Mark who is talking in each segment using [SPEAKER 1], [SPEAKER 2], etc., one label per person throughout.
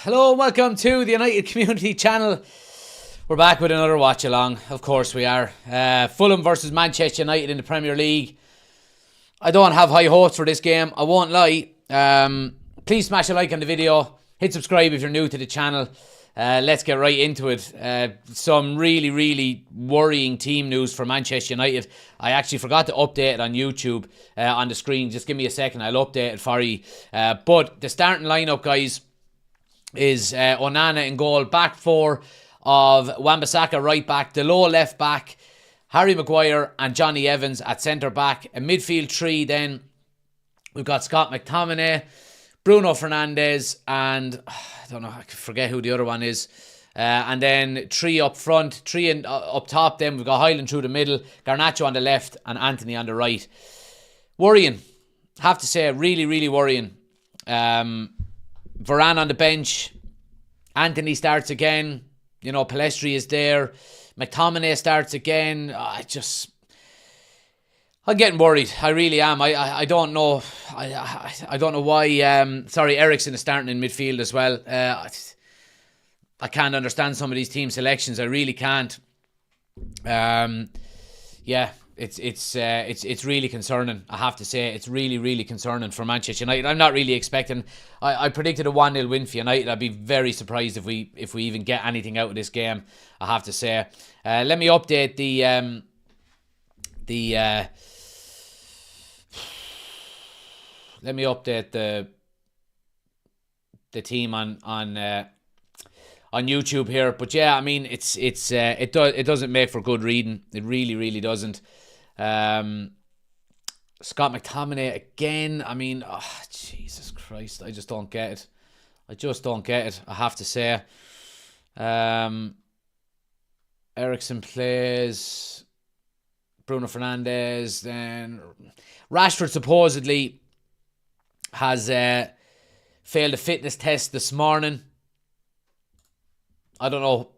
[SPEAKER 1] Hello and welcome to the United Community Channel. We're back with another watch-along. Of course we are. Fulham versus Manchester United in the Premier League. I don't have high hopes for this game, I won't lie. Please smash a like on the video. Hit subscribe if you're new to the channel. Let's get right into it. Some really worrying team news for Manchester United. I actually forgot to update it on YouTube on the screen. Just give me a second, I'll update it for you. But the starting lineup, guys, is Onana in goal, back four of Wan-Bissaka right back, Delo left back, Harry Maguire and Johnny Evans at centre back. A midfield three then, we've got Scott McTominay, Bruno Fernandes, and I don't know, I forget who the other one is. And then three up front, three up top then, we've got Highland through the middle, Garnacho on the left and Anthony on the right. Worrying, have to say, really worrying. Varane on the bench, Anthony starts again, you know, Pellistri is there, McTominay starts again. I'm getting worried, I really am. I don't know, I don't know why, Eriksen is starting in midfield as well. I can't understand some of these team selections, I really can't. Yeah, it's really concerning, I have to say. It's really concerning for Manchester United. I'm not really expecting. I predicted a 1-0 win for United. I'd be very surprised if we even get anything out of this game, I have to say. Let me update let me update the team on YouTube here. But yeah, I mean, it doesn't make for good reading. It really doesn't. Scott McTominay again. I mean, oh, Jesus Christ, I just don't get it. I have to say. Eriksen plays, Bruno Fernandes, then Rashford supposedly has failed a fitness test this morning. I don't know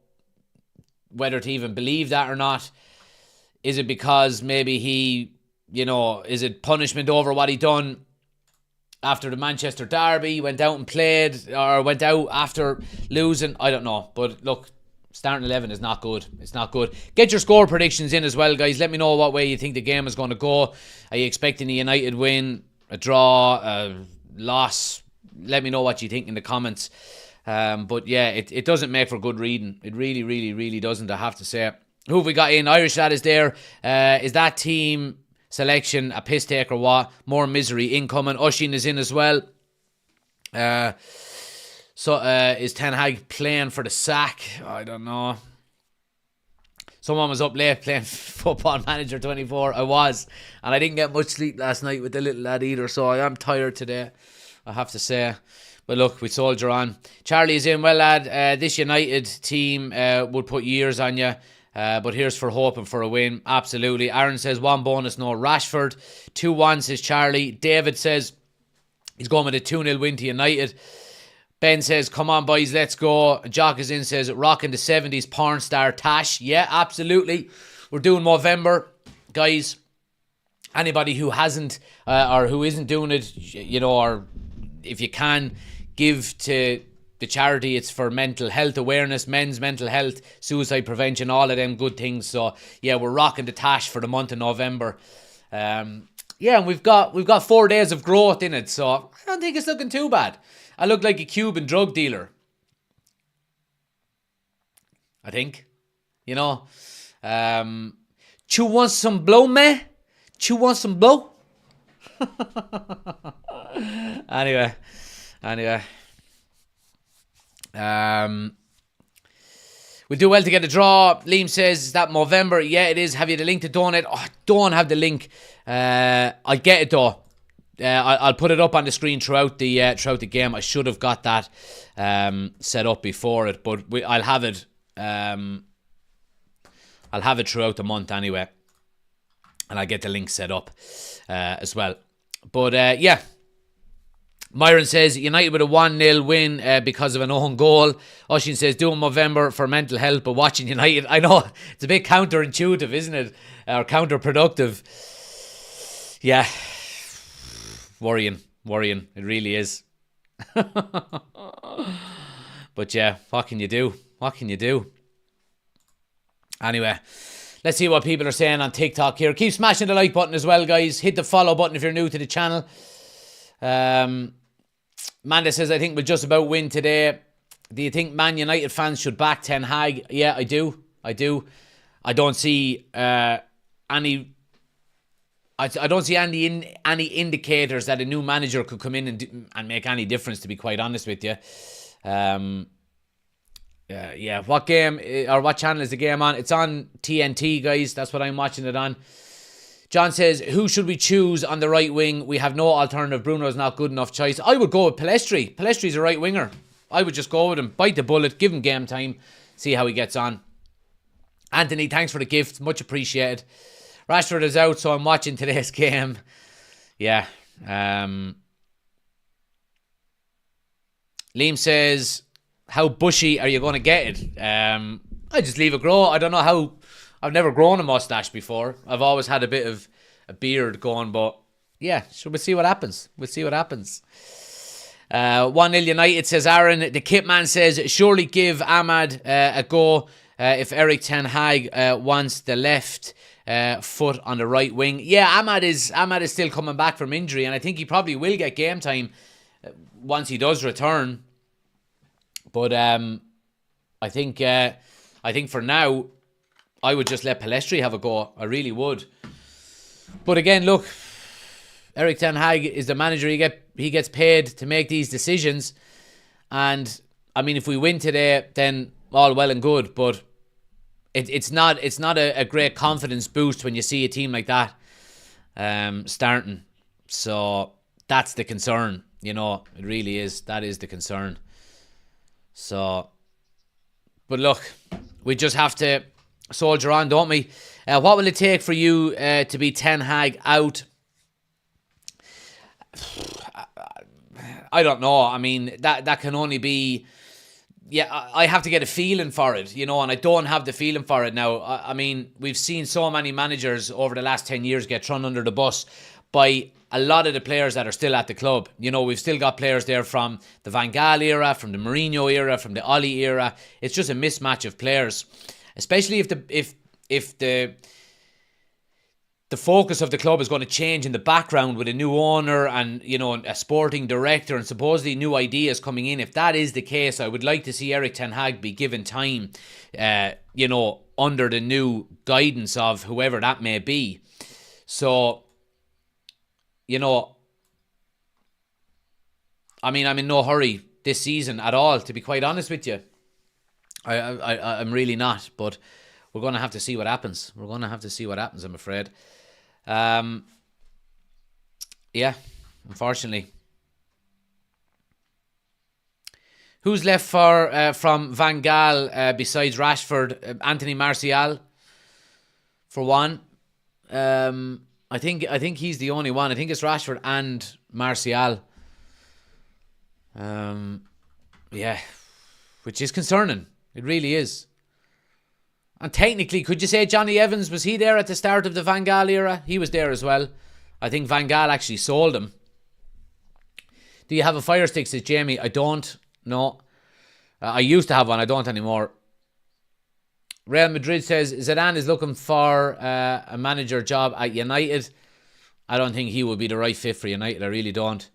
[SPEAKER 1] whether to even believe that or not. Is it because maybe he, is it punishment over what he done after the Manchester derby, went out and played, or went out after losing? I don't know. But look, starting 11 is not good. It's not good. Get your score predictions in as well, guys. Let me know what way you think the game is going to go. Are you expecting a United win, a draw, a loss? Let me know what you think in the comments. But yeah, it doesn't make for good reading. It really doesn't, I have to say. Who have we got in? Irish lad is there. Is that team selection a piss take or what? More misery incoming. Oshin is in as well. So is Ten Hag playing for the sack? I don't know. Someone was up late playing Football Manager 24. I was. And I didn't get much sleep last night with the little lad either. So I am tired today, I have to say. But look, we soldier on. Charlie is in. Well, lad, this United team would put years on you. But here's for hoping for a win. Absolutely. Aaron says 1 bonus, no Rashford. 2-1, says Charlie. David says he's going with a 2-0 win to United. Ben says, come on, boys, let's go. Jock is in, says, rocking the 70s porn star Tash. Yeah, absolutely. We're doing Movember. Guys, anybody who hasn't or who isn't doing it, or if you can, give to the charity. It's for mental health awareness, men's mental health, suicide prevention, all of them good things. So yeah, we're rocking the Tash for the month of November. Yeah, and we've got 4 days of growth in it, so I don't think it's looking too bad. I look like a Cuban drug dealer, I think. Chew want some blow, man? Chew want some blow? Anyway. We do well to get a draw. Liam says, is that Movember? Yeah, it is. Have you the link to donate? Oh, I don't have the link. I'll get it though. I'll put it up on the screen throughout the game. I should have got that set up before it, but I'll have it. I'll have it throughout the month anyway, and I'll get the link set up as well. But yeah. Myron says United with a 1-0 win because of an own goal. Oshin says doing Movember for mental health but watching United. I know, it's a bit counterintuitive, isn't it? Or counterproductive. Yeah. Worrying. It really is. But yeah, what can you do? What can you do? Anyway, let's see what people are saying on TikTok here. Keep smashing the like button as well, guys. Hit the follow button if you're new to the channel. Manda says, I think we'll just about win today. Do you think Man United fans should back Ten Hag? Yeah, I do. I don't see any... I don't see any indicators that a new manager could come in and make any difference, to be quite honest with you. Yeah, what game or what channel is the game on? It's on TNT, guys. That's what I'm watching it on. John says, who should we choose on the right wing? We have no alternative. Bruno's not good enough choice. I would go with Pellistri. Pellistri's a right winger. I would just go with him. Bite the bullet. Give him game time. See how he gets on. Anthony, thanks for the gift. Much appreciated. Rashford is out, so I'm watching today's game. Yeah. Liam says, how bushy are you going to get it? I just leave it grow. I don't know how. I've never grown a mustache before. I've always had a bit of a beard going, but yeah, so we'll see what happens. 1-0 United, says Aaron. The kit man says, surely give Ahmad a go if Erik Ten Hag wants the left foot on the right wing. Yeah, Ahmad is still coming back from injury, and I think he probably will get game time once he does return. But I think for now, I would just let Pellistri have a go. I really would. But again, look, Erik Ten Hag is the manager. He gets paid to make these decisions, and I mean, if we win today, then all well and good. But it's not a great confidence boost when you see a team like that starting. So that's the concern. You know, it really is. That is the concern. So, but look, we just have to soldier on, don't we? What will it take for you to be Ten Hag out? I don't know. I mean, that can only be... Yeah, I have to get a feeling for it, you know, and I don't have the feeling for it now. I mean, we've seen so many managers over the last 10 years get thrown under the bus by a lot of the players that are still at the club. You know, we've still got players there from the Van Gaal era, from the Mourinho era, from the Oli era. It's just a mismatch of players, especially if the focus of the club is going to change in the background with a new owner and, you know, a sporting director and supposedly new ideas coming in. If that is the case, I would like to see Erik Ten Hag be given time, you know, under the new guidance of whoever that may be. So, you know, I mean, I'm in no hurry this season at all, to be quite honest with you. I'm really not, but we're going to have to see what happens. I'm afraid. Yeah, unfortunately. Who's left for from Van Gaal besides Rashford? Anthony Martial, for one. I think he's the only one. I think it's Rashford and Martial. Yeah, which is concerning. It really is. And technically, could you say Johnny Evans, was he there at the start of the Van Gaal era? He was there as well. I think Van Gaal actually sold him. Do you have a fire stick, says Jamie? I don't. No. I used to have one. I don't anymore. Real Madrid says Zidane is looking for a manager job at United. I don't think he would be the right fit for United. I really don't.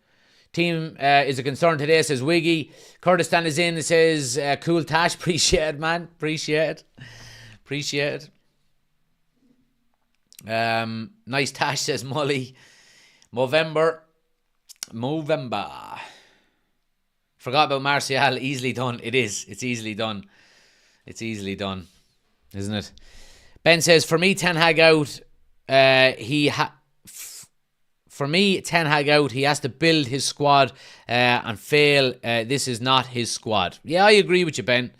[SPEAKER 1] Team is a concern today, says Wiggy. Kurdistan is in. It says, cool Tash. Appreciate it, man. Appreciate it. Nice Tash, says Molly. Movember. Forgot about Martial. Easily done. It is. It's easily done. Isn't it? Ben says, for me, Ten Hag out. For me, Ten Hag out. He has to build his squad and fail. This is not his squad. Yeah, I agree with you, Ben.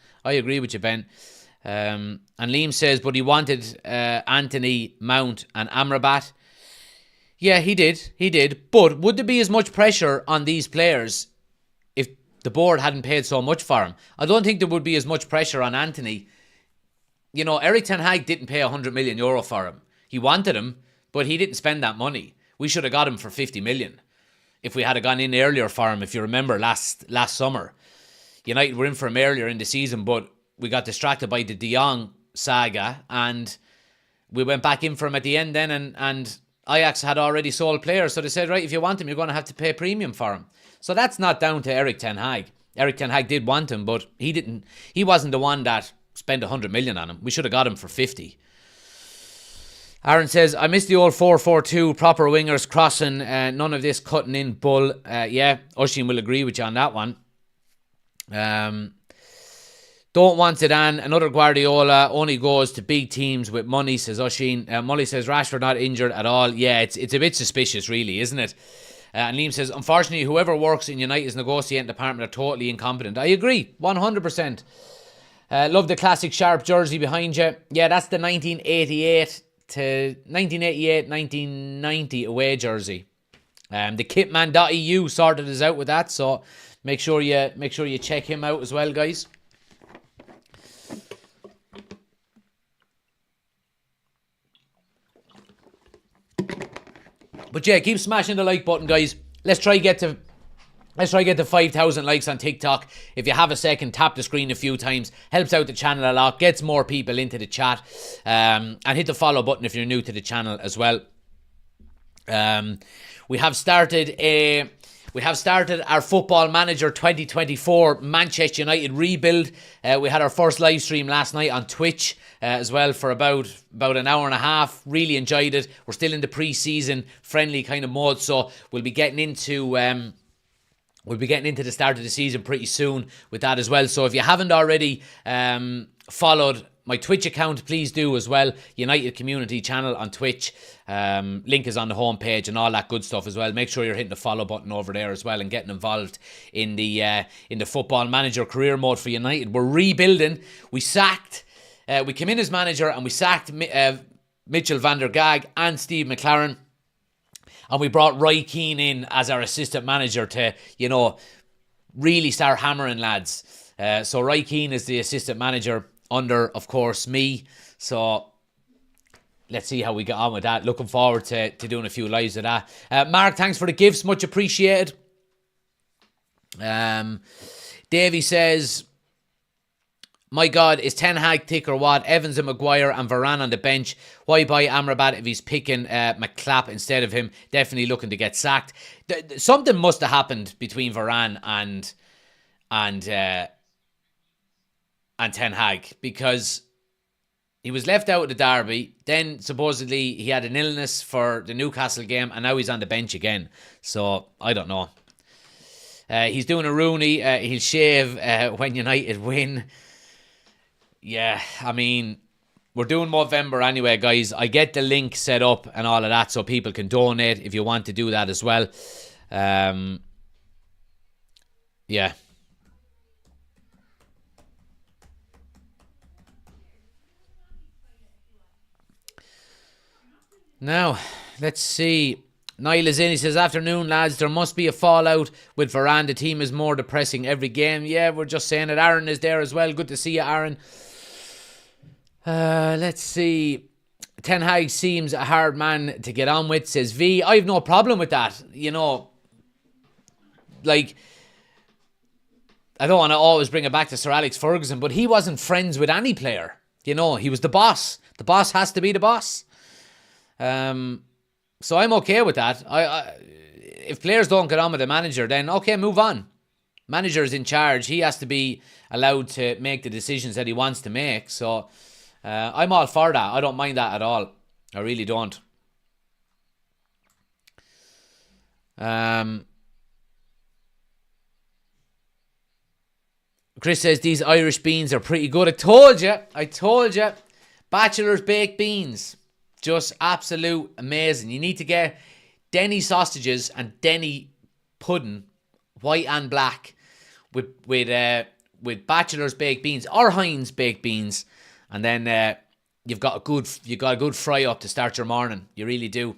[SPEAKER 1] And Liam says, but he wanted Anthony, Mount and Amrabat. Yeah, he did. But would there be as much pressure on these players if the board hadn't paid so much for him? I don't think there would be as much pressure on Anthony. You know, Erik Ten Hag didn't pay €100 million for him. He wanted him, but he didn't spend that money. We should have got him for 50 million if we had gone in earlier for him, if you remember last summer. United were in for him earlier in the season, but we got distracted by the De Jong saga, and we went back in for him at the end then, and Ajax had already sold players, so they said, right, if you want him, you're going to have to pay premium for him. So that's not down to Erik ten Hag. Erik ten Hag did want him, but he wasn't the one that spent 100 million on him. We should have got him for 50. Aaron says, I miss the old 4-4-2, proper wingers crossing, none of this cutting in bull. Yeah, Oisín will agree with you on that one. Don't want Zidane. Another Guardiola only goes to big teams with money, says Oisín. Molly says, Rashford not injured at all. Yeah, it's a bit suspicious, really, isn't it? And Liam says, unfortunately, whoever works in United's negotiating department are totally incompetent. I agree, 100%. Love the classic sharp jersey behind you. Yeah, that's the 1988-1990 away jersey. The kitman.eu sorted us out with that, so make sure you check him out as well, guys. But yeah, keep smashing the like button, guys. Let's try get to 5,000 likes on TikTok. If you have a second, tap the screen a few times. Helps out the channel a lot. Gets more people into the chat. And hit the follow button if you're new to the channel as well. We have started our Football Manager 2024 Manchester United rebuild. We had our first live stream last night on Twitch as well for about an hour and a half. Really enjoyed it. We're still in the pre-season friendly kind of mode, so we'll be getting into the start of the season pretty soon with that as well. So if you haven't already followed my Twitch account, please do as well. United Community Channel on Twitch. Link is on the homepage and all that good stuff as well. Make sure you're hitting the follow button over there as well and getting involved in the Football Manager career mode for United. We're rebuilding. We came in as manager and we sacked Mitchell van der Gaag and Steve McLaren. And we brought Roy Keane in as our assistant manager to, really start hammering lads. So Roy Keane is the assistant manager under, of course, me. So let's see how we get on with that. Looking forward to doing a few lives of that. Mark, thanks for the gifts. Much appreciated. Davey says, my God, is Ten Hag thick or what? Evans and Maguire and Varane on the bench. Why buy Amrabat if he's picking McClap instead of him? Definitely looking to get sacked. Something must have happened between Varane and Ten Hag, because he was left out of the derby. Then supposedly he had an illness for the Newcastle game, and now he's on the bench again. So I don't know. He's doing a Rooney. He'll shave when United win. Yeah, I mean, we're doing Movember anyway, guys. I get the link set up and all of that so people can donate if you want to do that as well. Yeah. Now, let's see. Niall is in. He says, afternoon, lads. There must be a fallout with Varane. The team is more depressing every game. Yeah, we're just saying it. Aaron is there as well. Good to see you, Aaron. Let's see. Ten Hag seems a hard man to get on with, says V. I have no problem with that. Like, I don't want to always bring it back to Sir Alex Ferguson, but he wasn't friends with any player. He was the boss. The boss has to be the boss. So I'm okay with that. If players don't get on with the manager, then okay, move on. Manager's in charge. He has to be allowed to make the decisions that he wants to make. So I'm all for that. I don't mind that at all. I really don't. Chris says these Irish beans are pretty good. I told you. Bachelor's baked beans. Just absolute amazing. You need to get Denny sausages and Denny pudding, white and black, with Bachelor's baked beans or Heinz baked beans, and then you've got a good fry up to start your morning. You really do.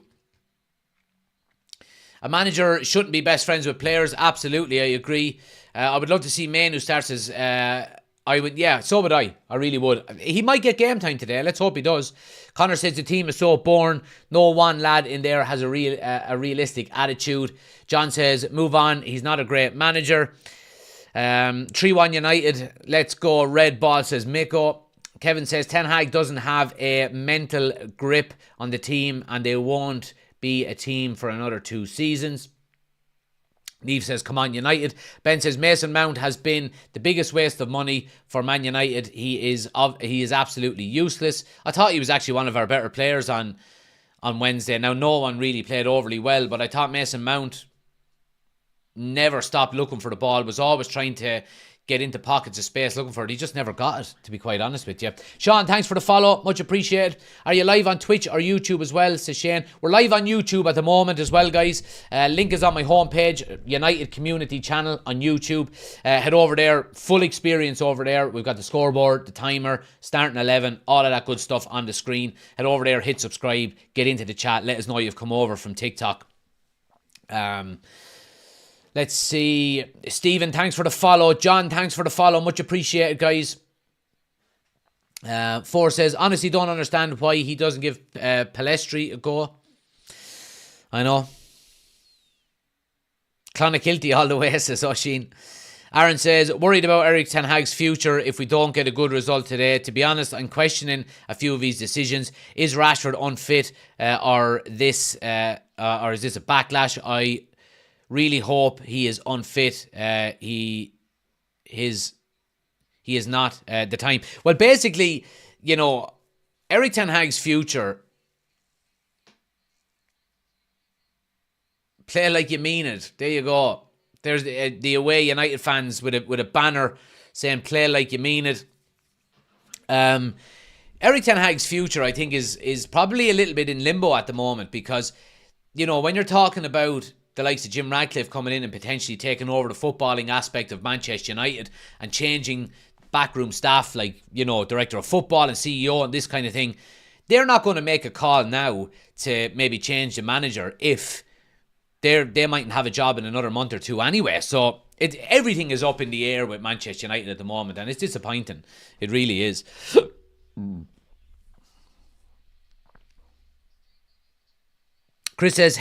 [SPEAKER 1] A manager shouldn't be best friends with players. Absolutely, I agree. I would love to see Maine, who starts as so would I. I really would. He might get game time today. Let's hope he does. Connor says the team is so boring. No one lad in there has a realistic attitude. John says move on. He's not a great manager. 3-1 United. Let's go. Red Ball says Miko. Kevin says Ten Hag doesn't have a mental grip on the team and they won't be a team for another 2 seasons. Neve says, come on, United. Ben says, Mason Mount has been the biggest waste of money for Man United. He is absolutely useless. I thought he was actually one of our better players on Wednesday. Now, no one really played overly well, but I thought Mason Mount never stopped looking for the ball, was always trying to get into pockets of space looking for it. He just never got it, to be quite honest with you. Sean, thanks for the follow. Much appreciated. Are you live on Twitch or YouTube as well, says Shane? We're live on YouTube at the moment as well, guys. Link is on my homepage, United Community Channel on YouTube. Head over there. Full experience over there. We've got the scoreboard, the timer, starting 11, all of that good stuff on the screen. Head over there, hit subscribe, get into the chat. Let us know you've come over from TikTok. Let's see. Stephen, thanks for the follow. John, thanks for the follow. Much appreciated, guys. 4 says, honestly don't understand why he doesn't give Palestri a go. I know. Clonakilty all the way, says Oshin. Aaron says, worried about Eric Ten Hag's future if we don't get a good result today. To be honest, I'm questioning a few of his decisions. Is Rashford unfit or is this a backlash? I really hope he is unfit. He is not the time. Well, basically, you know, Eric Ten Hag's future, play like you mean it. There you go. There's the away United fans with a banner saying play like you mean it. Eric Ten Hag's future, I think, is probably a little bit in limbo at the moment because, you know, when you're talking about the likes of Jim Radcliffe coming in and potentially taking over the footballing aspect of Manchester United and changing backroom staff like, you know, director of football and CEO and this kind of thing, they're not going to make a call now to maybe change the manager if they mightn't have a job in another month or 2 anyway. So everything is up in the air with Manchester United at the moment and it's disappointing. It really is. Chris says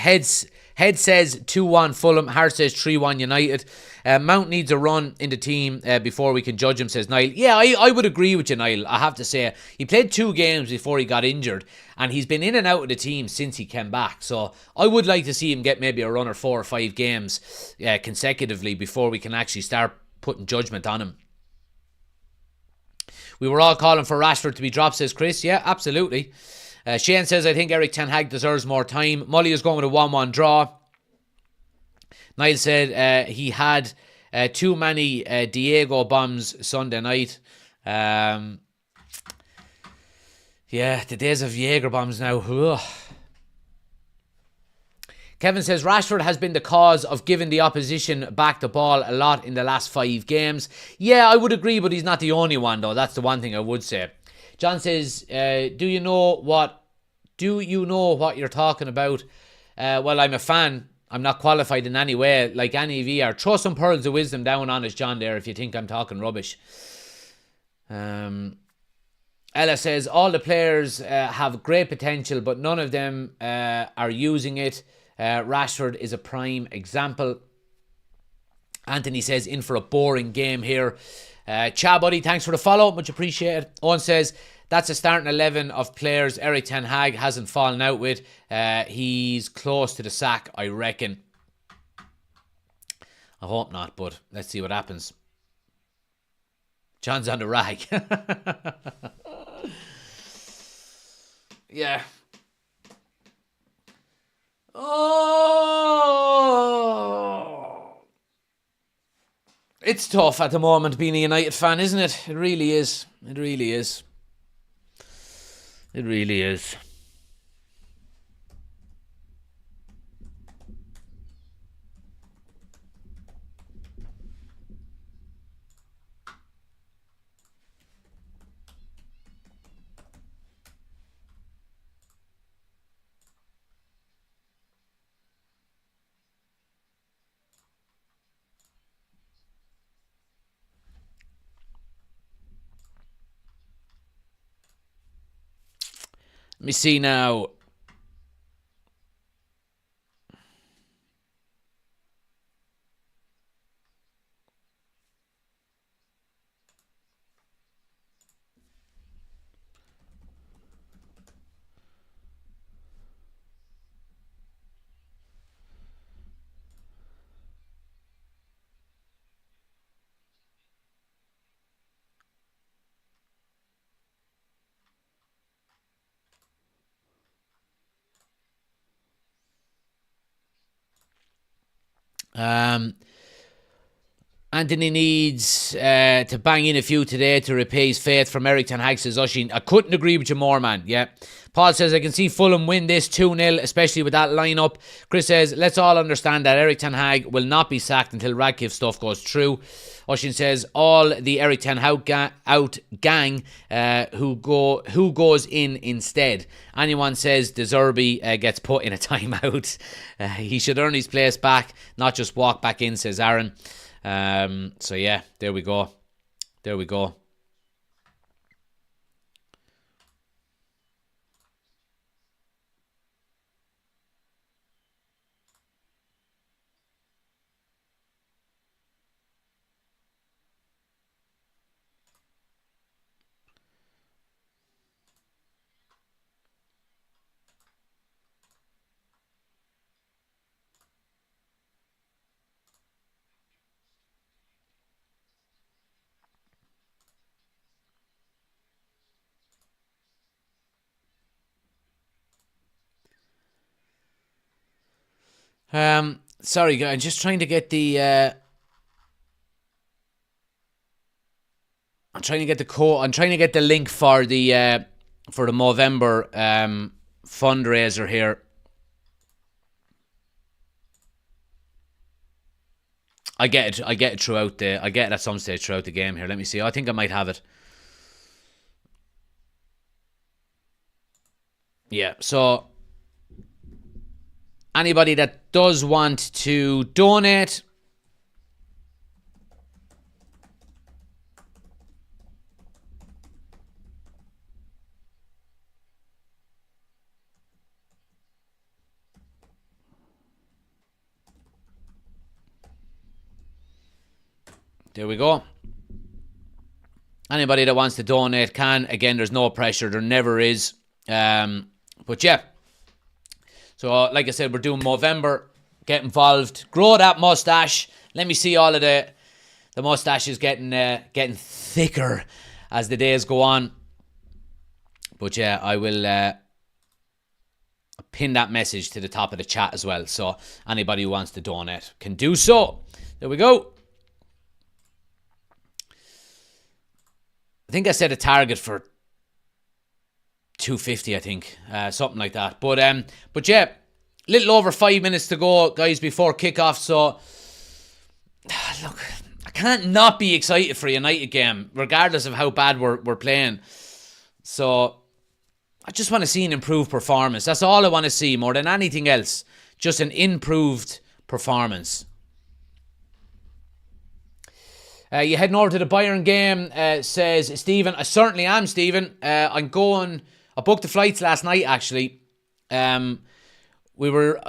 [SPEAKER 1] Head says 2-1 Fulham. Hart says 3-1 United. Mount needs a run in the team before we can judge him, says Niall. Yeah, I would agree with you, Niall. I have to say, he played 2 games before he got injured, and he's been in and out of the team since he came back. So I would like to see him get maybe a run or 4 or 5 games consecutively before we can actually start putting judgment on him. We were all calling for Rashford to be dropped, says Chris. Yeah, absolutely. Shane says, I think Eric Ten Hag deserves more time. Molly is going with a 1-1 draw. Niall said he had too many Diego bombs Sunday night. Yeah, the days of Jaeger bombs now. Ugh. Kevin says, Rashford has been the cause of giving the opposition back the ball a lot in the last 5 games. Yeah, I would agree, but he's not the only one, though. That's the one thing I would say. John says, do you know what you're talking about? Well, I'm a fan. I'm not qualified in any way, like any of you are. Throw some pearls of wisdom down on us, John, there, if you think I'm talking rubbish. Ella says, all the players have great potential, but none of them are using it. Rashford is a prime example. Anthony says, in for a boring game here. Ciao, buddy. Thanks for the follow. Much appreciated. Owen says, that's a starting 11 of players Eric Ten Hag hasn't fallen out with. He's close to the sack, I reckon. I hope not, but let's see what happens. John's on the rag. Yeah. Oh! It's tough at the moment being a United fan, isn't it? It really is. It really is. It really is. Let me see now. Um, Anthony needs to bang in a few today to repay his faith from Eric Ten Hag, says Oshin. I couldn't agree with you more, man. Yeah. Paul says, I can see Fulham win this 2-0, especially with that lineup. Chris says, let's all understand that Eric Ten Hag will not be sacked until Radcliffe stuff goes through. Oshin says, all the Eric Ten Hag out gang who goes in instead. Anyone says De Zerbi gets put in a timeout. He should earn his place back, not just walk back in, says Aaron. So yeah, there we go. There we go. Sorry, guys, I'm just trying to get the. I'm trying to get the code. I'm trying to get the link for the Movember fundraiser here. I get it. I get it throughout the. I get it at some stage throughout the game here. Let me see. I think I might have it. Yeah. So anybody that does want to donate, there we go. Anybody that wants to donate can. Again, there's no pressure. There never is. But yeah. So like I said, we're doing Movember. Get involved. Grow that mustache. Let me see all of the mustaches getting thicker as the days go on. But yeah, I will pin that message to the top of the chat as well. So anybody who wants to donate can do so. There we go. I think I set a target for 250, I think. Something like that. But yeah, little over 5 minutes to go, guys, before kickoff. So, look, I can't not be excited for a United game, regardless of how bad we're playing. So, I just want to see an improved performance. That's all I want to see more than anything else. Just an improved performance. You heading over to the Bayern game, says Stephen. I certainly am, Stephen. I'm going. I booked the flights last night, actually. We were,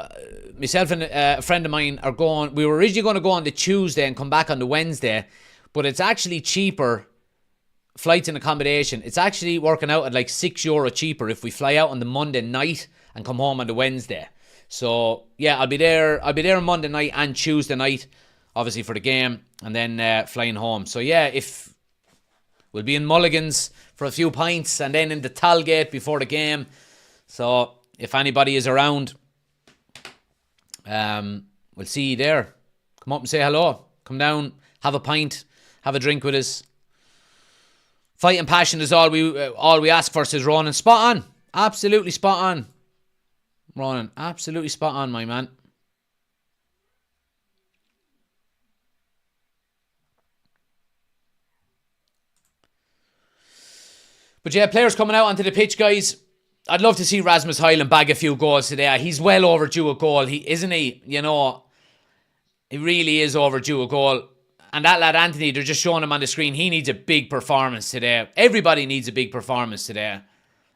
[SPEAKER 1] myself and a friend of mine are going. We were originally going to go on the Tuesday and come back on the Wednesday, but it's actually cheaper. Flights and accommodation. It's actually working out at like €6 cheaper if we fly out on the Monday night and come home on the Wednesday. So yeah, I'll be there. I'll be there on Monday night and Tuesday night, obviously for the game, and then flying home. So yeah, if we'll be in Mulligan's for a few pints and then in the Tollgate before the game. So if anybody is around, we'll see you there. Come up and say hello. Come down, have a pint, have a drink with us. Fight and passion is all we ask for, says Ronan. Spot on. Absolutely spot on. Ronan, absolutely spot on, my man. But yeah, players coming out onto the pitch, guys. I'd love to see Rasmus Højlund bag a few goals today. He's well overdue a goal. Isn't he? You know, he really is overdue a goal. And that lad Anthony, they're just showing him on the screen. He needs a big performance today. Everybody needs a big performance today.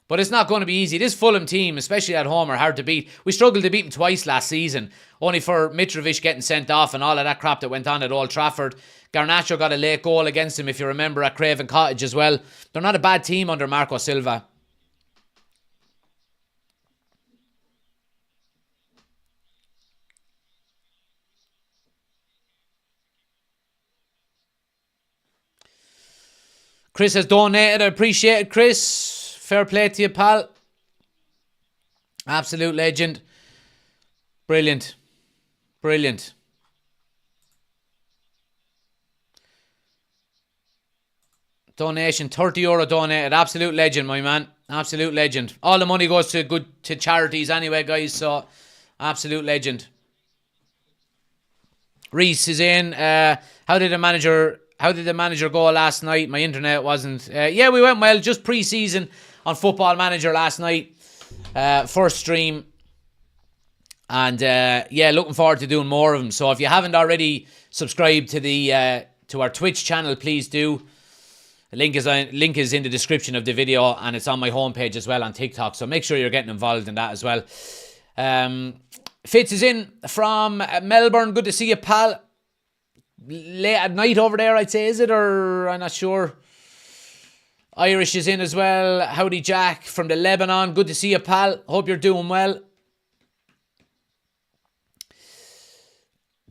[SPEAKER 1] But it's not going to be easy. This Fulham team, especially at home, are hard to beat. We struggled to beat them twice last season, only for Mitrovic getting sent off and all of that crap that went on at Old Trafford. Garnacho got a late goal against him, if you remember, at Craven Cottage as well. They're not a bad team under Marco Silva. Chris has donated. I appreciate it, Chris. Fair play to you, pal. Absolute legend. Brilliant. Brilliant. donation, €30 donated. Absolute legend, my man. Absolute legend. All the money goes to charities anyway, guys. So, absolute legend. Reese is in. How did the manager go last night? My internet wasn't. Yeah, we went well. Just pre-season on Football Manager last night. First stream. And yeah, looking forward to doing more of them. So if you haven't already subscribed to our Twitch channel, please do. The link is in the description of the video, and it's on my homepage as well on TikTok. So make sure you're getting involved in that as well. Fitz is in from Melbourne. Good to see you, pal. Late at night over there, I'd say, is it? Or I'm not sure. Irish is in as well. Howdy, Jack from the Lebanon. Good to see you, pal. Hope you're doing well.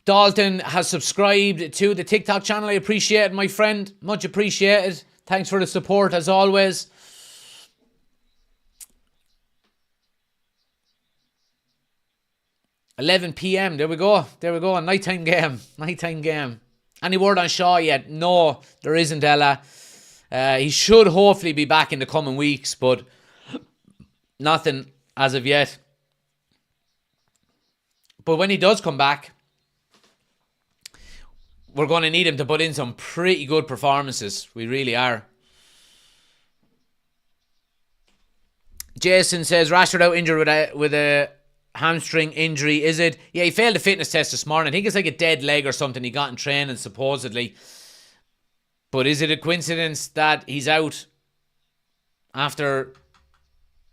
[SPEAKER 1] Dalton has subscribed to the TikTok channel. I appreciate it, my friend. Much appreciated. Thanks for the support, as always. $11 p.m. There we go. A nighttime game. Any word on Shaw yet? No, there isn't, Ella. He should hopefully be back in the coming weeks, but nothing as of yet. But when he does come back, we're going to need him to put in some pretty good performances. We really are. Jason says, Rashford out injured with a hamstring injury, is it? Yeah, he failed the fitness test this morning. I think it's like a dead leg or something he got in training, supposedly. But is it a coincidence that he's out after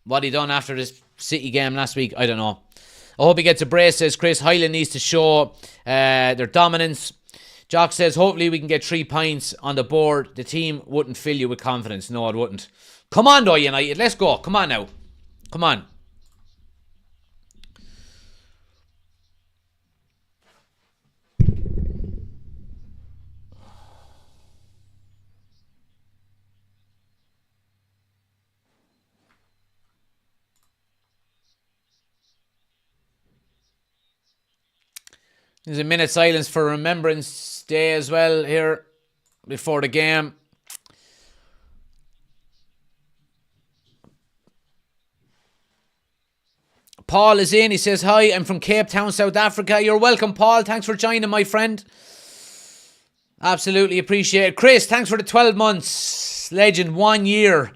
[SPEAKER 1] what he done after this City game last week? I don't know. I hope he gets a brace, says Chris. Highland needs to show their dominance. Jock says, hopefully we can get 3 points on the board. The team wouldn't fill you with confidence. No, it wouldn't. Come on, though, United. Let's go. Come on now. Come on. There's a minute silence for Remembrance Day as well here before the game. Paul is in. He says, hi, I'm from Cape Town, South Africa. You're welcome, Paul. Thanks for joining, my friend. Absolutely appreciate it. Chris, thanks for the 12 months. Legend, 1 year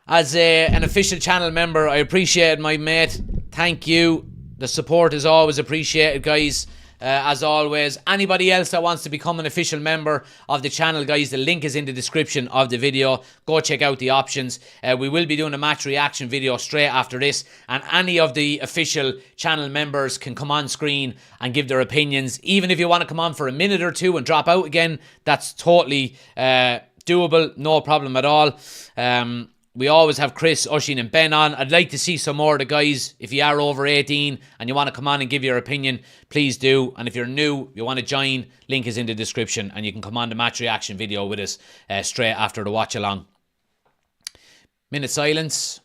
[SPEAKER 1] as an official channel member. I appreciate it, my mate. Thank you. The support is always appreciated, guys. As always, anybody else that wants to become an official member of the channel, guys, the link is in the description of the video. Go check out the options. We will be doing a match reaction video straight after this, and any of the official channel members can come on screen and give their opinions. Even if you want to come on for a minute or two and drop out again, that's totally doable, no problem at all. We always have Chris, Oisin and Ben on. I'd like to see some more of the guys. If you are over 18 and you want to come on and give your opinion, please do. And if you're new, you want to join, link is in the description, and you can come on the match reaction video with us straight after the watch along. Minute silence.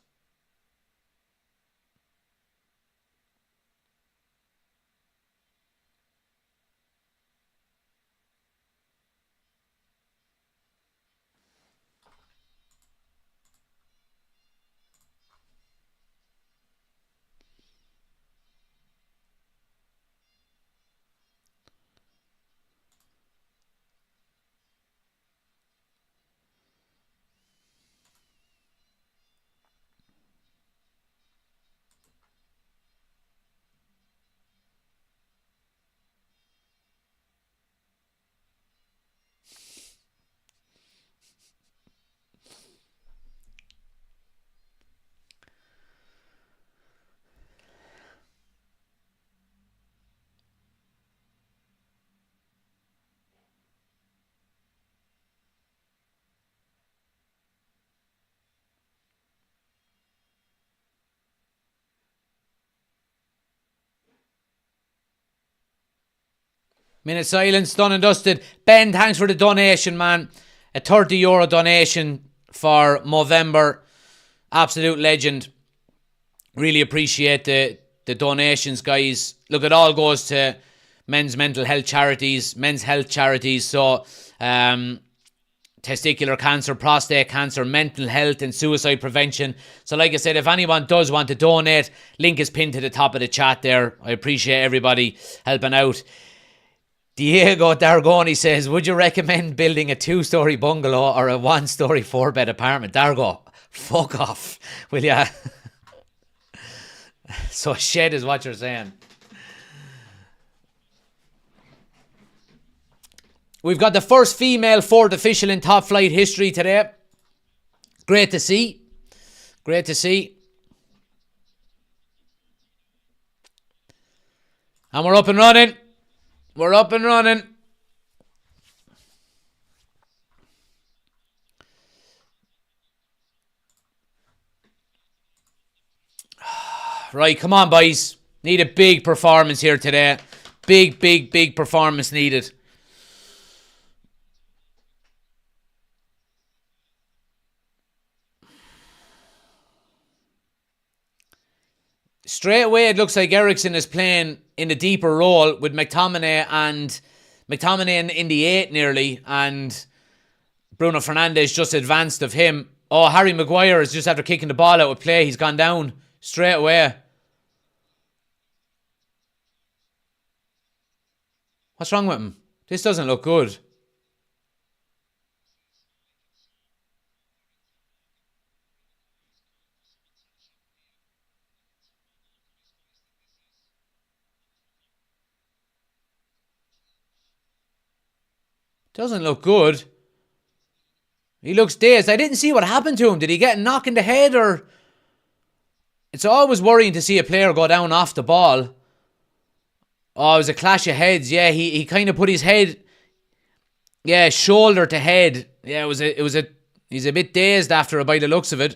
[SPEAKER 1] Minute silence, done and dusted. Ben, thanks for the donation, man. A €30 donation for Movember. Absolute legend. Really appreciate the donations, guys. Look, it all goes to men's mental health charities, men's health charities. So, testicular cancer, prostate cancer, mental health and suicide prevention. So like I said, if anyone does want to donate, link is pinned to the top of the chat there. I appreciate everybody helping out. Diego Dargoni says, would you recommend building a 2-story bungalow or a 1-story 4-bed apartment? Dargo, fuck off, will ya? So a shed is what you're saying. We've got the first female fourth official in top flight history today. Great to see. Great to see. And we're up and running. We're up and running. Right, come on, boys. Need a big performance here today. Big performance needed. Straight away, it looks like Ericsson is playing in a deeper role with McTominay in the 8 nearly, and Bruno Fernandes just advanced of him. Oh, Harry Maguire is just after kicking the ball out of play. He's gone down straight away. What's wrong with him? This doesn't look good. Doesn't look good. He looks dazed. I didn't see what happened to him. Did he get a knock in the head or... It's always worrying to see a player go down off the ball. Oh, it was a clash of heads. Yeah, he kind of put his head... Yeah, shoulder to head. Yeah, he's a bit dazed after it by the looks of it.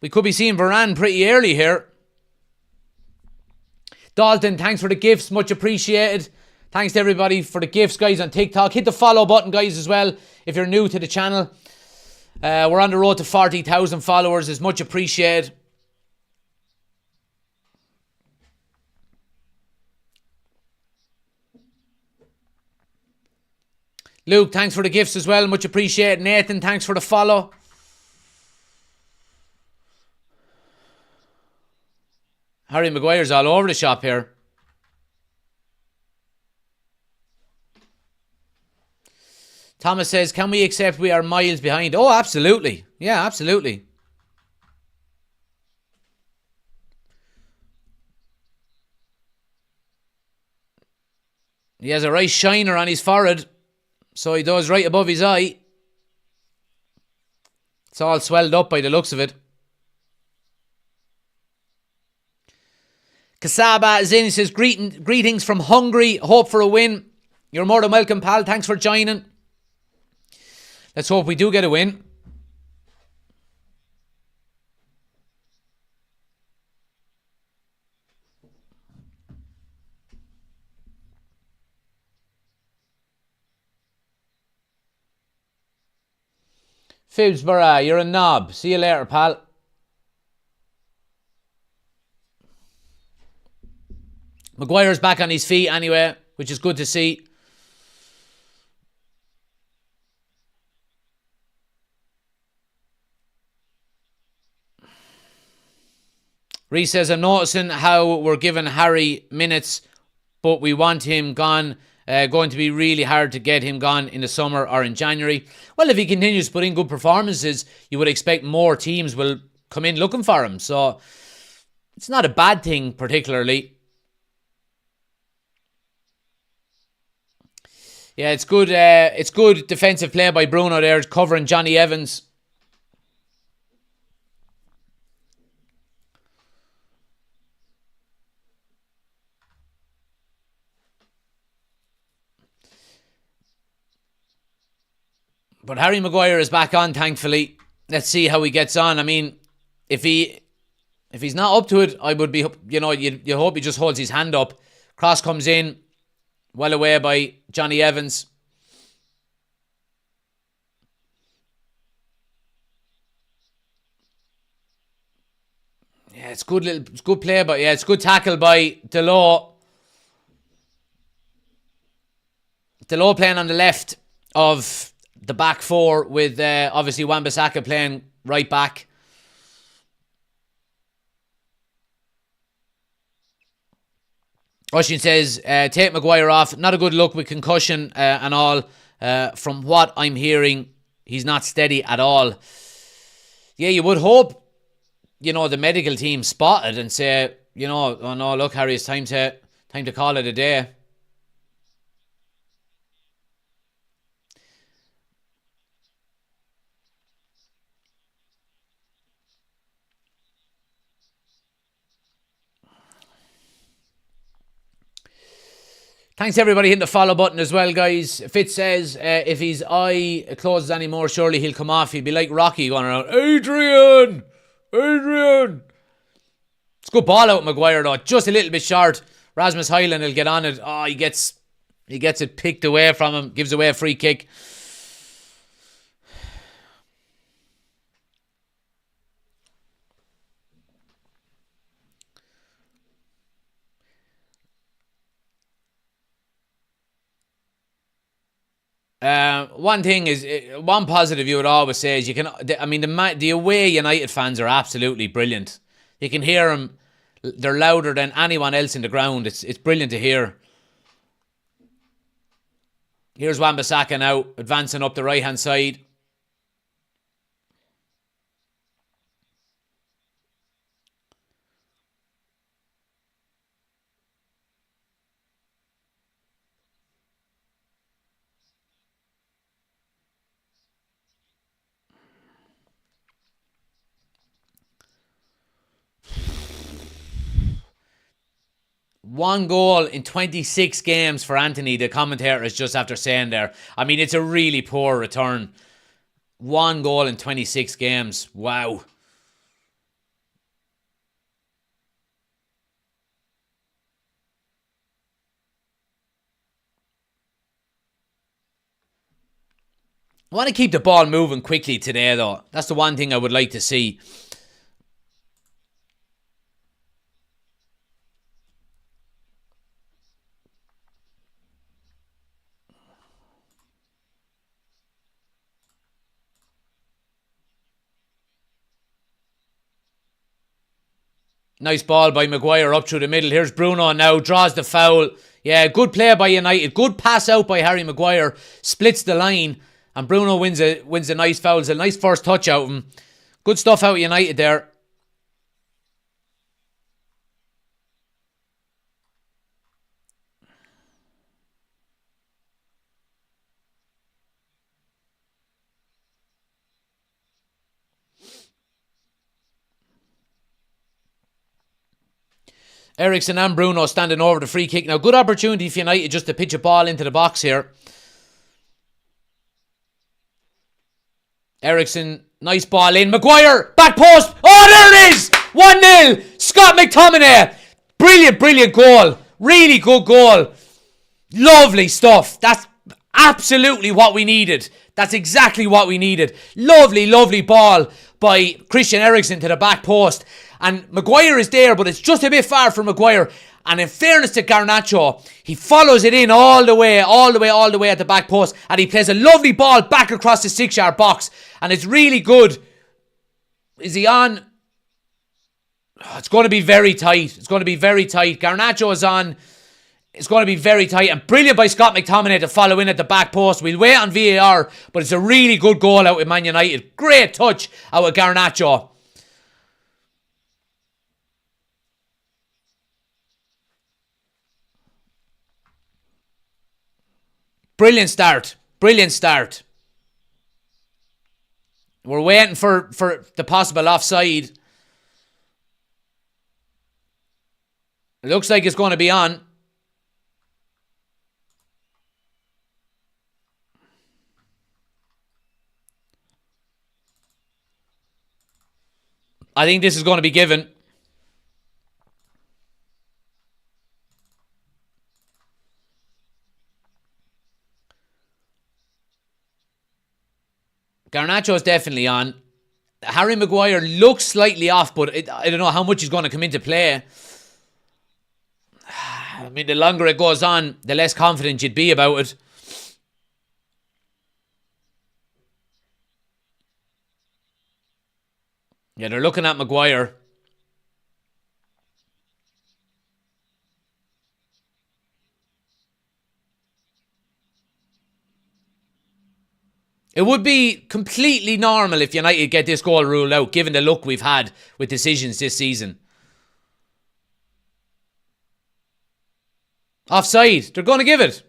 [SPEAKER 1] We could be seeing Varane pretty early here. Dalton, thanks for the gifts. Much appreciated. Thanks to everybody for the gifts, guys, on TikTok. Hit the follow button, guys, as well, if you're new to the channel. We're on the road to 40,000 followers. It's much appreciated. Luke, thanks for the gifts as well. Much appreciated. Nathan, thanks for the follow. Harry Maguire's all over the shop here. Thomas says, can we accept we are miles behind? Oh, absolutely. Yeah, absolutely. He has a right shiner on his forehead. So he does, right above his eye. It's all swelled up by the looks of it. Kasaba is in. He says, greetings from Hungary. Hope for a win. You're more than welcome, pal. Thanks for joining. Let's hope we do get a win. Fibsborough, you're a knob. See you later, pal. Maguire's back on his feet anyway, which is good to see. Reece says, I'm noticing how we're giving Harry minutes, but we want him gone. Going to be really hard to get him gone in the summer or in January. Well, if he continues to put in good performances, you would expect more teams will come in looking for him. So it's not a bad thing particularly. Yeah, it's good. It's good defensive play by Bruno there, covering Johnny Evans. But Harry Maguire is back on, thankfully. Let's see how he gets on. I mean, if he's not up to it, I would be, you hope he just holds his hand up. Cross comes in, well away by Johnny Evans. Yeah, it's good play, but yeah, it's good tackle by Delort. Delort playing on the left of the back four with obviously Wan-Bissaka playing right back. Rushin says, take Maguire off. Not a good look with concussion and all. From what I'm hearing, he's not steady at all. Yeah, you would hope, the medical team spotted and say, oh no, look, Harry, it's time to call it a day. Thanks everybody hitting the follow button as well, guys. Fitz says if his eye closes anymore, surely he'll come off. He'll be like Rocky going around, Adrian! It's a good ball out, Maguire though. Just a little bit short. Rasmus Hyland will get on it. Oh, he gets it picked away from him. Gives away a free kick. One positive you would always say is the away United fans are absolutely brilliant. You can hear them; they're louder than anyone else in the ground. It's brilliant to hear. Here's Wan-Bissaka now advancing up the right hand side. One goal in 26 games for Anthony, the commentator is just after saying there. I mean, it's a really poor return. One goal in 26 games. Wow. I want to keep the ball moving quickly today, though. That's the one thing I would like to see. Nice ball by Maguire up through the middle. Here's Bruno now, draws the foul. Yeah, good play by United. Good pass out by Harry Maguire. Splits the line. And Bruno wins a nice foul. It's a nice first touch out of him. Good stuff out of United there. Eriksen and Bruno standing over the free kick. Now, good opportunity for United just to pitch a ball into the box here. Eriksen, nice ball in. Maguire, back post. Oh, there it is! 1-0. Scott McTominay. Brilliant goal. Really good goal. Lovely stuff. That's absolutely what we needed. That's exactly what we needed. Lovely ball by Christian Eriksen to the back post. And Maguire is there, but it's just a bit far from Maguire. And in fairness to Garnacho, he follows it in all the way at the back post. And he plays a lovely ball back across the 6-yard box. And it's really good. Is he on? Oh, it's going to be very tight. Garnacho is on. It's going to be very tight. And brilliant by Scott McTominay to follow in at the back post. We'll wait on VAR, but it's a really good goal out with Man United. Great touch out with Garnacho. Brilliant start. We're waiting for the possible offside. It looks like it's going to be on. I think this is going to be given. Garnacho is definitely on. Harry Maguire looks slightly off, but I don't know how much he's going to come into play. I mean, the longer it goes on, the less confident you'd be about it. Yeah, they're looking at Maguire. It would be completely normal if United get this goal ruled out, given the luck we've had with decisions this season. Offside. They're going to give it.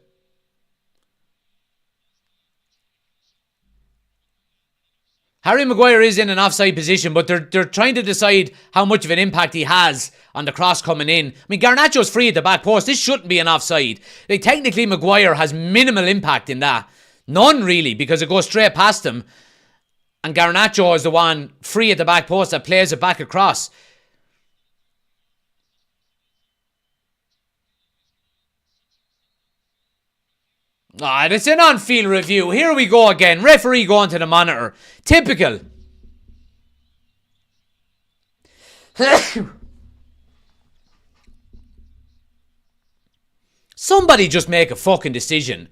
[SPEAKER 1] Harry Maguire is in an offside position, but they're trying to decide how much of an impact he has on the cross coming in. I mean, Garnacho's free at the back post. This shouldn't be an offside. Like, technically, Maguire has minimal impact in that. None, really, because it goes straight past him. And Garnacho is the one free at the back post that plays it back across. Ah, it's an on-field review. Here we go again. Referee going to the monitor. Typical. Somebody just make a fucking decision.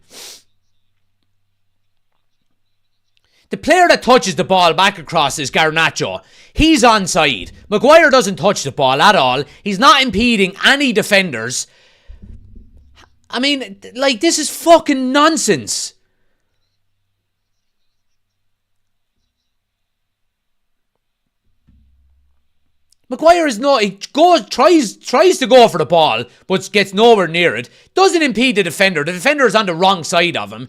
[SPEAKER 1] The player that touches the ball back across is Garnacho. He's onside. Maguire doesn't touch the ball at all. He's not impeding any defenders. I mean, like, this is fucking nonsense. Maguire is not. He tries to go for the ball, but gets nowhere near it. Doesn't impede the defender. The defender is on the wrong side of him.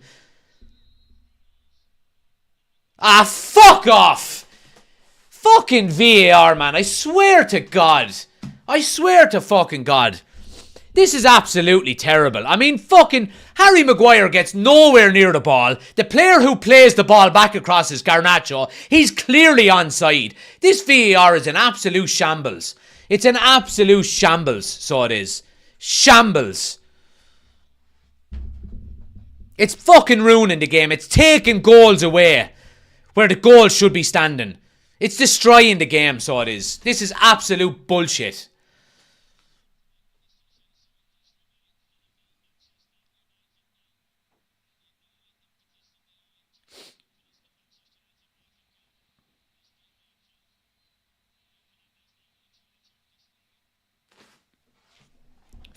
[SPEAKER 1] Ah, fuck off! Fucking VAR, man. I swear to God. I swear to fucking God. This is absolutely terrible. I mean, fucking Harry Maguire gets nowhere near the ball. The player who plays the ball back across is Garnacho. He's clearly onside. This VAR is an absolute shambles. It's an absolute shambles, so it is. Shambles. It's fucking ruining the game. It's taking goals away where the goal should be standing. It's destroying the game, so it is. This is absolute bullshit.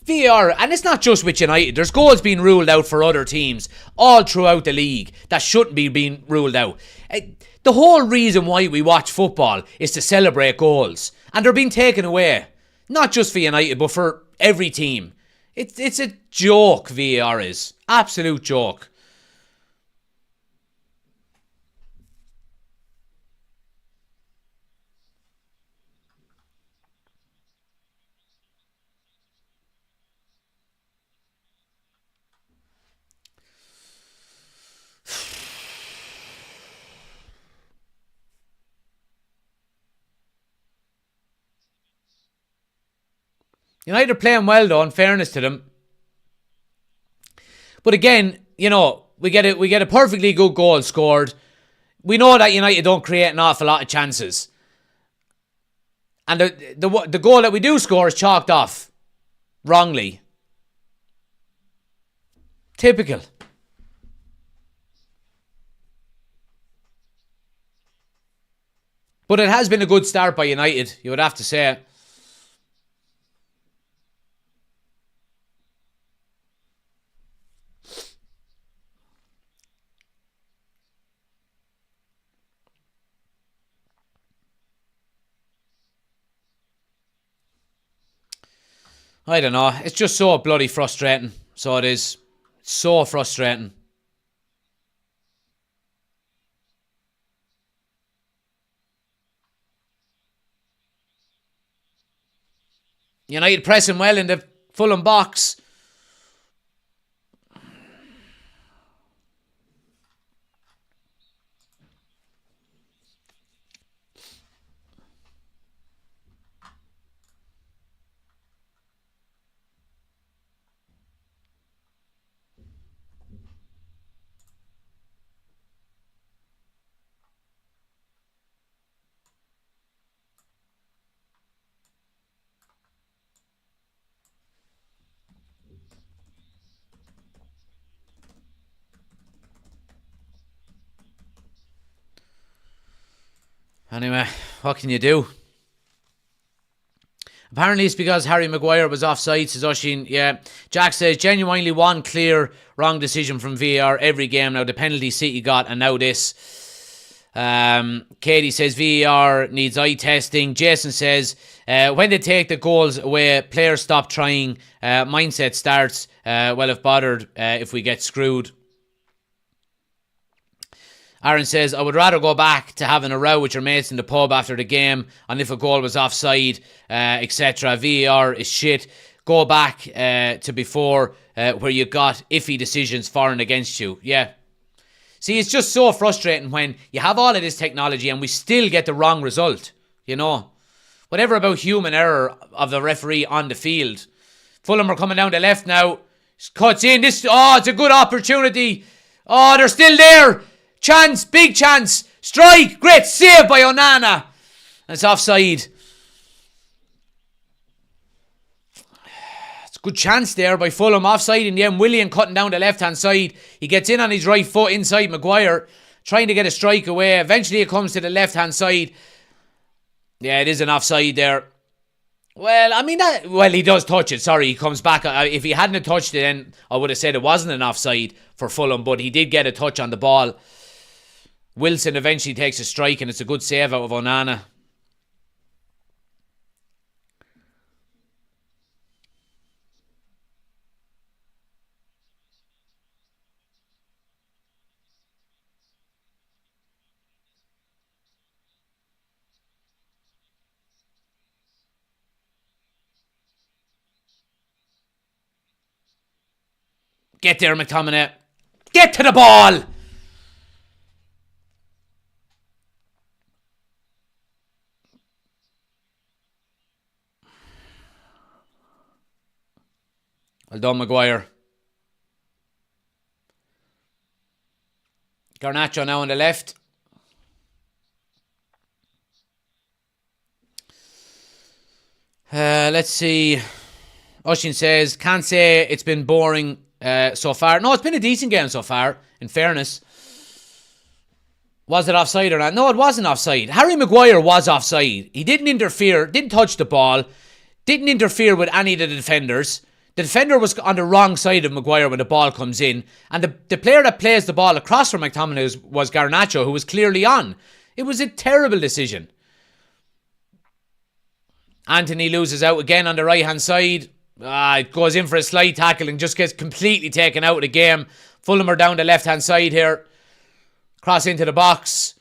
[SPEAKER 1] VAR, and it's not just with United. There's goals being ruled out for other teams all throughout the league that shouldn't be being ruled out. The whole reason why we watch football is to celebrate goals, and they're being taken away. Not just for United, but for every team. It's a joke, VAR is. Absolute joke. United are playing well, though, in fairness to them. But again, you know, we get a perfectly good goal scored. We know that United don't create an awful lot of chances. And the goal that we do score is chalked off wrongly. Typical. But it has been a good start by United, you would have to say. I don't know. It's just so bloody frustrating. So it is. So frustrating. United pressing well in the Fulham box. Anyway, what can you do? Apparently it's because Harry Maguire was offside, says Oshin. Yeah. Jack says, genuinely one clear wrong decision from VAR every game. Now the penalty City got, and now this. Katie says VAR needs eye testing. Jason says, when they take the goals away, players stop trying. Mindset starts. Well, if bothered, if we get screwed. Aaron says, I would rather go back to having a row with your mates in the pub after the game on if a goal was offside, etc. VAR is shit. Go back to before where you got iffy decisions for and against you. Yeah. See, it's just so frustrating when you have all of this technology and we still get the wrong result. You know, whatever about human error of the referee on the field. Fulham are coming down the left now. Cuts in. It's a good opportunity. Oh, they're still there. Chance, big chance, strike, great save by Onana. It's offside. It's a good chance there by Fulham. Offside in the end. Willian cutting down the left-hand side. He gets in on his right foot inside Maguire, trying to get a strike away. Eventually it comes to the left-hand side. Yeah, it is an offside there. Well, I mean, he does touch it. Sorry, he comes back. If he hadn't touched it, then I would have said it wasn't an offside for Fulham, but he did get a touch on the ball. Wilson eventually takes a strike, and it's a good save out of Onana. Get there, McTominay. Get to the ball! Well done, Maguire. Garnacho now on the left. Let's see. Oshin says, can't say it's been boring so far. No, it's been a decent game so far, in fairness. Was it offside or not? No, it wasn't offside. Harry Maguire was offside. He didn't interfere, didn't touch the ball, didn't interfere with any of the defenders. The defender was on the wrong side of Maguire when the ball comes in. And the player that plays the ball across from McTominay was Garnacho, who was clearly on. It was a terrible decision. Anthony loses out again on the right-hand side. It goes in for a slide tackle and just gets completely taken out of the game. Fulham are down the left-hand side here. Cross into the box.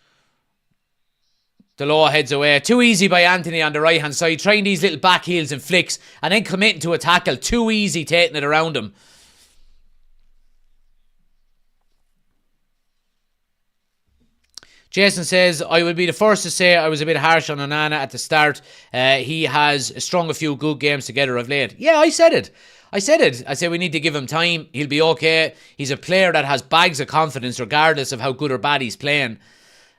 [SPEAKER 1] Deloa heads away. Too easy by Anthony on the right-hand side. Trying these little back heels and flicks and then committing to a tackle. Too easy taking it around him. Jason says, I would be the first to say I was a bit harsh on Onana at the start. He has strung a few good games together of late. Yeah, I said it. I said we need to give him time. He'll be okay. He's a player that has bags of confidence regardless of how good or bad he's playing.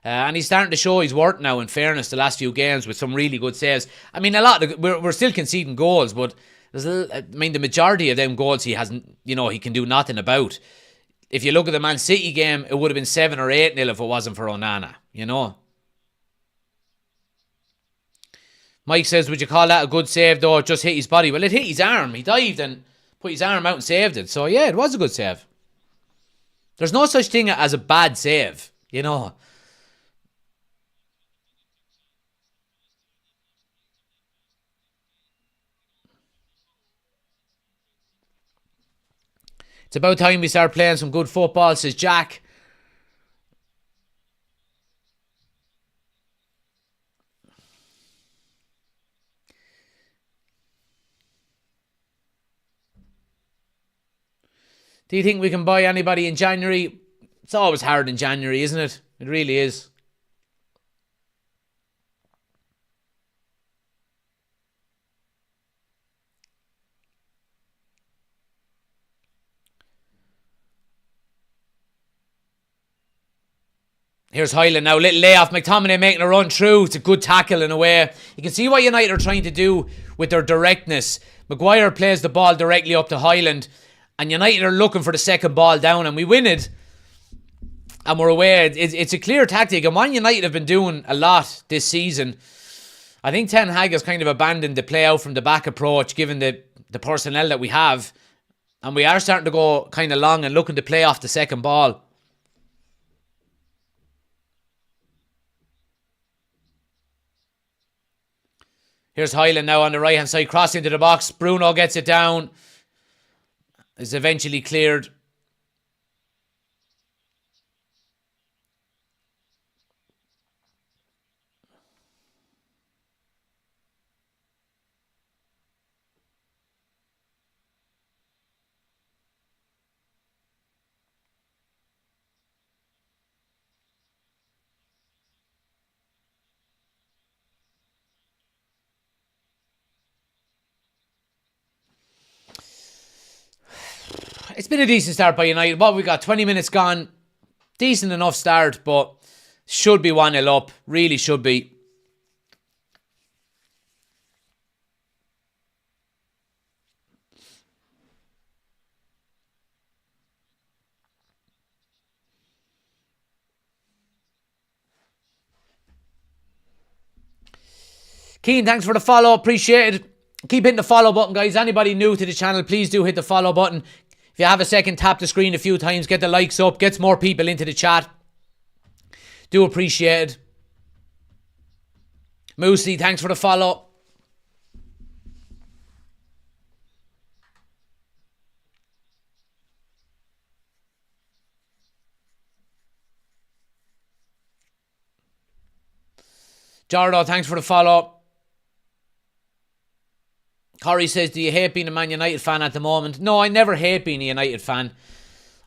[SPEAKER 1] And he's starting to show his worth now, in fairness, the last few games with some really good saves. I mean, we're still conceding goals, but the majority of them goals he hasn't, he can do nothing about. If you look at the Man City game, it would have been 7 or 8-0 if it wasn't for Onana, Mike says, would you call that a good save though? It just hit his body. Well, it hit his arm. He dived and put his arm out and saved it. So yeah, it was a good save. There's no such thing as a bad save, It's about time we start playing some good football, says Jack. Do you think we can buy anybody in January? It's always hard in January, isn't it? It really is. Here's Hyland now, little layoff. McTominay making a run through. It's a good tackle in a way. You can see what United are trying to do with their directness. Maguire plays the ball directly up to Hyland, and United are looking for the second ball down, and we win it. and we're aware it's a clear tactic. And Man United have been doing a lot this season. I think Ten Hag has kind of abandoned the play out from the back approach, given the personnel that we have. And we are starting to go kind of long and looking to play off the second ball. Here's Hyland now on the right-hand side, cross into the box. Bruno gets it down. Is eventually cleared. It's been a decent start by United. What we got? 20 minutes gone. Decent enough start, but should be 1-0 up. Really should be. Keen, thanks for the follow. Appreciate it. Keep hitting the follow button, guys. Anybody new to the channel, please do hit the follow button. If you have a second, tap the screen a few times. Get the likes up. Gets more people into the chat. Do appreciate it. Moosey, thanks for the follow. Jardo, thanks for the follow. Corey says, do you hate being a Man United fan at the moment? No, I never hate being a United fan.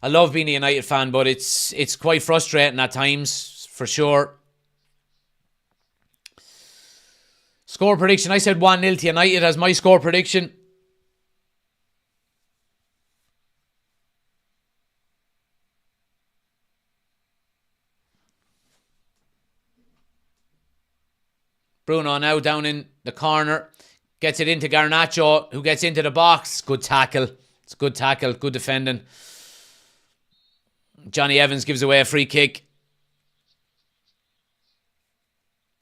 [SPEAKER 1] I love being a United fan, but it's quite frustrating at times, for sure. Score prediction, I said 1-0 to United as my score prediction. Bruno now down in the corner. Gets it into Garnacho, who gets into the box. Good tackle. It's a good tackle. Good defending. Johnny Evans gives away a free kick.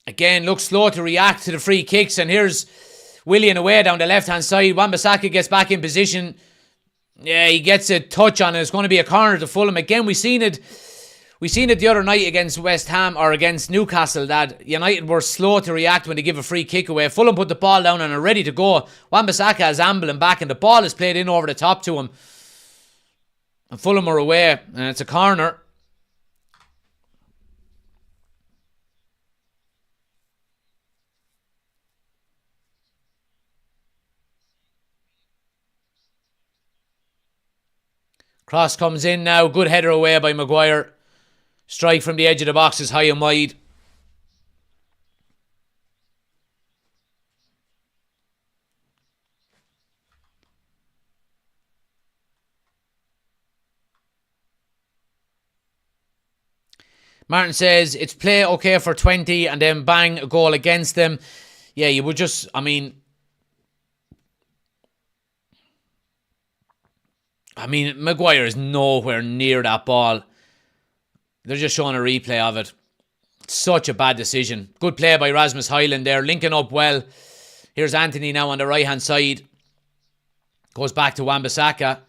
[SPEAKER 1] Again, looks slow to react to the free kicks. And here's Willian away down the left-hand side. Wan-Bissaka gets back in position. Yeah, he gets a touch on it. It's going to be a corner to Fulham. Again, we seen it the other night against West Ham or against Newcastle that United were slow to react when they give a free kick away. Fulham put the ball down and are ready to go. Wan-Bissaka is ambling back and the ball is played in over the top to him. And Fulham are away and it's a corner. Cross comes in now. Good header away by Maguire. Strike from the edge of the box is high and wide. Martin says, it's play okay for 20 and then bang, a goal against them. Yeah, you would just, Maguire is nowhere near that ball. They're just showing a replay of it. Such a bad decision. Good play by Rasmus Højlund there. Linking up well. Here's Anthony now on the right-hand side. Goes back to Wan-Bissaka.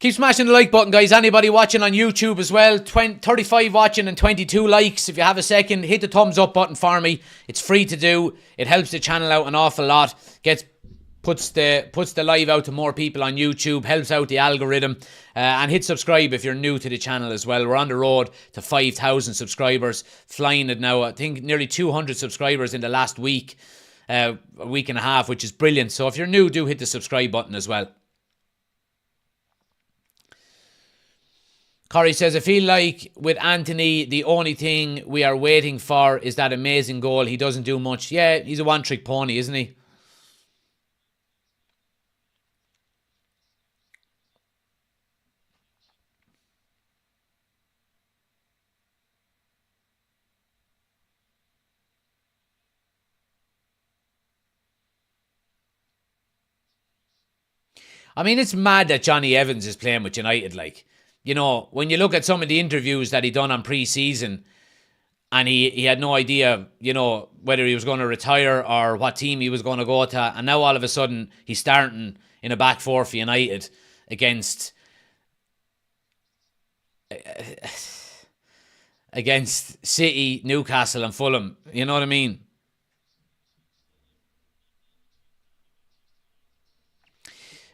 [SPEAKER 1] Keep smashing the like button, guys. Anybody watching on YouTube as well, 35 watching and 22 likes. If you have a second, hit the thumbs up button for me. It's free to do. It helps the channel out an awful lot. Puts the live out to more people on YouTube. Helps out the algorithm. And hit subscribe if you're new to the channel as well. We're on the road to 5,000 subscribers. Flying it now. I think nearly 200 subscribers in the last week. A week and a half, which is brilliant. So if you're new, do hit the subscribe button as well. Corey says, I feel like with Anthony, the only thing we are waiting for is that amazing goal. He doesn't do much. Yeah, he's a one-trick pony, isn't he? I mean, it's mad that Johnny Evans is playing with United. Like, you know, when you look at some of the interviews that he done on pre-season, and he had no idea, you know, whether he was going to retire or what team he was going to go to, and now all of a sudden he's starting in a back four for United against City, Newcastle, and Fulham. You know what I mean?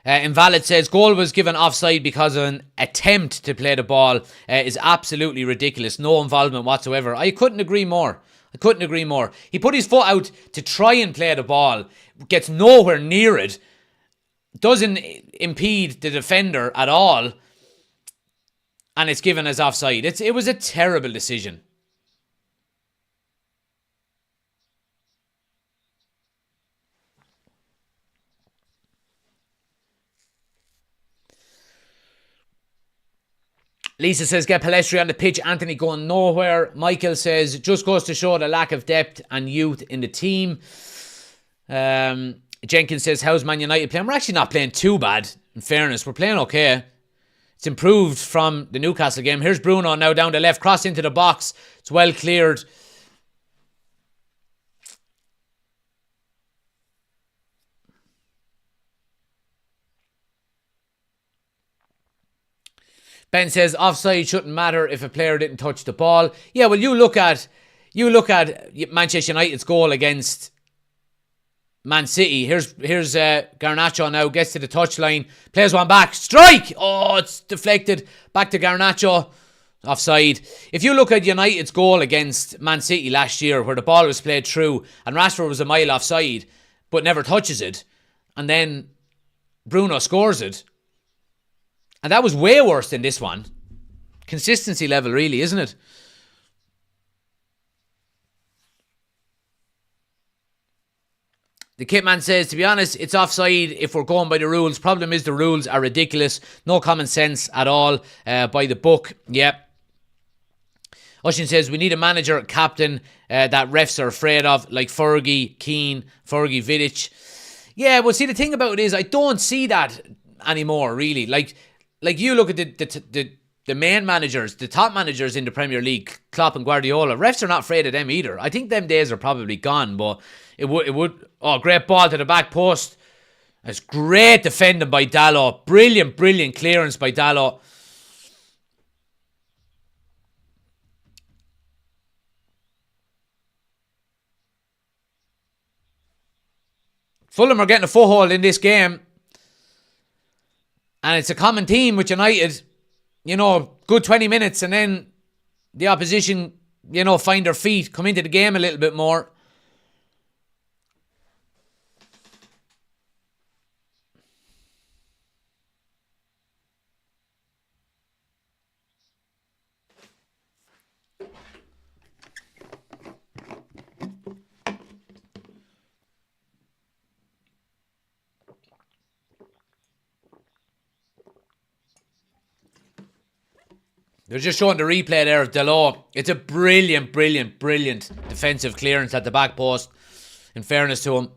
[SPEAKER 1] Invalid says goal was given offside because of an attempt to play the ball is absolutely ridiculous. No involvement whatsoever. I couldn't agree more. He put his foot out to try and play the ball, gets nowhere near it, doesn't impede the defender at all, and it's given as offside. It was a terrible decision. Lisa says, get Palestri on the pitch. Anthony going nowhere. Michael says, just goes to show the lack of depth and youth in the team. Jenkins says, how's Man United playing? We're actually not playing too bad, in fairness. We're playing okay. It's improved from the Newcastle game. Here's Bruno now down the left. Cross into the box. It's well cleared. Ben says offside shouldn't matter if a player didn't touch the ball. Yeah, well, you look at Manchester United's goal against Man City. Here's Garnacho now, gets to the touchline, plays one back, strike! Oh, it's deflected back to Garnacho. Offside. If you look at United's goal against Man City last year, where the ball was played through and Rashford was a mile offside but never touches it, and then Bruno scores it, and that was way worse than this one. Consistency level, really, isn't it? The Kitman says, to be honest, it's offside if we're going by the rules. Problem is the rules are ridiculous. No common sense at all by the book. Yep. Ushin says, we need a manager, captain that refs are afraid of, like Fergie, Keane, Fergie, Vidic. Yeah, well, see, the thing about it is I don't see that anymore, really. Like you look at the main managers, the top managers in the Premier League, Klopp and Guardiola, refs are not afraid of them either. I think them days are probably gone, but it would. Oh, great ball to the back post. It's great defending by Dalot. Brilliant clearance by Dalot. Fulham are getting a foothold in this game. And it's a common theme with United. You know, good 20 minutes and then the opposition, you know, find their feet, come into the game a little bit more. They're just showing the replay there of Dalot. It's a brilliant defensive clearance at the back post, in fairness to him.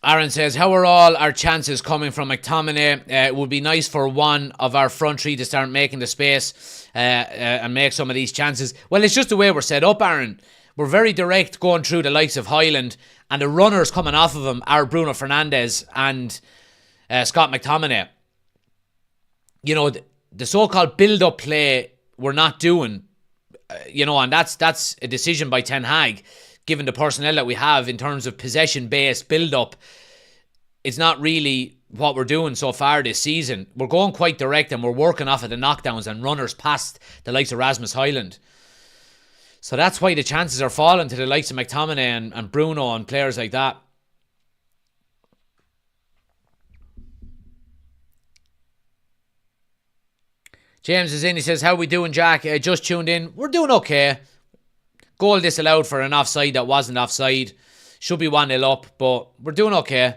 [SPEAKER 1] Aaron says, how are all our chances coming from McTominay? It would be nice for one of our front three to start making the space and make some of these chances. Well, it's just the way we're set up, Aaron. We're very direct going through the likes of Highland, and the runners coming off of him are Bruno Fernandes and Scott McTominay. You know, the so-called build-up play we're not doing, you know, and that's a decision by Ten Hag, given the personnel that we have in terms of possession-based build-up. It's not really what we're doing so far this season. We're going quite direct and we're working off of the knockdowns and runners past the likes of Rasmus Highland. So that's why the chances are falling to the likes of McTominay and Bruno and players like that. James is in. He says, how we doing, Jack? Just tuned in. We're doing okay. Goal disallowed for an offside that wasn't offside. Should be 1-0 up, but we're doing okay.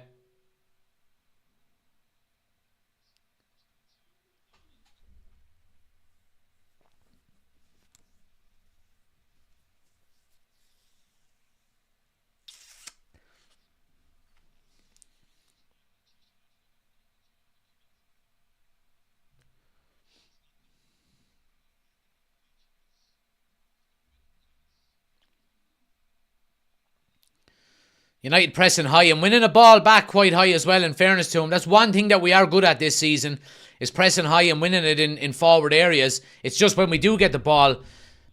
[SPEAKER 1] United pressing high and winning a ball back quite high as well, in fairness to them. That's one thing that we are good at this season, is pressing high and winning it in forward areas. It's just when we do get the ball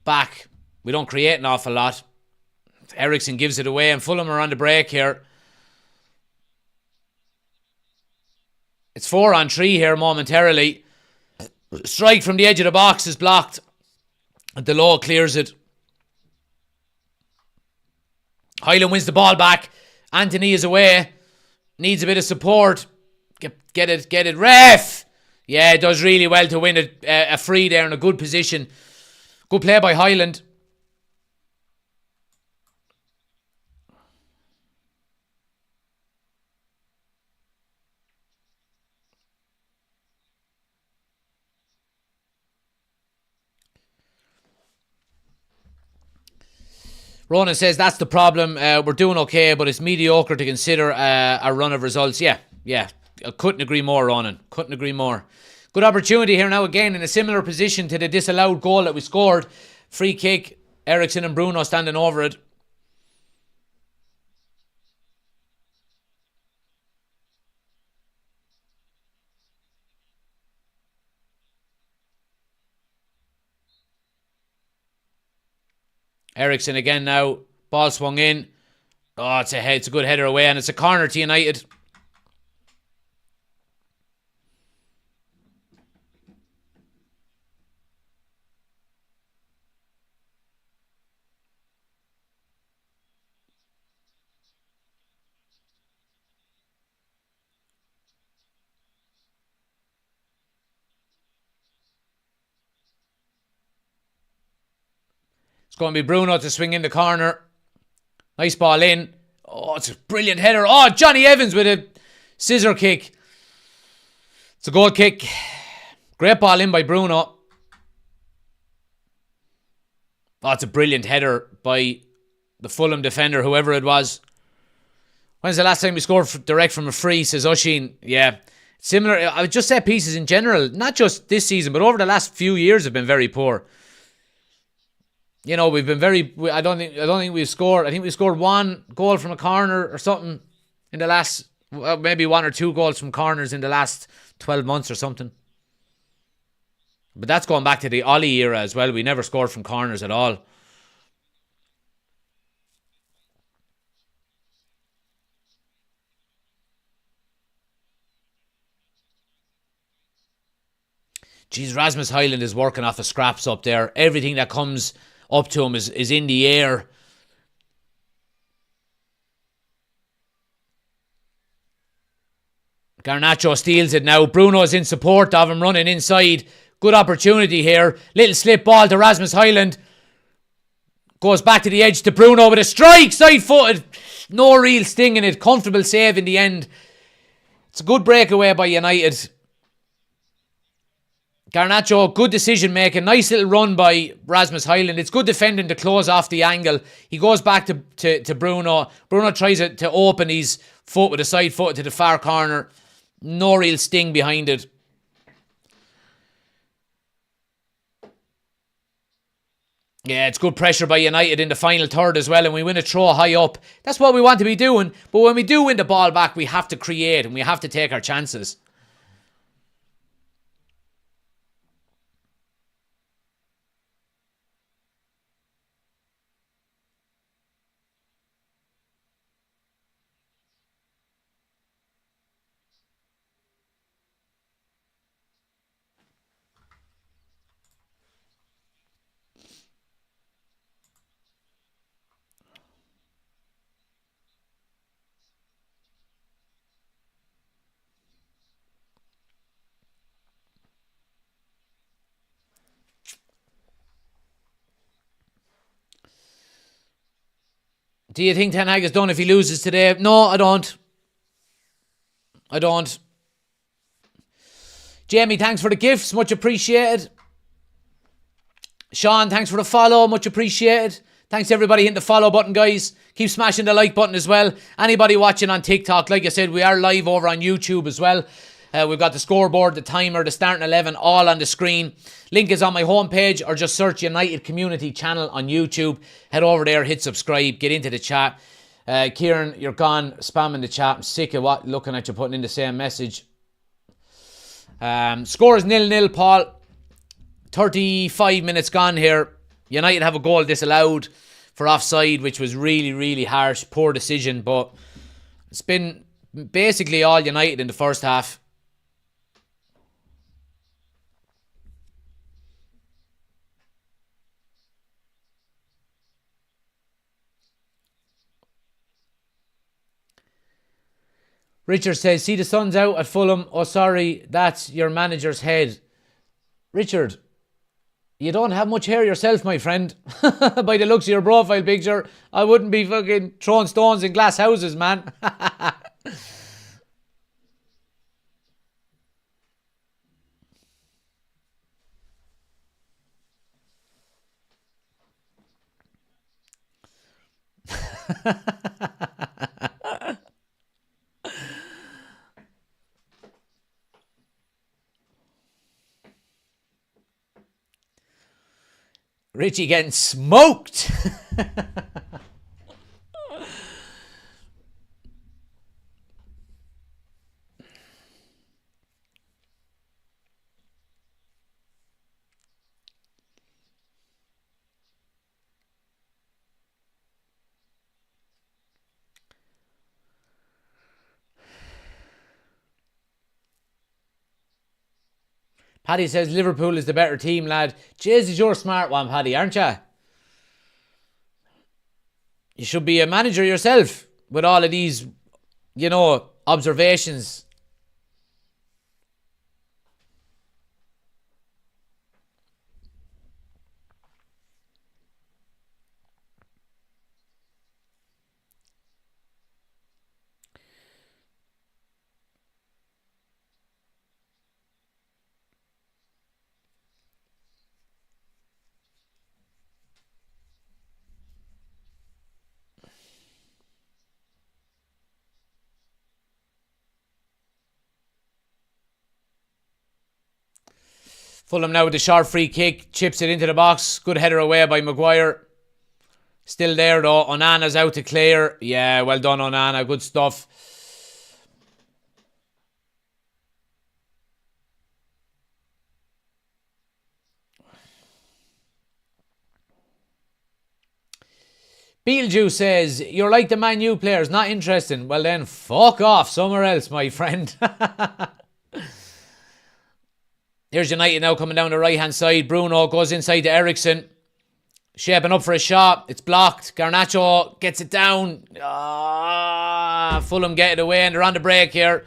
[SPEAKER 1] back, we don't create an awful lot. Eriksson gives it away and Fulham are on the break here. It's 4-on-3 here momentarily. Strike from the edge of the box is blocked. Delo clears it. Hyland wins the ball back. Anthony is away. Needs a bit of support. Get it. Ref! Yeah, it does really well to win a free there in a good position. Good play by Hyland. Ronan says that's the problem. We're doing okay, but it's mediocre to consider a run of results. Yeah. I couldn't agree more, Ronan. Couldn't agree more. Good opportunity here now again in a similar position to the disallowed goal that we scored. Free kick. Eriksson and Bruno standing over it. Eriksson again now. Ball swung in. Oh, it's a good header away, and it's a corner to United. It's going to be Bruno to swing in the corner. Nice ball in. Oh, it's a brilliant header. Oh, Johnny Evans with a scissor kick. It's a goal kick. Great ball in by Bruno. Oh, it's a brilliant header by the Fulham defender, whoever it was. When's the last time we scored direct from a free, says Oshin. Yeah, similar. I would just say pieces in general, not just this season, but over the last few years have been very poor. You know, we've been very. I don't think we've scored. I think we scored one goal from a corner or something in the last. Maybe one or two goals from corners in the last 12 months or something. But that's going back to the Ollie era as well. We never scored from corners at all. Jeez, Rasmus Hyland is working off the scraps up there. Everything that comes up to him is in the air. Garnacho steals it now. Bruno's in support of him, running inside. Good opportunity here. Little slip ball to Rasmus Hyland. Goes back to the edge to Bruno with a strike. Side-footed. No real sting in it. Comfortable save in the end. It's a good breakaway by United. Garnacho, good decision making. Nice little run by Rasmus Hyland. It's good defending to close off the angle. He goes back to Bruno. Bruno tries to open his foot with a side foot to the far corner. No real sting behind it. Yeah, it's good pressure by United in the final third as well, and we win a throw high up. That's what we want to be doing. But when we do win the ball back, we have to create and we have to take our chances. Do you think Ten Hag is done if he loses today? No, I don't. Jamie, thanks for the gifts. Much appreciated. Sean, thanks for the follow. Much appreciated. Thanks everybody hitting the follow button, guys. Keep smashing the like button as well. Anybody watching on TikTok, like I said, we are live over on YouTube as well. We've got the scoreboard, the timer, the starting 11, all on the screen. Link is on my homepage, or just search United Community Channel on YouTube. Head over there, hit subscribe, get into the chat. Kieran, you're gone spamming the chat. I'm sick of looking at you putting in the same message. Score is 0-0, Paul. 35 minutes gone here. United have a goal disallowed for offside, which was really, really harsh. Poor decision, but it's been basically all United in the first half. Richard says, see the sun's out at Fulham. Oh, sorry, that's your manager's head. Richard, you don't have much hair yourself, my friend. By the looks of your profile picture, I wouldn't be fucking throwing stones in glass houses, man. Richie getting smoked. Paddy says Liverpool is the better team, lad. Jesus, you're a smart one, Paddy, aren't you? You should be a manager yourself with all of these, observations. Fulham now with the short free kick, chips it into the box. Good header away by Maguire. Still there though. Onana's out to clear. Yeah, well done, Onana. Good stuff. Beetlejuice says, you're like the Man U players, not interesting. Well then, fuck off somewhere else, my friend. Here's United now coming down the right-hand side. Bruno goes inside to Ericsson. Shaping up for a shot. It's blocked. Garnacho gets it down. Fulham get it away and they're on the break here.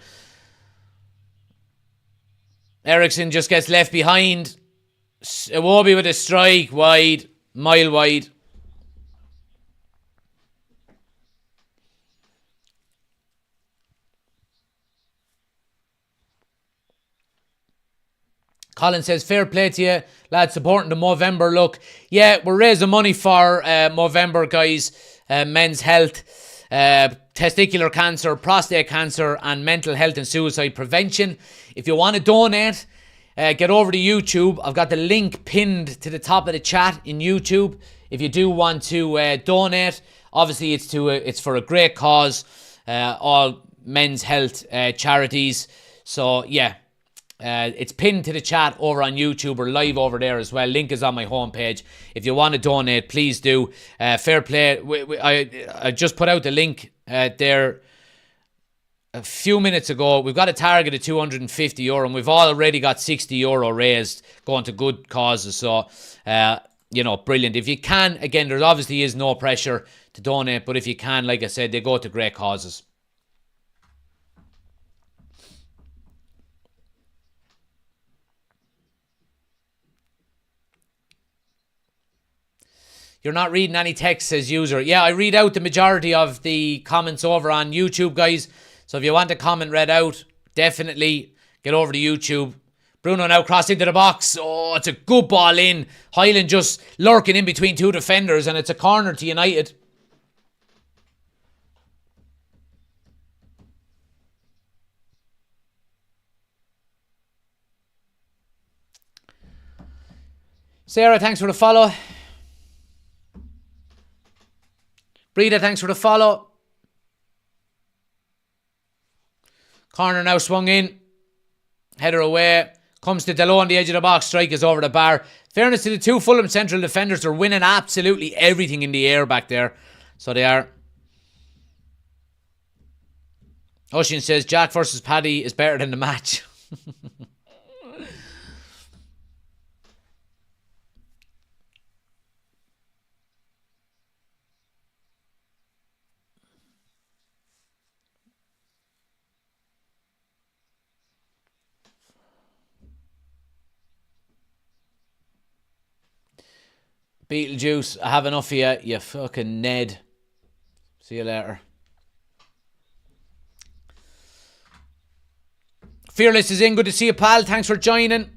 [SPEAKER 1] Ericsson just gets left behind. Iwobi with a strike. Wide. Mile wide. Colin says, fair play to you, lads, supporting the Movember look. Yeah, we're raising money for Movember, guys. Men's health, testicular cancer, prostate cancer, and mental health and suicide prevention. If you want to donate, get over to YouTube. I've got the link pinned to the top of the chat in YouTube. If you do want to donate, obviously it's for a great cause, all men's health charities. So, yeah. It's pinned to the chat over on YouTube or live over there as well. Link is on my homepage. If you want to donate, please do. Fair play. I just put out the link there a few minutes ago. We've got a target of €250 and we've already got €60 raised going to good causes. So, brilliant. If you can, again, there obviously is no pressure to donate, but if you can, like I said, they go to great causes. You're not reading any text, says user. Yeah, I read out the majority of the comments over on YouTube, guys. So if you want a comment read out, definitely get over to YouTube. Bruno now crossed into the box. Oh, it's a good ball in. Hyland just lurking in between two defenders, and it's a corner to United. Sarah, thanks for the follow. Breda, thanks for the follow. Corner now swung in. Header away. Comes to Delo on the edge of the box. Strike is over the bar. Fairness to the two Fulham central defenders, they're winning absolutely everything in the air back there. So they are. Oisin says Jack versus Paddy is better than the match. Beetlejuice, I have enough of you, you fucking Ned. See you later. Fearless is in. Good to see you, pal. Thanks for joining.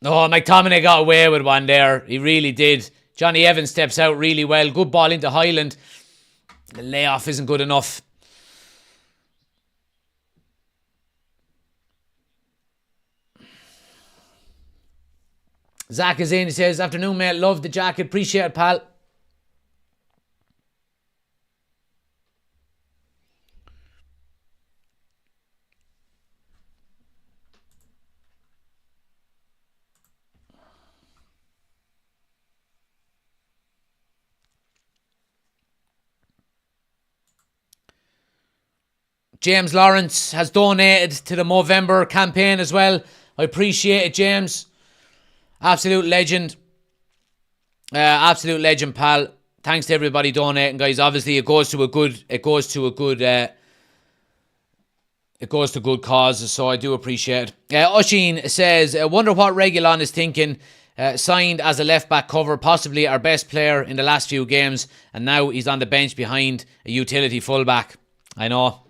[SPEAKER 1] Oh, McTominay got away with one there. He really did. Johnny Evans steps out really well. Good ball into Highland. The layoff isn't good enough. Zach is in. He says, afternoon, mate. Love the jacket. Appreciate it, pal. James Lawrence has donated to the Movember campaign as well. I appreciate it, James. Absolute legend. Absolute legend, pal. Thanks to everybody donating, guys. Obviously, it goes to good causes, so I do appreciate it. Oisin says, wonder what Reguilon is thinking. Signed as a left-back cover, possibly our best player in the last few games, and now he's on the bench behind a utility fullback. I know.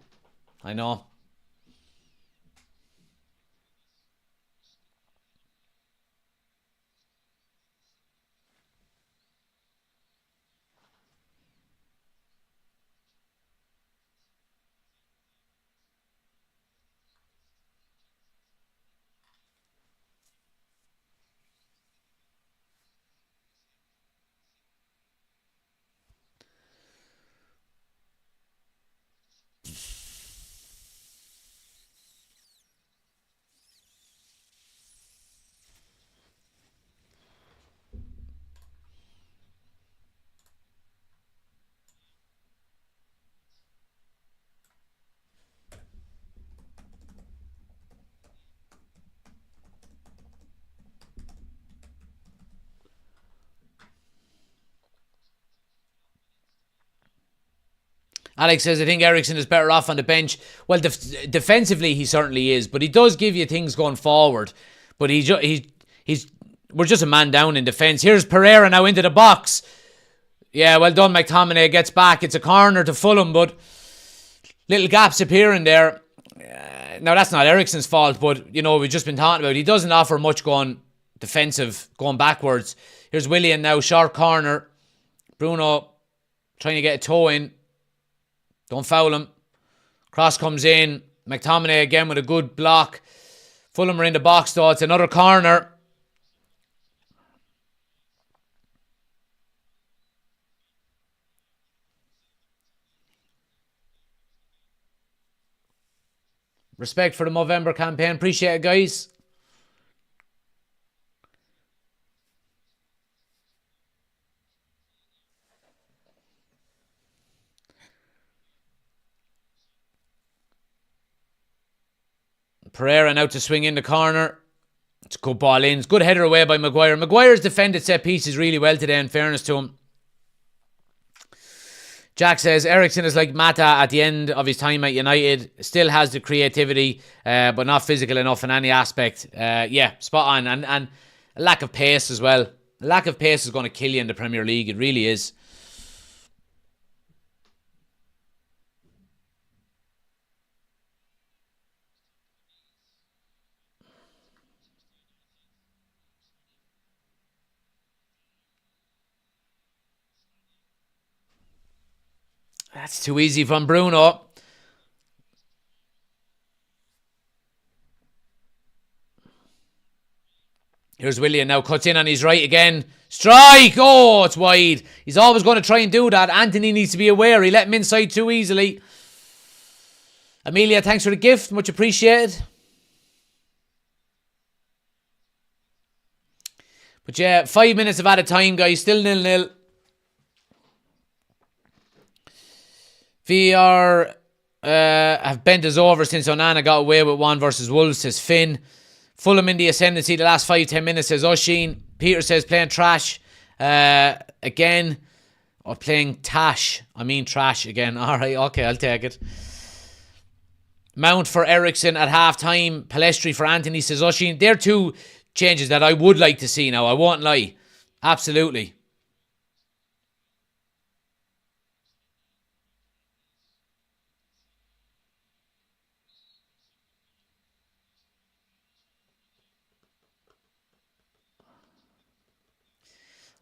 [SPEAKER 1] Alex says, I think Ericsson is better off on the bench. Well, defensively, he certainly is, but he does give you things going forward. But we're just a man down in defence. Here's Pereira now into the box. Yeah, well done, McTominay gets back. It's a corner to Fulham, but little gaps appearing there. Now, that's not Ericsson's fault, but, we've just been talking about. He doesn't offer much going defensive, going backwards. Here's Willian now, short corner. Bruno trying to get a toe in. Don't foul him. Cross comes in. McTominay again with a good block. Fulham are in the box though. It's another corner. Respect for the Movember campaign. Appreciate it, guys. Pereira now to swing in the corner. It's a good ball in. It's good header away by Maguire. Maguire's defended set pieces really well today, in fairness to him. Jack says, Ericsson is like Mata at the end of his time at United. Still has the creativity, but not physical enough in any aspect. Yeah, spot on. And a lack of pace as well. A lack of pace is going to kill you in the Premier League. It really is. That's too easy from Bruno. Here's Willian now, cuts in on his right again. Strike! Oh, it's wide. He's always going to try and do that. Anthony needs to be aware. He let him inside too easily. Amelia, thanks for the gift. Much appreciated. But yeah, 5 minutes of added time, guys. Still 0-0. VR have bent us over since Onana got away with one versus Wolves, says Finn. Fulham in the ascendancy the last 5-10 minutes, says Oshin. Peter says playing trash again. Or playing tash. I mean trash again. Alright, okay, I'll take it. Mount for Ericsson at half time. Palestri for Anthony, says Oshin. They're two changes that I would like to see now. I won't lie. Absolutely.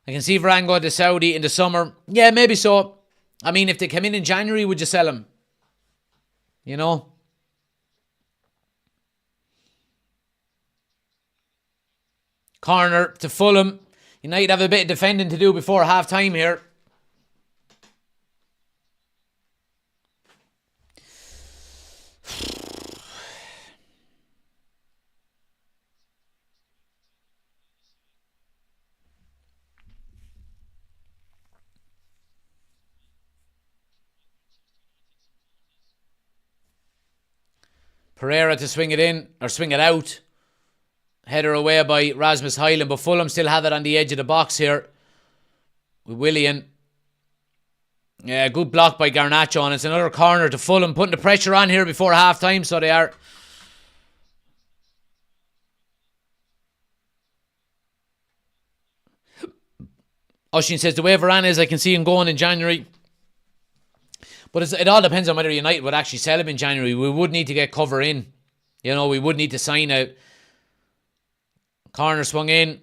[SPEAKER 1] I can see Varane going to Saudi in the summer. Yeah, maybe so. I mean, if they come in January, would you sell him? You know? Corner to Fulham. United have a bit of defending to do before half time here. Pereira to swing it in, or swing it out. Header away by Rasmus Højlund, but Fulham still have it on the edge of the box here. With Willian. Yeah, good block by Garnacho, and it's another corner to Fulham, putting the pressure on here before half time, so they are. Oshin says the way Varane is, I can see him going in January. But it all depends on whether United would actually sell him in January. We would need to get cover in. You know, we would need to sign out. Corner swung in.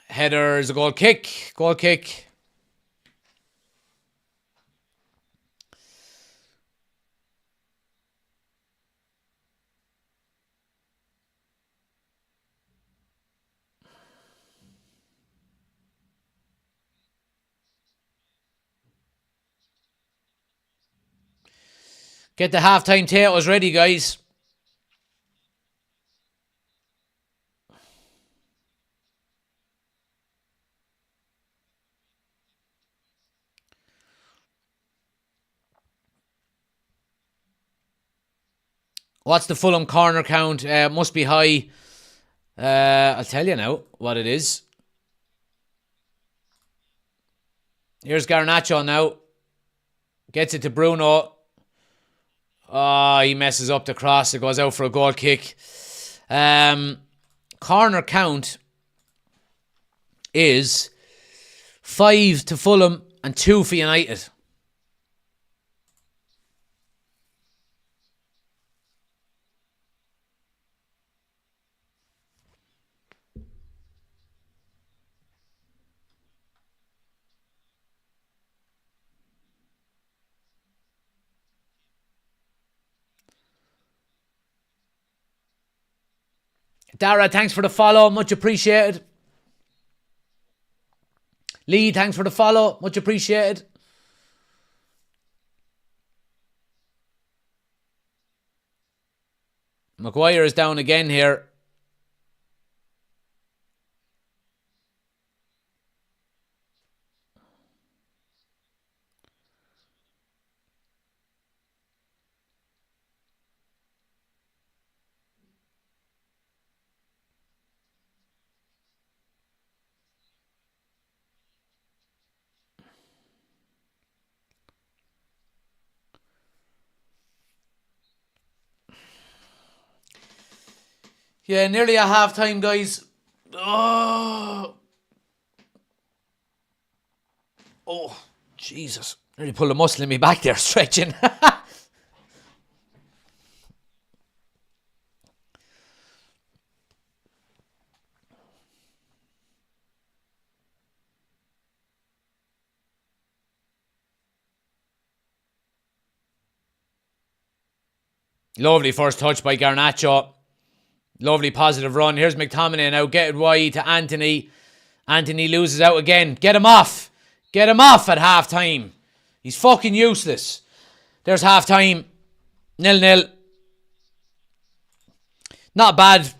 [SPEAKER 1] Header is a goal kick. Goal kick. Get the halftime potatoes ready, guys. What's the Fulham corner count? Must be high. I'll tell you now what it is. Here's Garnacho now. Gets it to Bruno. Oh, he messes up the cross. It goes out for a goal kick. Corner count is 5 to Fulham and 2 for United. Dara, thanks for the follow. Much appreciated. Lee, thanks for the follow. Much appreciated. Maguire is down again here. Yeah, nearly a half time, guys. Oh, Jesus. Nearly pulled a muscle in me back there, stretching. Lovely first touch by Garnacho. Lovely positive run. Here's McTominay now. Get it wide to Anthony. Anthony loses out again. Get him off. Get him off at half time. He's fucking useless. There's half time. 0-0. Not a bad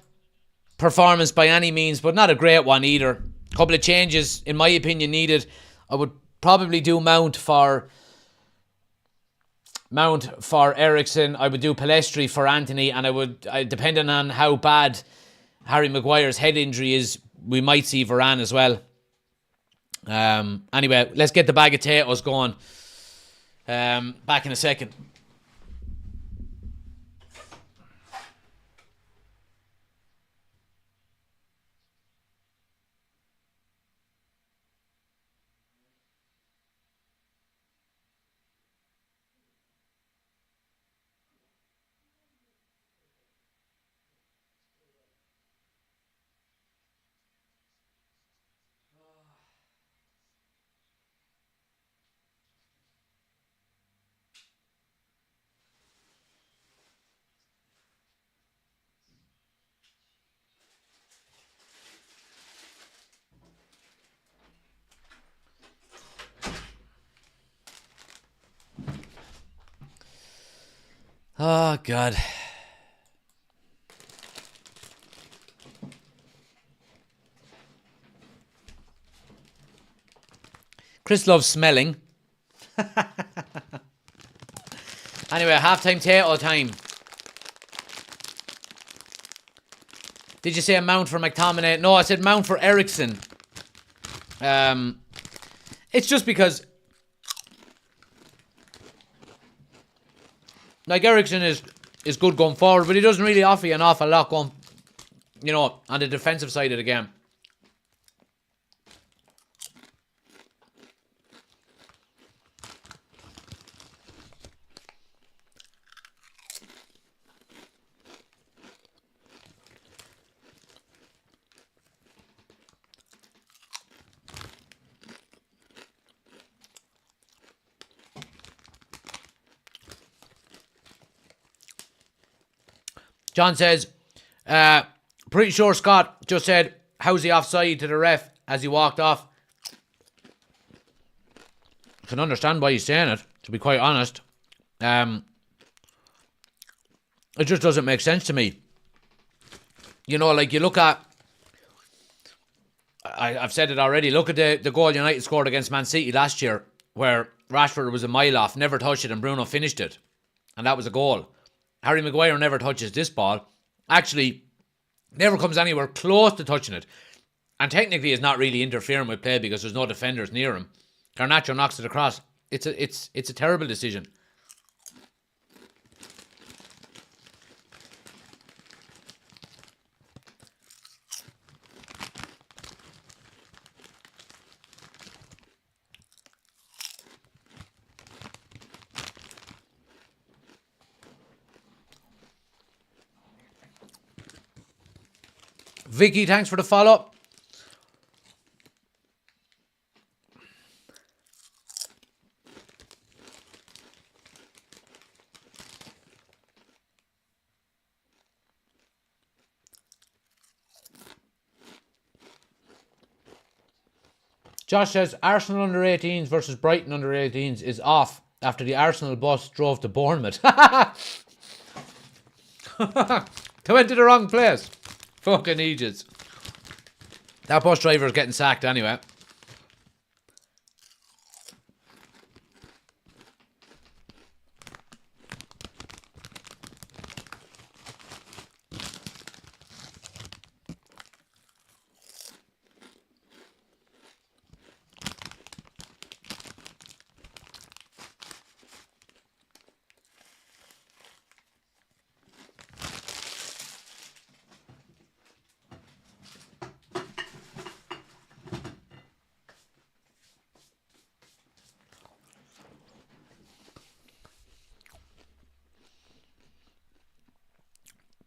[SPEAKER 1] performance by any means, but not a great one either. Couple of changes, in my opinion, needed. I would probably do Mount for Ericsson. I would do Palestri for Anthony, and depending on how bad Harry Maguire's head injury is, we might see Varane as well. Anyway, let's get the bag of potatoes going. Back in a second. Oh, God. Chris loves smelling. Anyway, halftime potato time. Did you say a Mount for McTominay? No, I said Mount for Ericsson. It's just because... Like, Ericsson is good going forward, but he doesn't really offer you an awful lot going, on the defensive side of the game. John says, pretty sure Scott just said, how's he offside to the ref as he walked off. I can understand why he's saying it, to be quite honest. It just doesn't make sense to me. You look at... I've said it already. Look at the goal United scored against Man City last year, where Rashford was a mile off, never touched it, and Bruno finished it. And that was a goal. Harry Maguire never touches this ball. Actually, never comes anywhere close to touching it. And technically is not really interfering with play because there's no defenders near him. Garnacho knocks it across. It's a terrible decision. Vicky, thanks for the follow. Josh says Arsenal under 18s versus Brighton under 18s is off after the Arsenal bus drove to Bournemouth. They went to the wrong place. Fucking idiots. That bus driver is getting sacked anyway.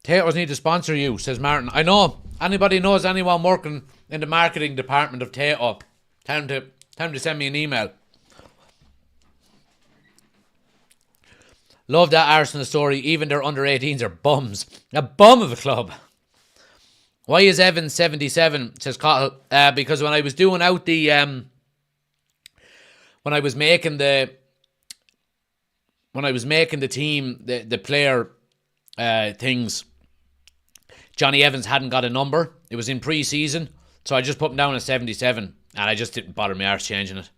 [SPEAKER 1] Taters need to sponsor you, says Martin. I know. Anybody knows anyone working in the marketing department of Tato, tell them to send me an email. Love that Arsenal story. Even their under 18s are bums. A bum of a club. Why is Evan 77? Says Cottle. Because when I was doing out the when I was making the team, the player things, Johnny Evans hadn't got a number. It was in pre-season, so I just put him down as 77, and I just didn't bother my arse changing it.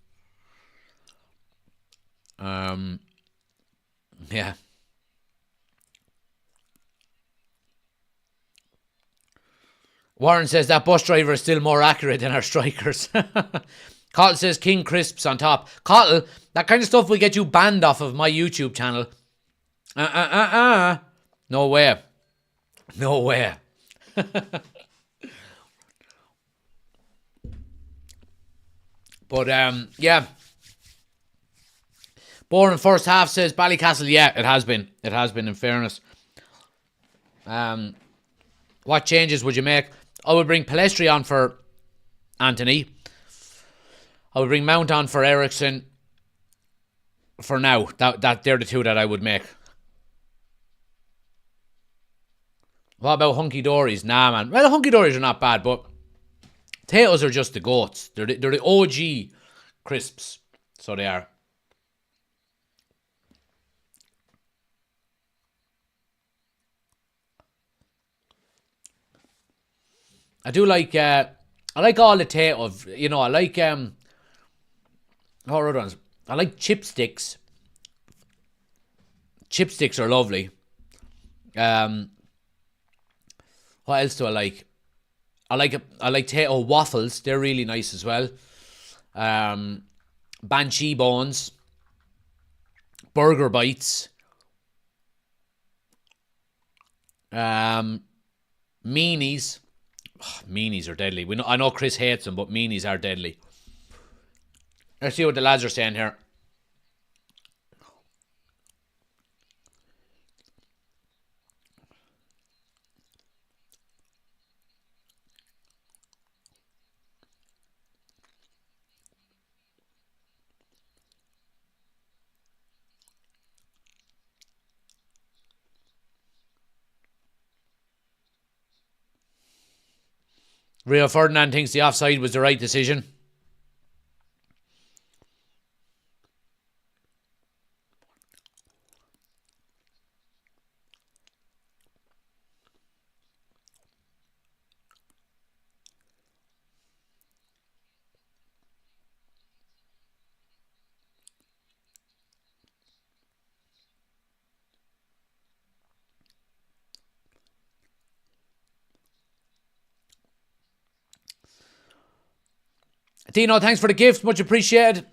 [SPEAKER 1] Yeah. Warren says that bus driver is still more accurate than our strikers. Cottle says King Crisps on top. Cottle, that kind of stuff will get you banned off of my YouTube channel. No way. No way. But, yeah. Boring first half, says Ballycastle. Yeah, it has been. It has been, in fairness. What changes would you make? I would bring Palestri on for Anthony. I would bring Mount on for Ericsson. For now, that they're the two that I would make. What about Hunky Dories? Nah, man. Well, the Hunky Dories are not bad, but potatoes are just the goats. They're the OG crisps. So they are. I do like, I like all the tato, you know, I like, what are other ones? I like chipsticks. Chipsticks are lovely. What else do I like? I like tato waffles. They're really nice as well. Banshee bones. Burger bites. Meanies. Oh, meanies are deadly. I know Chris hates them, but meanies are deadly. Let's see what the lads are saying here. Rio Ferdinand thinks the offside was the right decision. Dino, thanks for the gift. Much appreciated.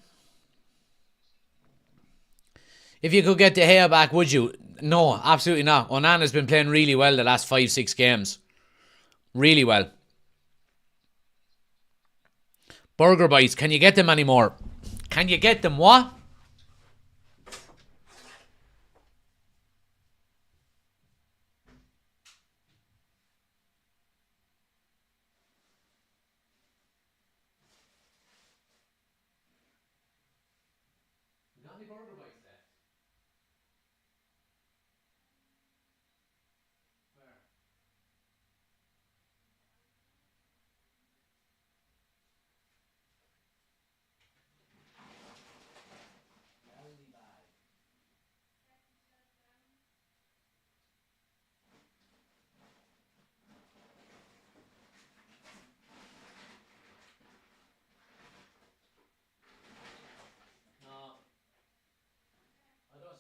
[SPEAKER 1] If you could get De Gea back, would you? No, absolutely not. Onana's been playing really well the last 5-6 games. Really well. Burger bites. Can you get them anymore? Can you get them what?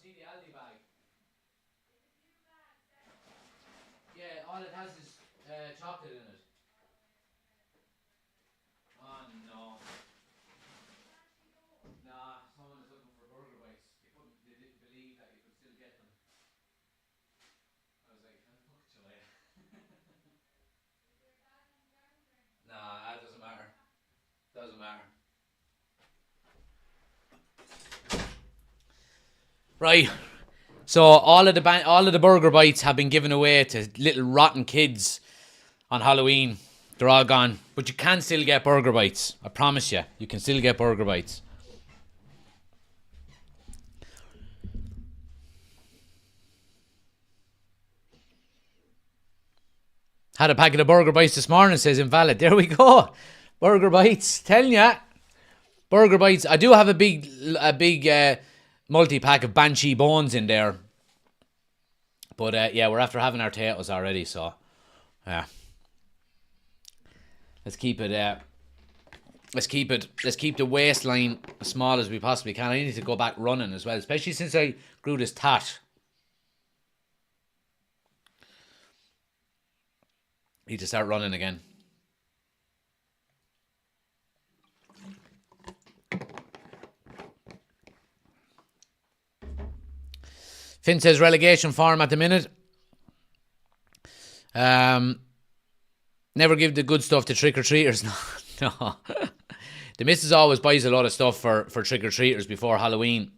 [SPEAKER 1] See the Aldi bag. Yeah, all it has is chocolate in it. Oh no. Nah, someone is looking for burger bites. They didn't believe that you could still get them. I was like, how the fuck do I? Nah, that doesn't matter. Doesn't matter. Right. So all of the burger bites have been given away to little rotten kids on Halloween. They're all gone. But you can still get burger bites. I promise you. You can still get burger bites. Had a packet of Burger Bites this morning, says Invalid. There we go. Burger Bites. Telling ya. Burger Bites. I do have a big multi-pack of Banshee bones in there. But yeah, we're after having our potatoes already, so yeah. Let's keep the waistline as small as we possibly can. I need to go back running as well, especially since I grew this tat. Need to start running again. Finn says relegation form at the minute. Never give the good stuff to trick-or-treaters. No. The missus always buys a lot of stuff for trick-or-treaters before Halloween.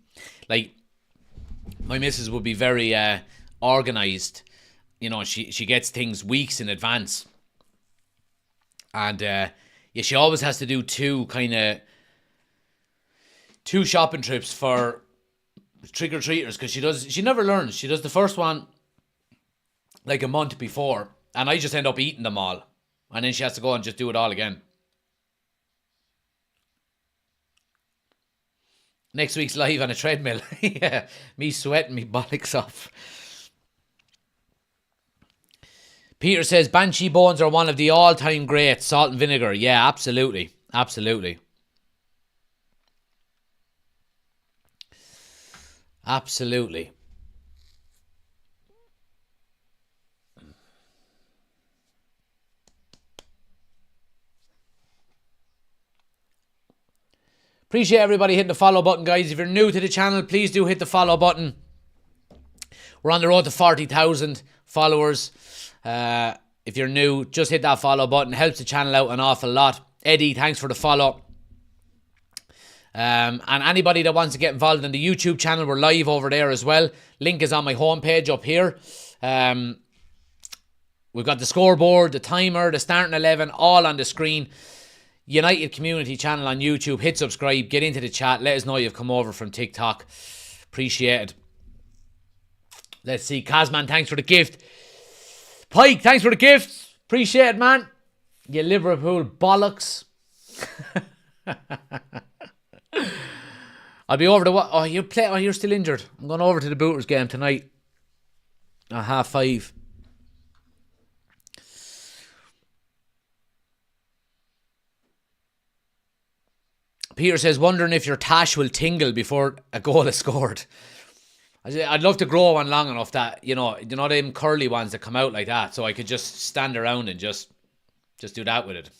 [SPEAKER 1] Like, my missus would be very organised. You know, she gets things weeks in advance. And, yeah, she always has to do two shopping trips for trick-or-treaters, because she never learns. She does the first one like a month before, and I just end up eating them all, and then she has to go and just do it all again. Next week's live on a treadmill. Yeah, me sweating me bollocks off. Peter says Banshee bones are one of the all-time greats. Salt and vinegar. Yeah, absolutely. Absolutely. Absolutely. Appreciate everybody hitting the follow button, guys. If you're new to the channel, please do hit the follow button. We're on the road to 40,000 followers. If you're new, just hit that follow button. Helps the channel out an awful lot. Eddie, thanks for the follow. And anybody that wants to get involved in the YouTube channel, we're live over there as well. Link is on my homepage up here. We've got the scoreboard, the timer, the starting 11, all on the screen. United Community channel on YouTube. Hit subscribe, get into the chat. Let us know you've come over from TikTok. Appreciate it. Let's see. Kazman, thanks for the gift. Pike, thanks for the gift. Appreciate it, man. You Liverpool bollocks. I'll be over to what? Oh, you're still injured. I'm going over to the Booters game tonight at 5:30. Peter says, wondering if your tash will tingle before a goal is scored. I'd love to grow one long enough that, you know them curly ones that come out like that, so I could just stand around and just do that with it.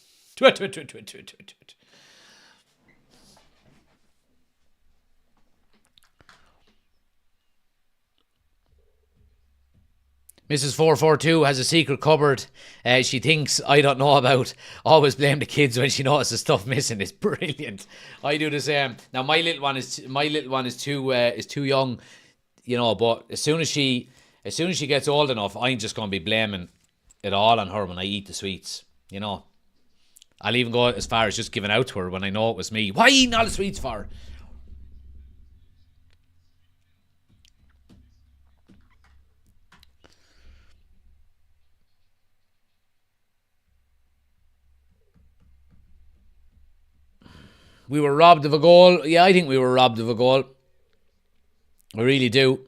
[SPEAKER 1] Mrs. 442 has a secret cupboard she thinks I don't know about. Always blame the kids when she notices stuff missing. It's brilliant. I do the same. Now my little one is too young, you know, but as soon as she gets old enough, I'm just going to be blaming it all on her when I eat the sweets, you know. I'll even go as far as just giving out to her when I know it was me. Why are you eating all the sweets for? We were robbed of a goal. Yeah, I think we were robbed of a goal. I really do.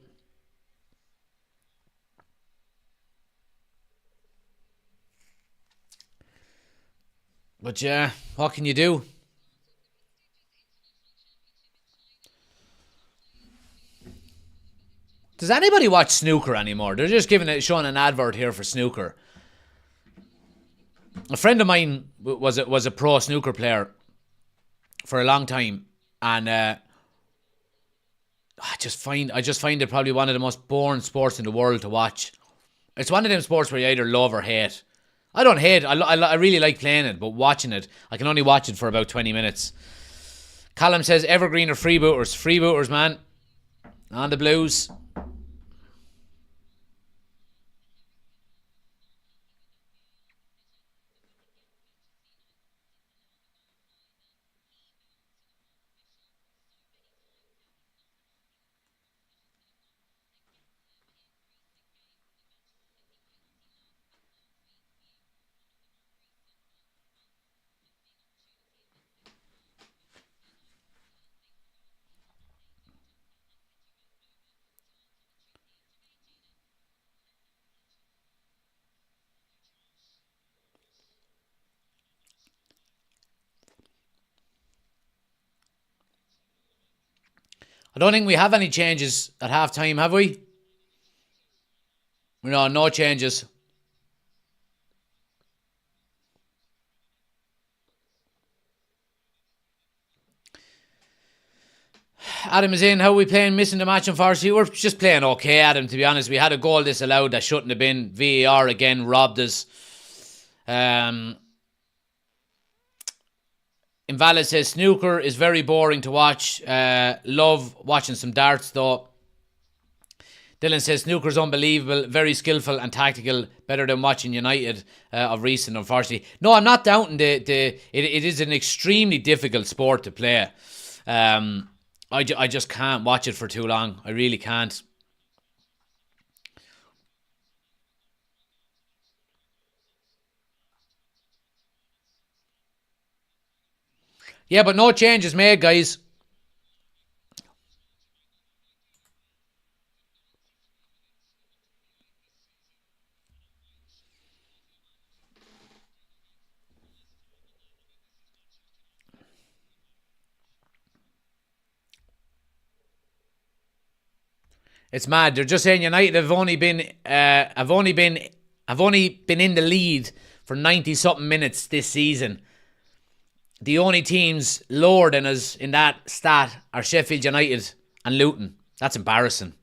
[SPEAKER 1] But yeah, what can you do? Does anybody watch snooker anymore? They're just showing an advert here for snooker. A friend of mine was a pro snooker player for a long time, and I just find it probably one of the most boring sports in the world to watch. It's one of them sports where you either love or hate. I don't hate. I really like playing it, but watching it, I can only watch it for about 20 minutes. Callum says Evergreen or Freebooters. Freebooters, man. On the Blues. I don't think we have any changes at half time, have we? No, no changes. Adam is in. How are we playing? Missing the match, unfortunately. We're just playing okay, Adam, to be honest. We had a goal disallowed that shouldn't have been. VAR again robbed us. Invalid says snooker is very boring to watch. Love watching some darts though. Dylan says snooker's unbelievable, very skillful and tactical, better than watching United of recent, unfortunately. No, I'm not doubting it is an extremely difficult sport to play. I just can't watch it for too long. I really can't. Yeah, but no changes made, guys. It's mad. They're just saying United have only been in the lead for 90 something minutes this season. The only teams lower than us in that stat are Sheffield United and Luton. That's embarrassing.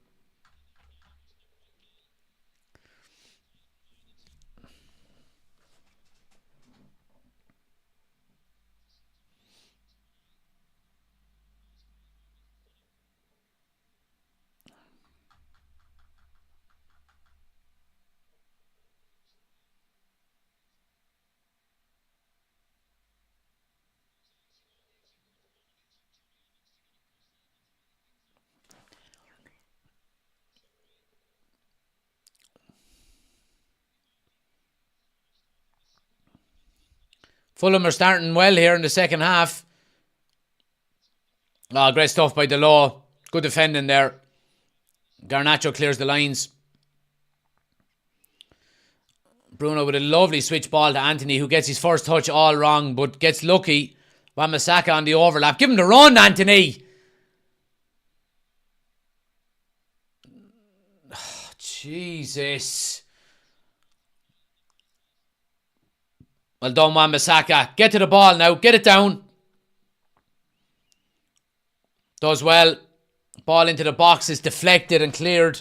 [SPEAKER 1] Fulham are starting well here in the second half. Oh, great stuff by Delo. Good defending there. Garnacho clears the lines. Bruno with a lovely switch ball to Anthony, who gets his first touch all wrong, but gets lucky. Wan-Bissaka on the overlap. Give him the run, Anthony. Oh, Jesus. Well done, Wan-Bissaka. Get to the ball now. Get it down. Does well. Ball into the box is deflected and cleared.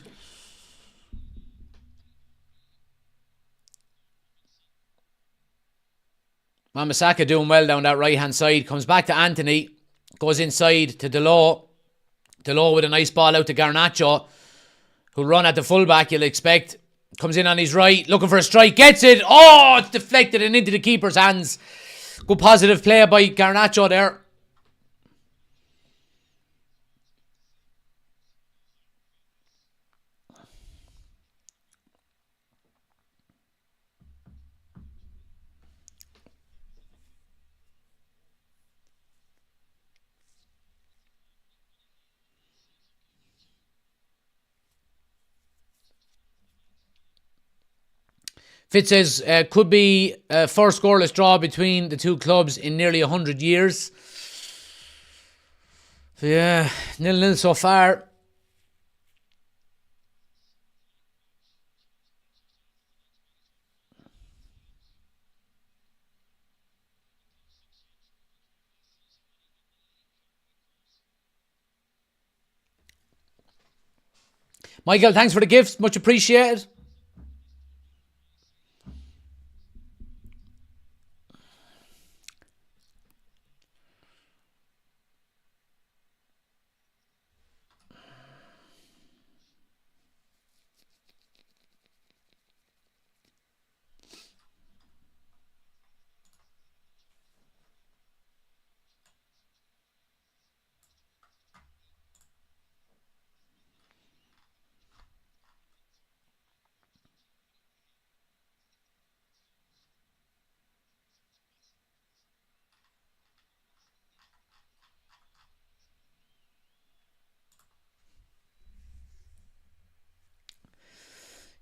[SPEAKER 1] Wan-Bissaka doing well down that right hand side. Comes back to Anthony. Goes inside to Delo. Delo with a nice ball out to Garnacho, who'll run at the fullback, you'll expect. Comes in on his right, looking for a strike. Gets it. Oh, it's deflected and into the keeper's hands. Good positive play by Garnacho there. Fitz says, could be a first scoreless draw between the two clubs in nearly 100 years. So yeah, 0-0 so far. Michael, thanks for the gifts. Much appreciated.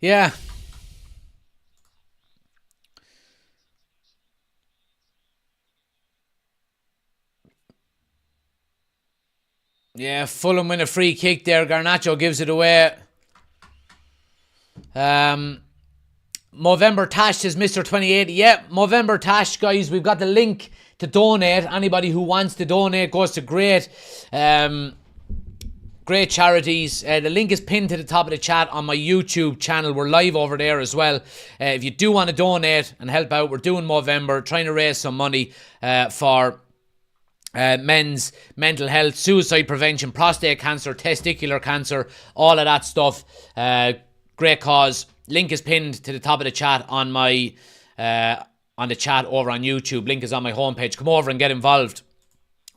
[SPEAKER 1] Yeah. Yeah, Fulham win a free kick there. Garnacho gives it away. Movember Tash says Mr. 2080. Yeah, Movember Tash, guys. We've got the link to donate. Anybody who wants to donate goes to great charities. The link is pinned to the top of the chat on my YouTube channel. We're live over there as well. If you do want to donate and help out, we're doing Movember, trying to raise some money for men's mental health, suicide prevention, prostate cancer, testicular cancer, all of that stuff. Great cause. Link is pinned to the top of the chat on my on the chat over on YouTube. Link is on my homepage. Come over and get involved.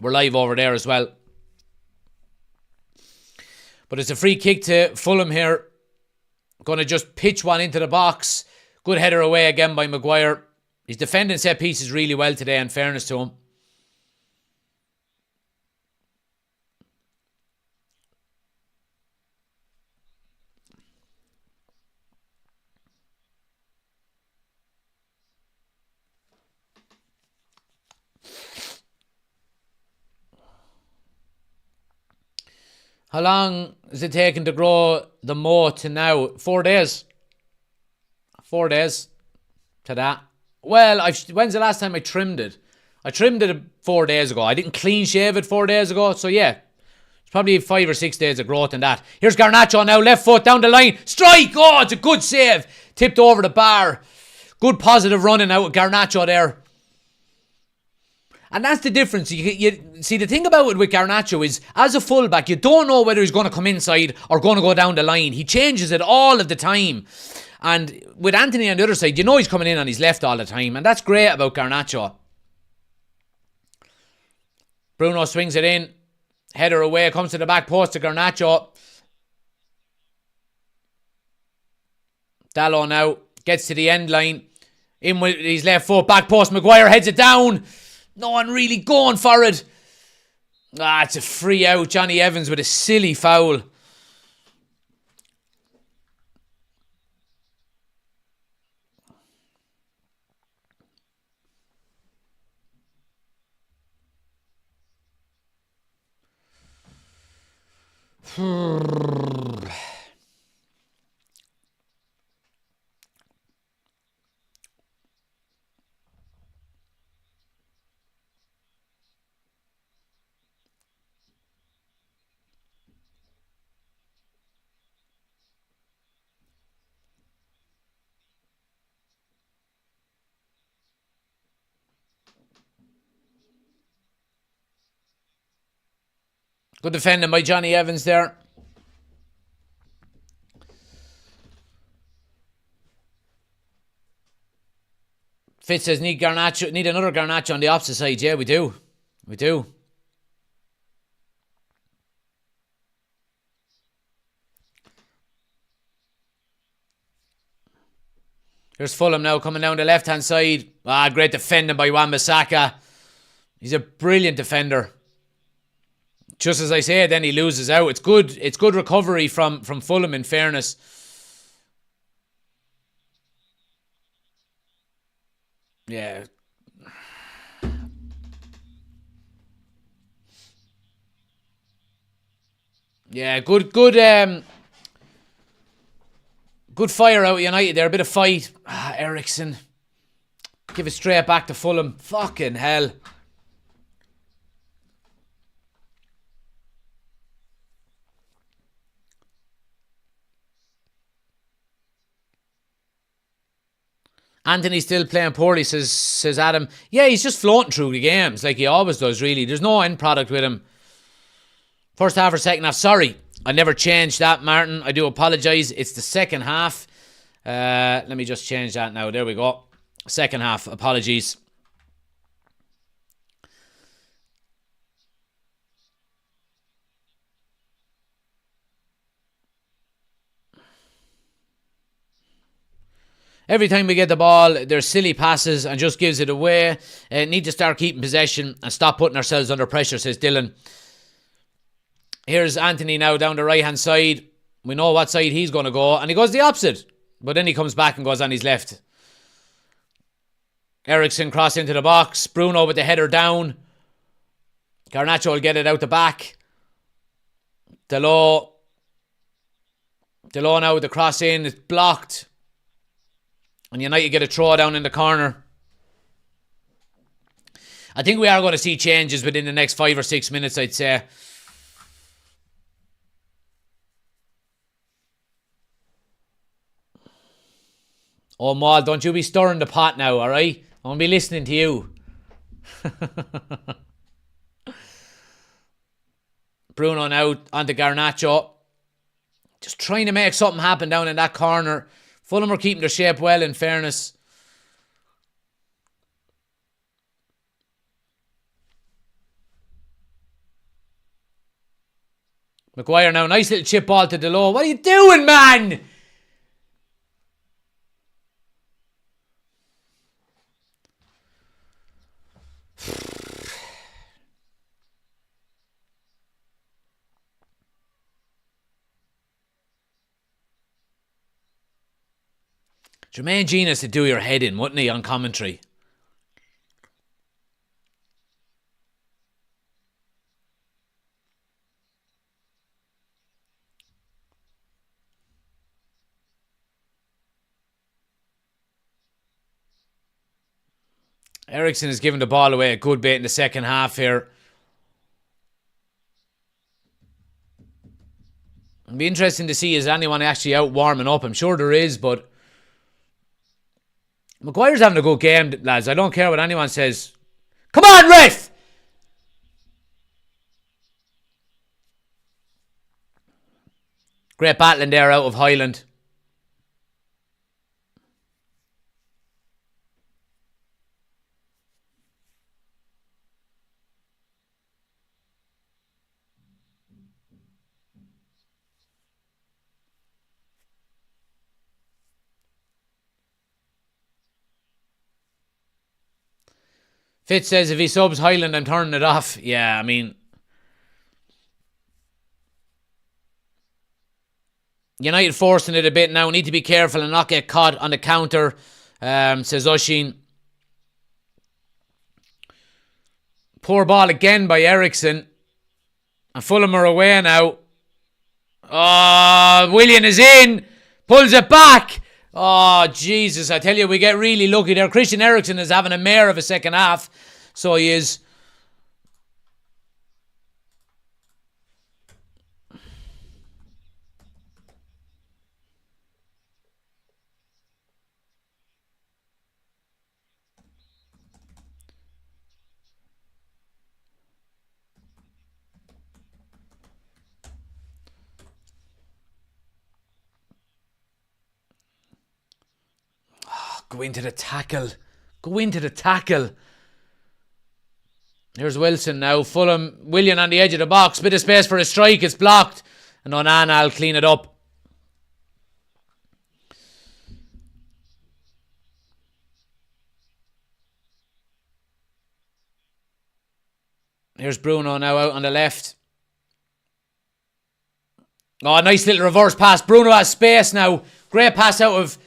[SPEAKER 1] We're live over there as well. But it's a free kick to Fulham here. Going to just pitch one into the box. Good header away again by Maguire. He's defending set pieces really well today, in fairness to him. How long is it taking to grow the moat to now? 4 days. 4 days to that. Well, when's the last time I trimmed it? I trimmed it 4 days ago. I didn't clean shave it 4 days ago. So yeah, it's probably 5 or 6 days of growth in that. Here's Garnacho now. Left foot down the line. Strike! Oh, it's a good save. Tipped over the bar. Good positive running out with Garnacho there. And that's the difference. You see, the thing about it with Garnacho is, as a fullback, you don't know whether he's going to come inside or going to go down the line. He changes it all of the time. And with Anthony on the other side, you know he's coming in on his left all the time. And that's great about Garnacho. Bruno swings it in. Header away. Comes to the back post to Garnacho. Dallo now gets to the end line. In with his left foot. Back post. Maguire heads it down. No one really going for it. It's a free out. Johnny Evans with a silly foul. Good defending by Johnny Evans there. Fitz says need another Garnacho on the opposite side. Yeah, we do. We do. Here's Fulham now coming down the left-hand side. Great defending by Wan-Bissaka. He's a brilliant defender. Just as I say, then he loses out. It's good recovery from Fulham, in fairness. Yeah. Yeah, good fire out of United there. A bit of fight. Ericsson. Give it straight back to Fulham. Fucking hell. Anthony's still playing poorly, says Adam. Yeah, he's just floating through the games like he always does, really. There's no end product with him. First half or second half. Sorry, I never changed that, Martin. I do apologise. It's the second half. Let me just change that now. There we go. Second half. Apologies. Every time we get the ball, there's silly passes and just gives it away. Need to start keeping possession and stop putting ourselves under pressure, says Dylan. Here's Anthony now down the right-hand side. We know what side he's going to go. And he goes the opposite. But then he comes back and goes on his left. Ericsson cross into the box. Bruno with the header down. Garnacho will get it out the back. Delo now with the cross in. It's blocked. And United get a throw down in the corner. I think we are going to see changes within the next 5 or 6 minutes, I'd say. Oh, Maul, don't you be stirring the pot now, alright? I won't be listening to you. Bruno now onto Garnacho. Just trying to make something happen down in that corner. Fulham are keeping their shape well, in fairness. Maguire now. Nice little chip ball to Delo. What are you doing, man? Jermaine Genius to do your head in, wouldn't he, on commentary? Ericsson has given the ball away a good bit in the second half here. It'll be interesting to see, is anyone actually out warming up? I'm sure there is, but Maguire's having a good game, lads. I don't care what anyone says. Come on, ref! Great battling there out of Highland. Fitz says if he subs Highland, I'm turning it off. Yeah, I mean, United forcing it a bit now. Need to be careful and not get caught on the counter, says Oshin. Poor ball again by Ericsson. And Fulham are away now. Oh, Willian is in. Pulls it back. Oh, Jesus. I tell you, we get really lucky there. Christian Eriksen is having a mare of a second half. So he is. Go into the tackle. Go into the tackle. Here's Wilson now. Fulham. Willian on the edge of the box. Bit of space for a strike. It's blocked. And Onana will clean it up. Here's Bruno now out on the left. Oh, nice little reverse pass. Bruno has space now. Great pass out of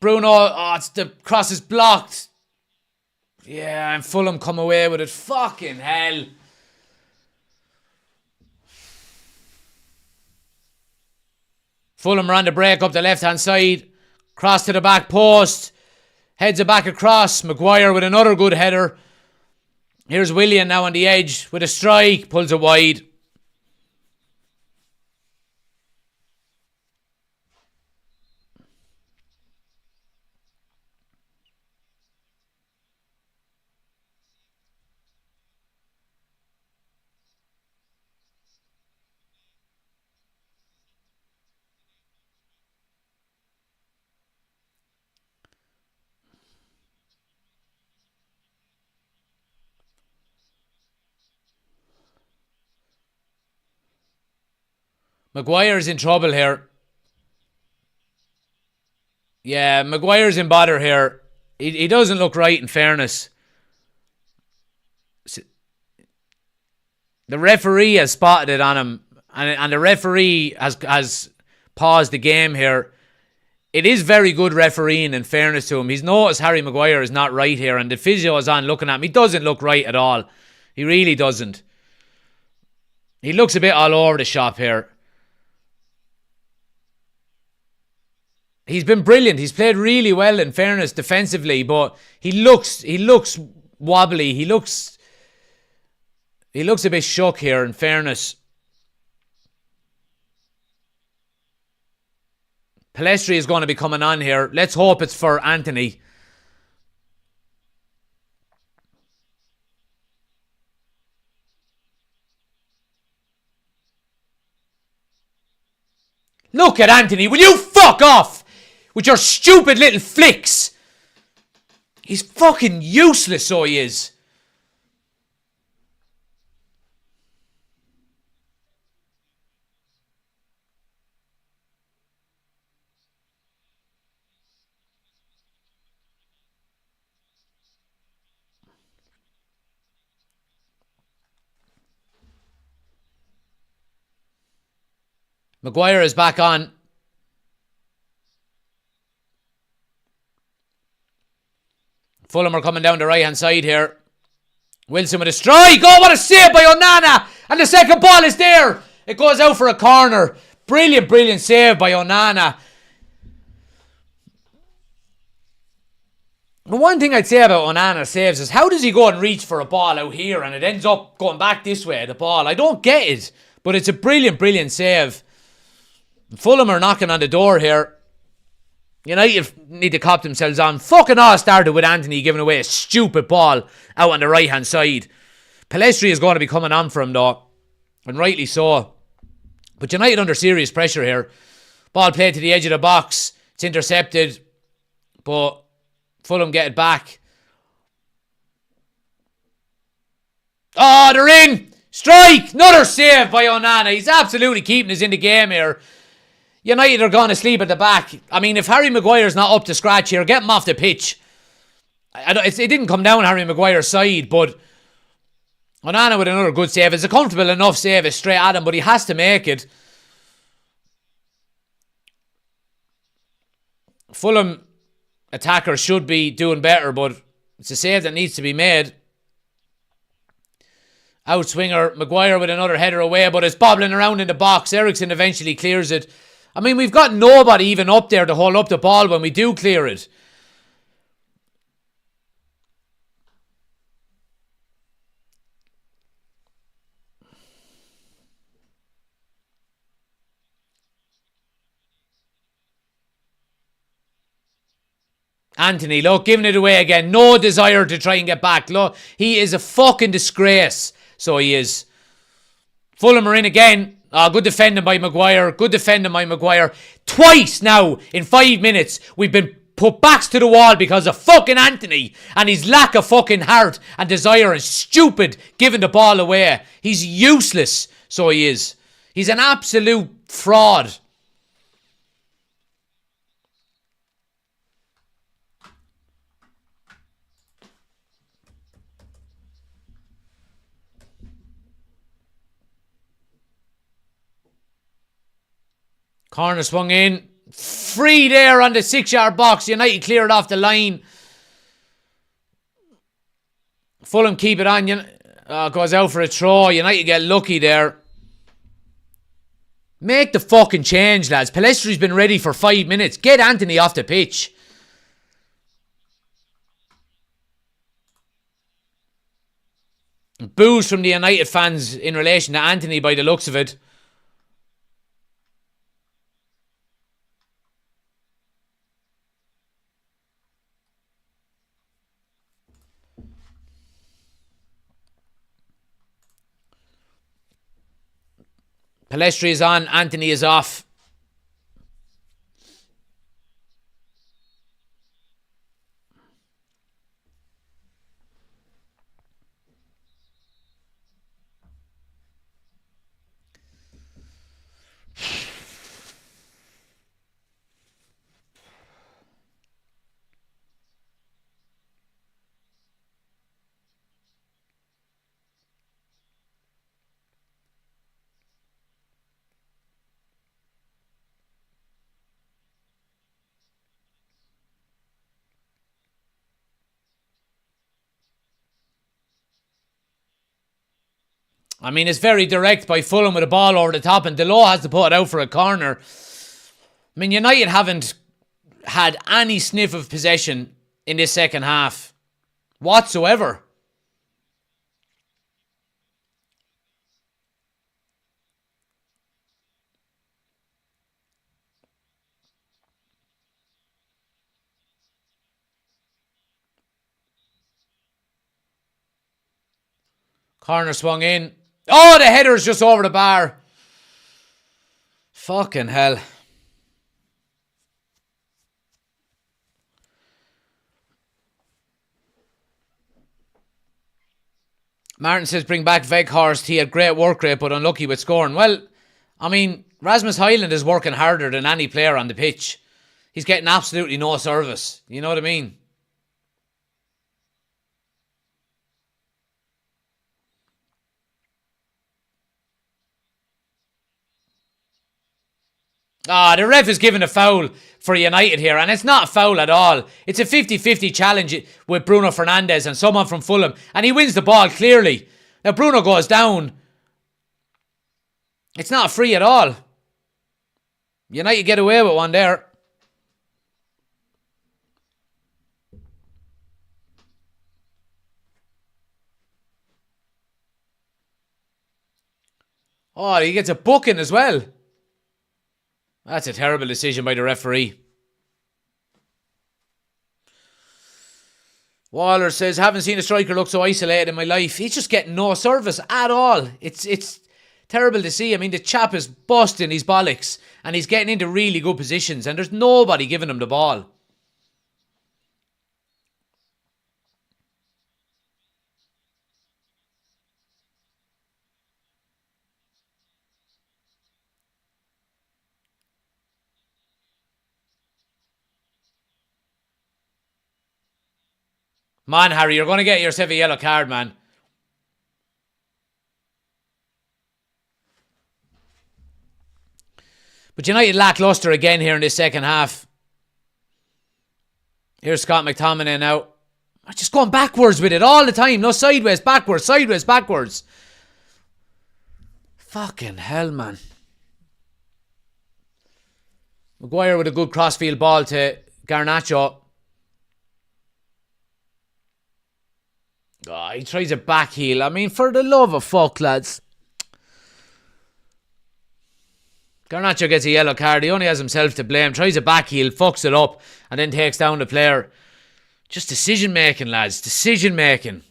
[SPEAKER 1] Bruno. Oh, it's the cross is blocked. Yeah, and Fulham come away with it. Fucking hell. Fulham are on the break up the left-hand side. Cross to the back post. Heads it back across. Maguire with another good header. Here's Willian now on the edge with a strike. Pulls it wide. Maguire's in trouble here. Yeah, Maguire's in bother here. He doesn't look right, in fairness. The referee has spotted it on him. And the referee has paused the game here. It is very good refereeing, in fairness to him. He's noticed Harry Maguire is not right here. And the physio is on looking at him. He doesn't look right at all. He really doesn't. He looks a bit all over the shop here. He's been brilliant. He's played really well, in fairness, defensively, but he looks wobbly. He looks a bit shook here, in fairness. Palestri is going to be coming on here. Let's hope it's for Anthony. Look at Anthony. Will you fuck off with your stupid little flicks? He's fucking useless, so he is. Maguire is back on. Fulham are coming down the right-hand side here. Wilson with a strike. Oh, what a save by Onana. And the second ball is there. It goes out for a corner. Brilliant, brilliant save by Onana. The one thing I'd say about Onana's saves is how does he go and reach for a ball out here and it ends up going back this way, the ball? I don't get it. But it's a brilliant, brilliant save. Fulham are knocking on the door here. United need to cop themselves on. Fucking all started with Anthony giving away a stupid ball out on the right-hand side. Palestri is going to be coming on for him, though. And rightly so. But United under serious pressure here. Ball played to the edge of the box. It's intercepted. But Fulham get it back. Oh, they're in! Strike! Another save by Onana. He's absolutely keeping us in the game here. United are going to sleep at the back. I mean, if Harry Maguire's not up to scratch here, get him off the pitch. It didn't come down Harry Maguire's side, but Onana with another good save. It's a comfortable enough save. It's straight at him, but he has to make it. Fulham attackers should be doing better, but it's a save that needs to be made. Outswinger, Maguire with another header away, but it's bobbling around in the box. Eriksson eventually clears it. I mean, we've got nobody even up there to hold up the ball when we do clear it. Anthony, look, giving it away again. No desire to try and get back. Look, he is a fucking disgrace. So he is. Fulham are in again. Good defending by Maguire. Good defending by Maguire. Twice now in 5 minutes we've been put backs to the wall because of fucking Anthony and his lack of fucking heart and desire and stupid giving the ball away. He's useless. So he is. He's an absolute fraud. Corner swung in. Free there on the 6-yard box. United cleared off the line. Fulham keep it on. Goes out for a throw. United get lucky there. Make the fucking change, lads. Palestri's been ready for 5 minutes. Get Anthony off the pitch. Boos from the United fans in relation to Anthony by the looks of it. Palestri is on. Anthony is off. I mean, it's very direct by Fulham with a ball over the top, and Delo has to put it out for a corner. I mean, United haven't had any sniff of possession in this second half whatsoever. Corner swung in. Oh, the header's just over the bar. Fucking hell. Martin says bring back Veghorst. He had great work rate but unlucky with scoring. Well, I mean, Rasmus Highland is working harder than any player on the pitch. He's getting absolutely no service. You know what I mean? The ref is giving a foul for United here, and it's not a foul at all. It's a 50-50 challenge with Bruno Fernandes and someone from Fulham, and he wins the ball clearly. Now Bruno goes down. It's not a free at all. United get away with one there. Oh, he gets a booking as well. That's a terrible decision by the referee. Waller says, haven't seen a striker look so isolated in my life. He's just getting no service at all. It's terrible to see. I mean, the chap is busting his bollocks and he's getting into really good positions and there's nobody giving him the ball. Man, Harry, you're going to get yourself a yellow card, man. But United lacklustre again here in this second half. Here's Scott McTominay now. Just going backwards with it all the time. No, sideways, backwards, sideways, backwards. Fucking hell, man. Maguire with a good crossfield ball to Garnacho. Oh, he tries a back heel. I mean, for the love of fuck, lads. Garnacho gets a yellow card. He only has himself to blame. Tries a back heel, fucks it up, and then takes down the player. Just decision making, lads. Decision making.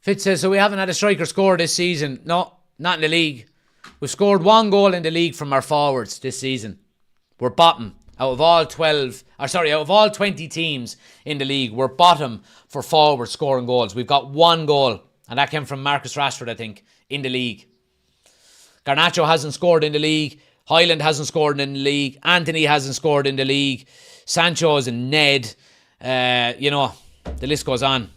[SPEAKER 1] Fitz says, so we haven't had a striker score this season. No, not in the league. We've scored one goal in the league from our forwards this season. We're bottom. Out of all 20 teams in the league, we're bottom for forward scoring goals. We've got one goal, and that came from Marcus Rashford, I think, in the league. Garnacho hasn't scored in the league. Highland hasn't scored in the league. Anthony hasn't scored in the league. Sancho's and Ned. The list goes on.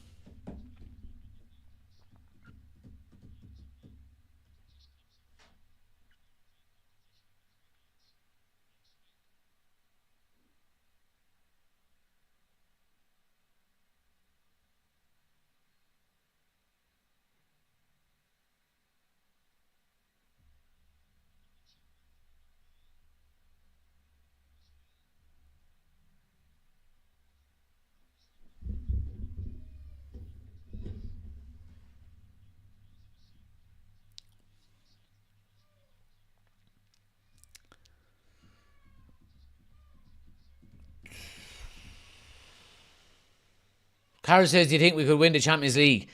[SPEAKER 1] Carol says, do you think we could win the Champions League?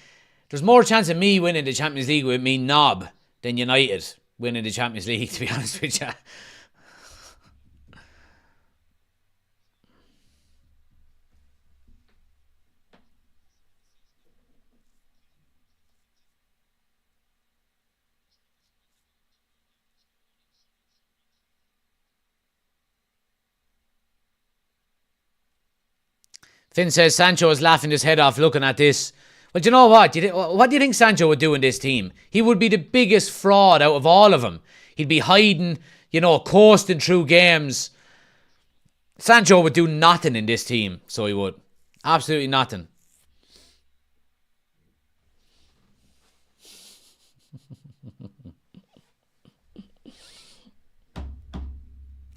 [SPEAKER 1] There's more chance of me winning the Champions League with me knob than United winning the Champions League, to be honest with you. Finn says Sancho is laughing his head off looking at this. Well, do you know what? What do you think Sancho would do in this team? He would be the biggest fraud out of all of them. He'd be hiding, coasting through games. Sancho would do nothing in this team, so he would. Absolutely nothing.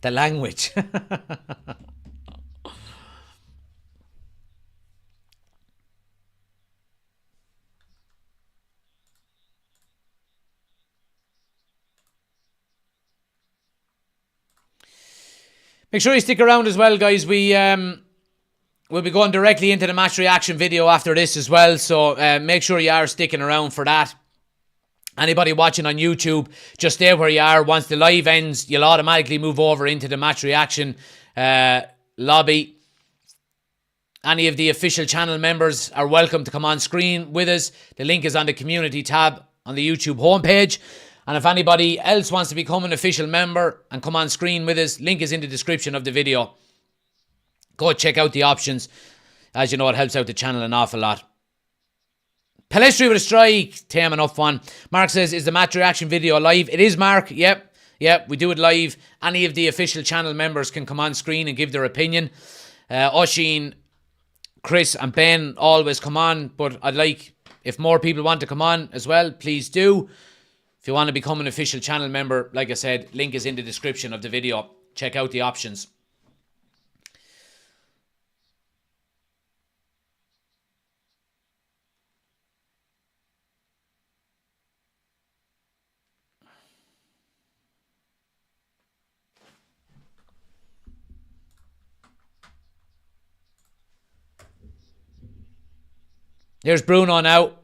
[SPEAKER 1] The language. Make sure you stick around as well, guys. We'll be going directly into the match reaction video after this as well, so make sure you are sticking around for that. Anybody watching on YouTube, just stay where you are. Once the live ends, you'll automatically move over into the match reaction lobby. Any of the official channel members are welcome to come on screen with us. The link is on the community tab on the YouTube homepage. And if anybody else wants to become an official member and come on screen with us, link is in the description of the video. Go check out the options. As you know, it helps out the channel an awful lot. Palestri with a strike. Tame enough one. Mark says, is the match reaction video live? It is, Mark. Yep, we do it live. Any of the official channel members can come on screen and give their opinion. Oisin, Chris and Ben always come on, but I'd like, if more people want to come on as well, please do. If you want to become an official channel member, like I said, link is in the description of the video. Check out the options. Here's Bruno now.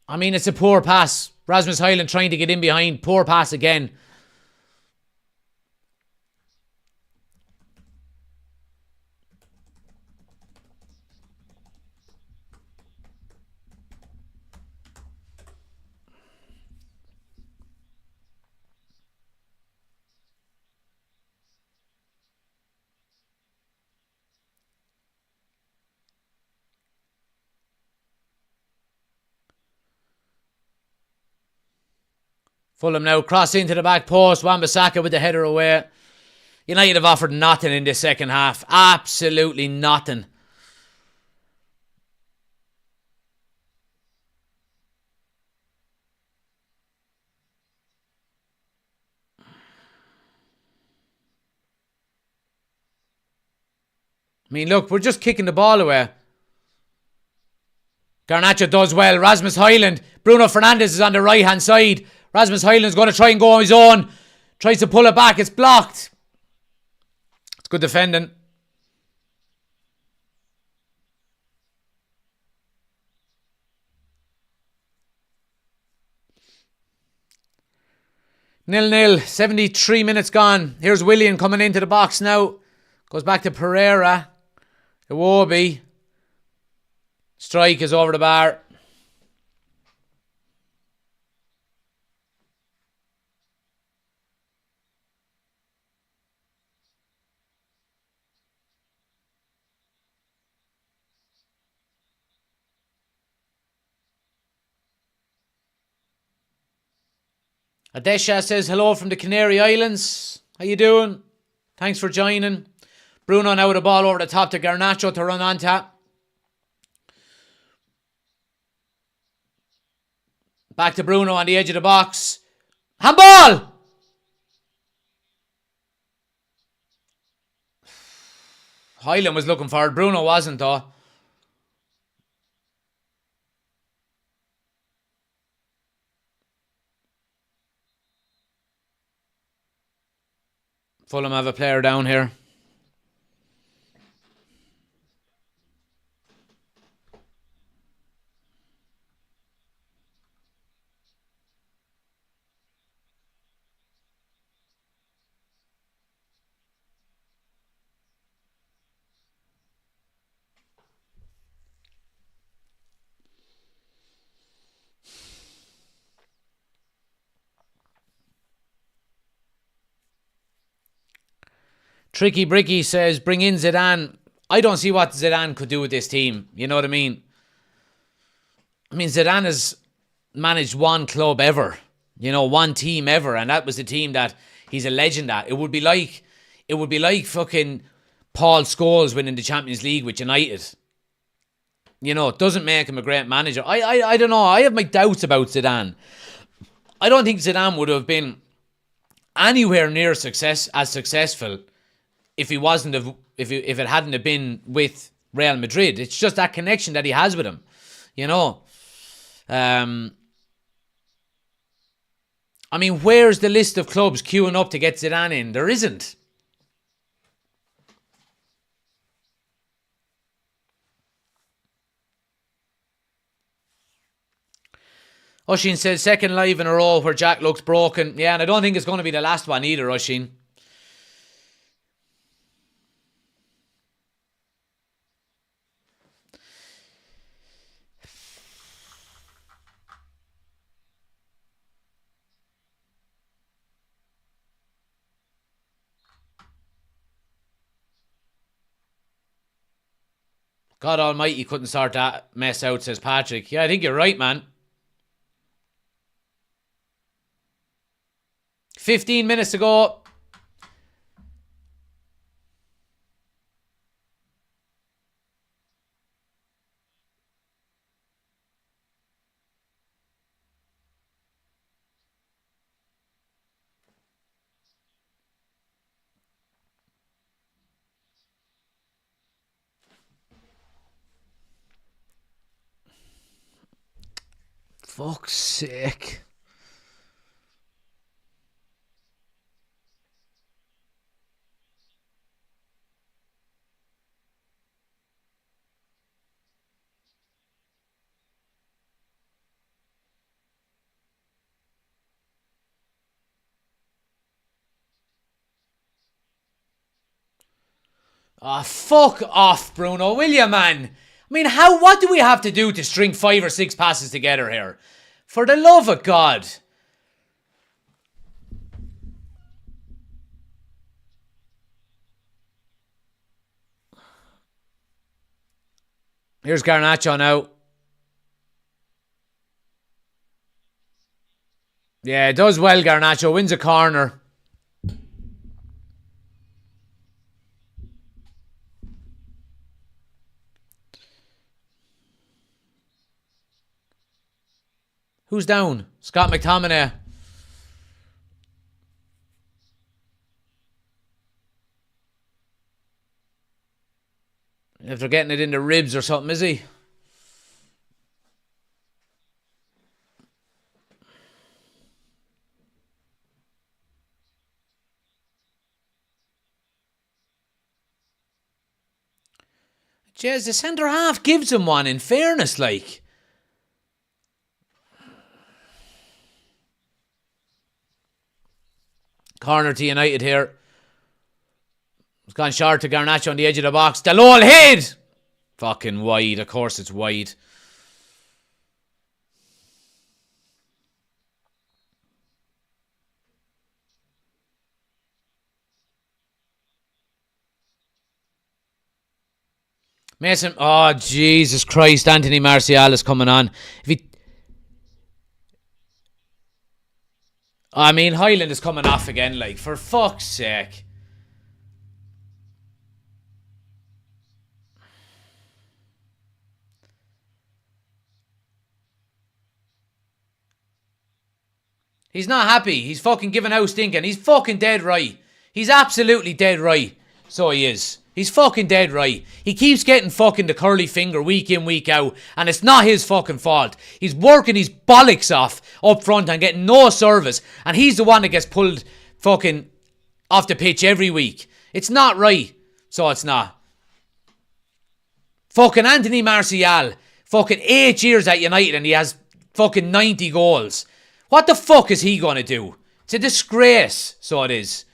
[SPEAKER 1] I mean, it's a poor pass. Rasmus Højlund trying to get in behind. Poor pass again. Fulham now cross into the back post. Wan-Bissaka with the header away. United have offered nothing in this second half. Absolutely nothing. I mean, look, we're just kicking the ball away. Garnacho does well. Rasmus Højlund. Bruno Fernandes is on the right-hand side. Rasmus Højlund's going to try and go on his own. Tries to pull it back. It's blocked. It's good defending. Nil-nil. 73 minutes gone. Here's Willian coming into the box now. Goes back to Pereira. Iwobi. Strike is over the bar. Adesha says hello from the Canary Islands. How you doing? Thanks for joining. Bruno now with the ball over the top to Garnacho to run on tap. Back to Bruno on the edge of the box. Handball! Højlund was looking for it. Bruno wasn't though. Fulham have a player down here. Tricky Bricky says, bring in Zidane. I don't see what Zidane could do with this team. You know what I mean? I mean, Zidane has managed one club ever. You know, one team ever. And that was the team that he's a legend at. It would be like fucking Paul Scholes winning the Champions League with United. You know, it doesn't make him a great manager. I don't know. I have my doubts about Zidane. I don't think Zidane would have been anywhere near as successful if he wasn't if it hadn't have been with Real Madrid. It's just that connection that he has with him. You know. I mean, where's the list of clubs queuing up to get Zidane in? There isn't. Oshin says, second live in a row where Jack looks broken. Yeah, and I don't think it's going to be the last one either, Oshin. God almighty couldn't sort that mess out, says Patrick. Yeah, I think you're right, man. 15 minutes to go. Fuck's sake. Ah, fuck off, Bruno, will you, man? I mean, what do we have to do to string 5 or 6 passes together here? For the love of God. Here's Garnacho now. Yeah, does well, Garnacho. Wins a corner. Who's down? Scott McTominay. If they're getting it in the ribs or something, is he? Jez, the centre half gives him one, in fairness, like. Corner to United here. It's gone short to Garnacho on the edge of the box. Dalol hit! Fucking wide. Of course it's wide. Mason. Oh, Jesus Christ. Anthony Martial is coming on. I mean, Highland is coming off again, like, for fuck's sake. He's not happy. He's fucking giving out stinking. He's fucking dead right. He's absolutely dead right. So he is. He's fucking dead right. He keeps getting fucking the curly finger week in, week out, and it's not his fucking fault. He's working his bollocks off up front and getting no service, and he's the one that gets pulled fucking off the pitch every week. It's not right. So it's not. Fucking Anthony Martial. Fucking 8 years at United and he has fucking 90 goals. What the fuck is he going to do? It's a disgrace. So it is.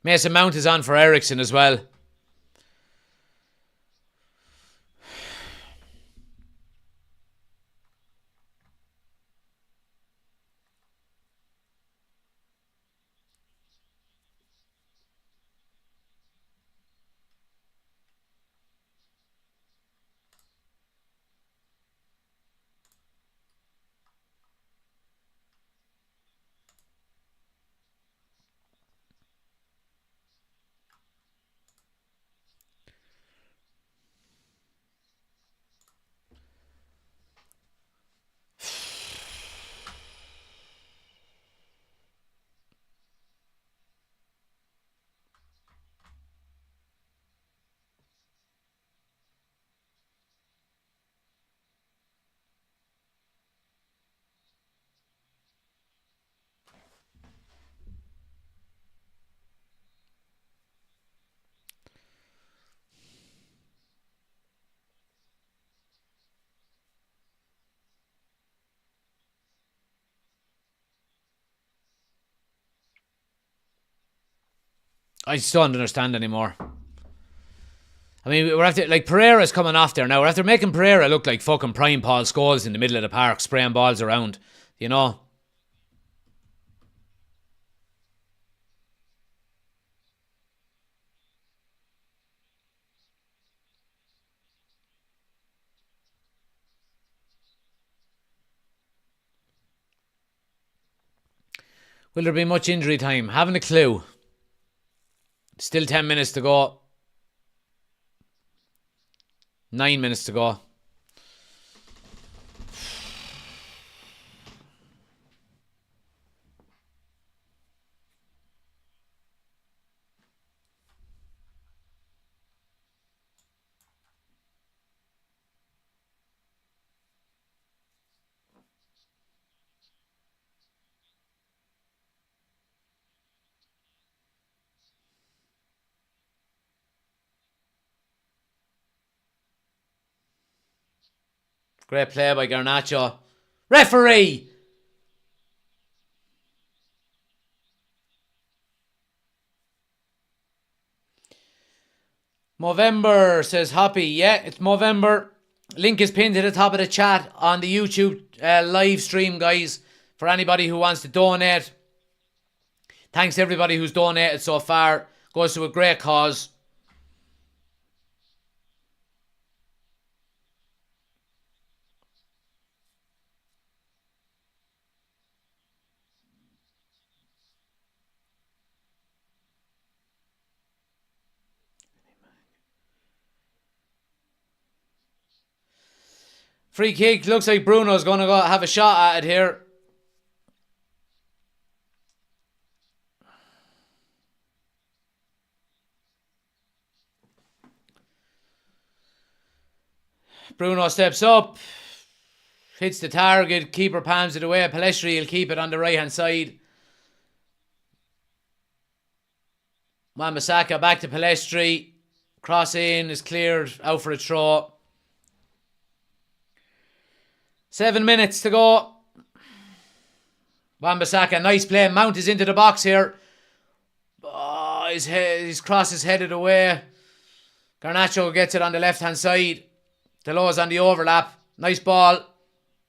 [SPEAKER 1] Mason Mount is on for Ericsson as well. I just don't understand anymore. I mean, we're after, like, Pereira's coming off there now. We're after making Pereira look like fucking prime Paul Scholes in the middle of the park, spraying balls around, you know. Will there be much injury time? Haven't a clue. Still 10 minutes to go. 9 minutes to go. Great play by Garnacho. Referee! Movember, says Hoppy. Yeah, it's Movember. Link is pinned to the top of the chat on the YouTube live stream, guys. For anybody who wants to donate. Thanks to everybody who's donated so far. Goes to a great cause. Free kick. Looks like Bruno's going to go have a shot at it here. Bruno steps up. Hits the target. Keeper palms it away. Pellistri will keep it on the right hand side. Wan-Bissaka back to Pellistri. Cross in is cleared. Out for a throw. 7 minutes to go. Wan-Bissaka, nice play. Mount is into the box here. Oh, his cross is headed away. Garnacho gets it on the left hand side. Delo's on the overlap. Nice ball.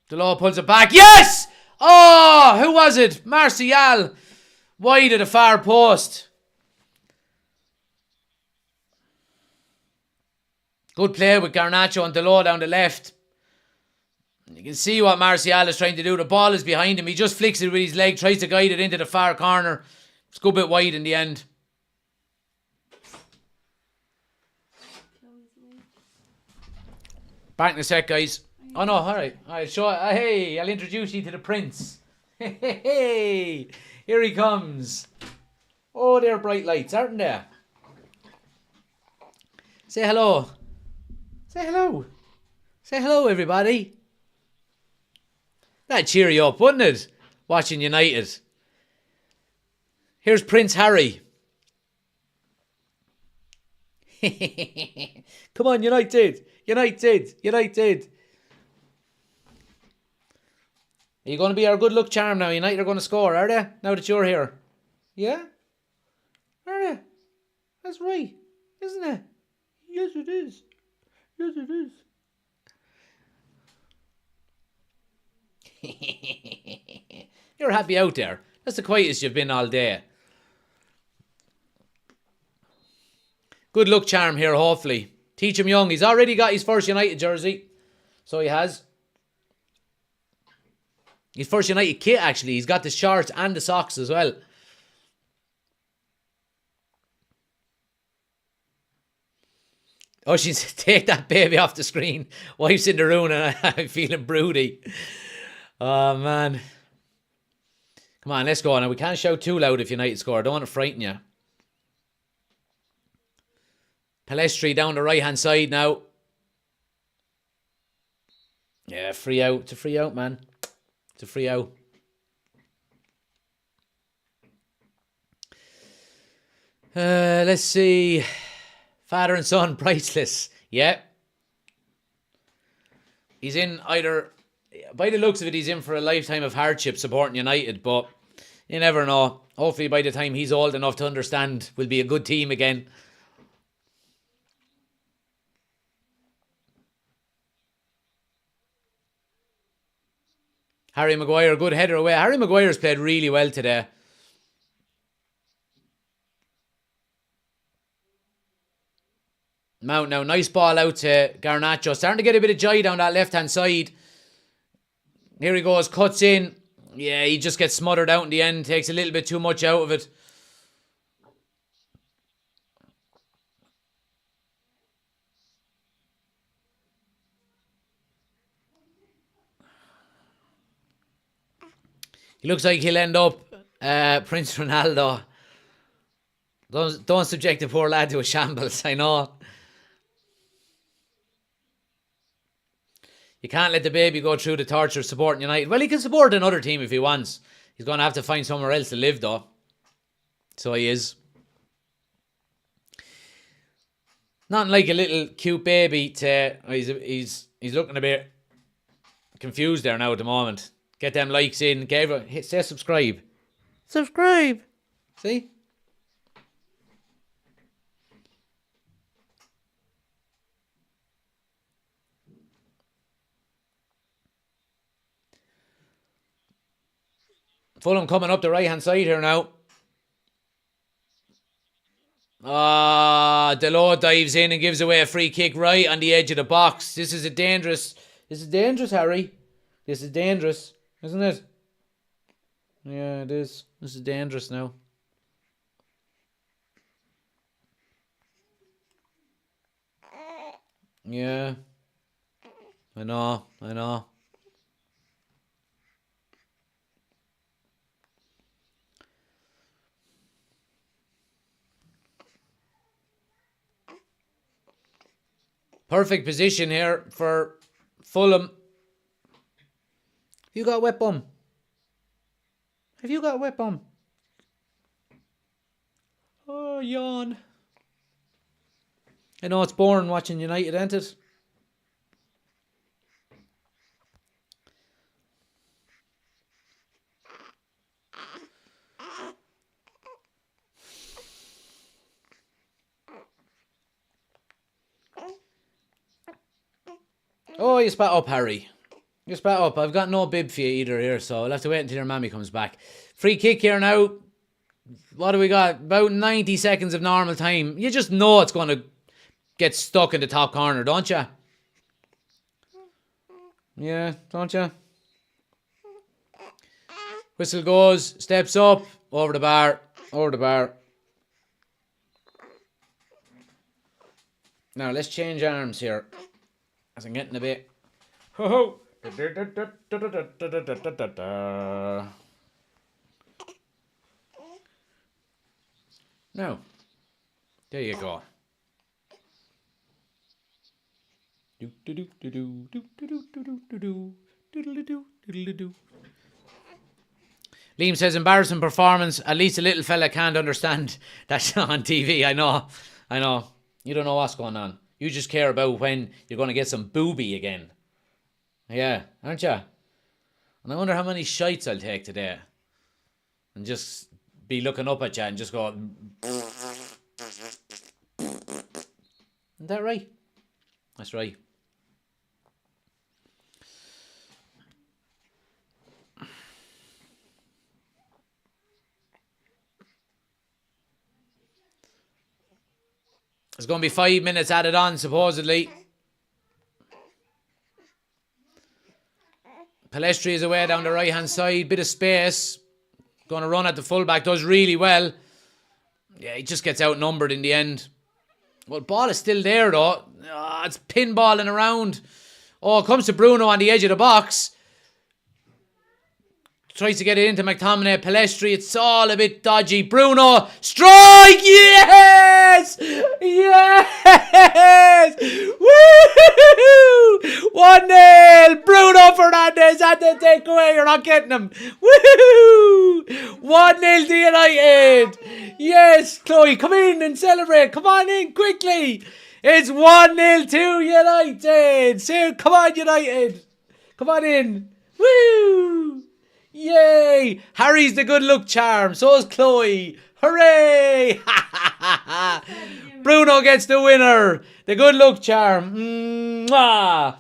[SPEAKER 1] Delo pulls it back. Yes! Oh, who was it? Martial. Wide of the far post. Good play with Garnacho and Delo down the left. You can see what Martial is trying to do. The ball is behind him. He just flicks it with his leg, tries to guide it into the far corner. It's a good bit wide in the end. Back in a sec, guys. Oh no, alright. Alright, show. Hey, I'll introduce you to the Prince. Hey, here he comes. Oh, they're bright lights, aren't they? Say hello. Say hello. Say hello, everybody. That'd cheer you up, wouldn't it? Watching United. Here's Prince Harry. Come on, United. United. United. Are you going to be our good luck charm now? United are going to score, are they? Now that you're here. Yeah? Are you? That's right, isn't it? Yes, it is. Yes, it is. You're happy out there. That's the quietest you've been all day. Good luck charm here, hopefully. Teach him young. He's already got his first United jersey. So he has. His first United kit, actually. He's got the shorts and the socks as well. Oh, she's take that baby off the screen. Wife's in the room and I'm feeling broody. Oh, man. Come on, let's go. Now, we can't shout too loud if United score. I don't want to frighten you. Palestri down the right-hand side now. Yeah, free out. It's a free out, man. It's a free out. Let's see. Father and son, priceless. Yeah. He's in either... By the looks of it, he's in for a lifetime of hardship supporting United, but you never know. Hopefully by the time he's old enough to understand, we'll be a good team again. Harry Maguire, good header away. Harry Maguire's played really well today. Mount now, nice ball out to Garnacho. Starting to get a bit of joy down that left-hand side. Here he goes, cuts in. Yeah, he just gets smothered out in the end. Takes a little bit too much out of it. He looks like he'll end up Prince Ronaldo. Don't subject the poor lad to a shambles, I know. You can't let the baby go through the torture of supporting United. Well, he can support another team if he wants. He's going to have to find somewhere else to live, though. So he is. Not like a little cute baby to... He's looking a bit confused there now at the moment. Get them likes in. Say subscribe. Subscribe. See? Fulham coming up the right-hand side here now. Delort dives in and gives away a free kick right on the edge of the box. This is dangerous, Harry. This is dangerous, isn't it? Yeah, it is. This is dangerous now. Yeah. I know. Perfect position here for Fulham. You got a wet bum? Have you got a wet bum? Oh, yawn. I know it's boring watching United, ain't it? Oh, you spat up, Harry. You spat up. I've got no bib for you either here, so I'll have to wait until your mammy comes back. Free kick here now. What do we got? About 90 seconds of normal time. You just know it's going to get stuck in the top corner, don't you? Yeah, don't you? Whistle goes. Steps up. Over the bar. Over the bar. Now, let's change arms here. As I'm getting a bit... Ho-ho! Now, there you go. Liam says, embarrassing performance. At least a little fella can't understand that's on TV. I know. You don't know what's going on. You just care about when you're going to get some booby again. Yeah, aren't you? And I wonder how many shites I'll take today. And just be looking up at you and just go... Isn't that right? That's right. There's going to be 5 minutes added on, supposedly. Palestri is away down the right-hand side. Bit of space. Going to run at the fullback. Does really well. Yeah, he just gets outnumbered in the end. Well, ball is still there, though. Oh, it's pinballing around. Oh, it comes to Bruno on the edge of the box. Tries to get it into McTominay. Palestri, it's all a bit dodgy. Bruno, strike! Yes! Yes! Woo! 1-0! Bruno Fernandes at the takeaway. You're not getting him. Woo! 1-0 to United. Yes, Chloe, come in and celebrate. Come on in quickly. It's 1-0 to United. So, come on, United. Come on in. Woo! Yay! Harry's the good luck charm. So is Chloe. Hooray! Bruno gets the winner. The good luck charm. Mwah!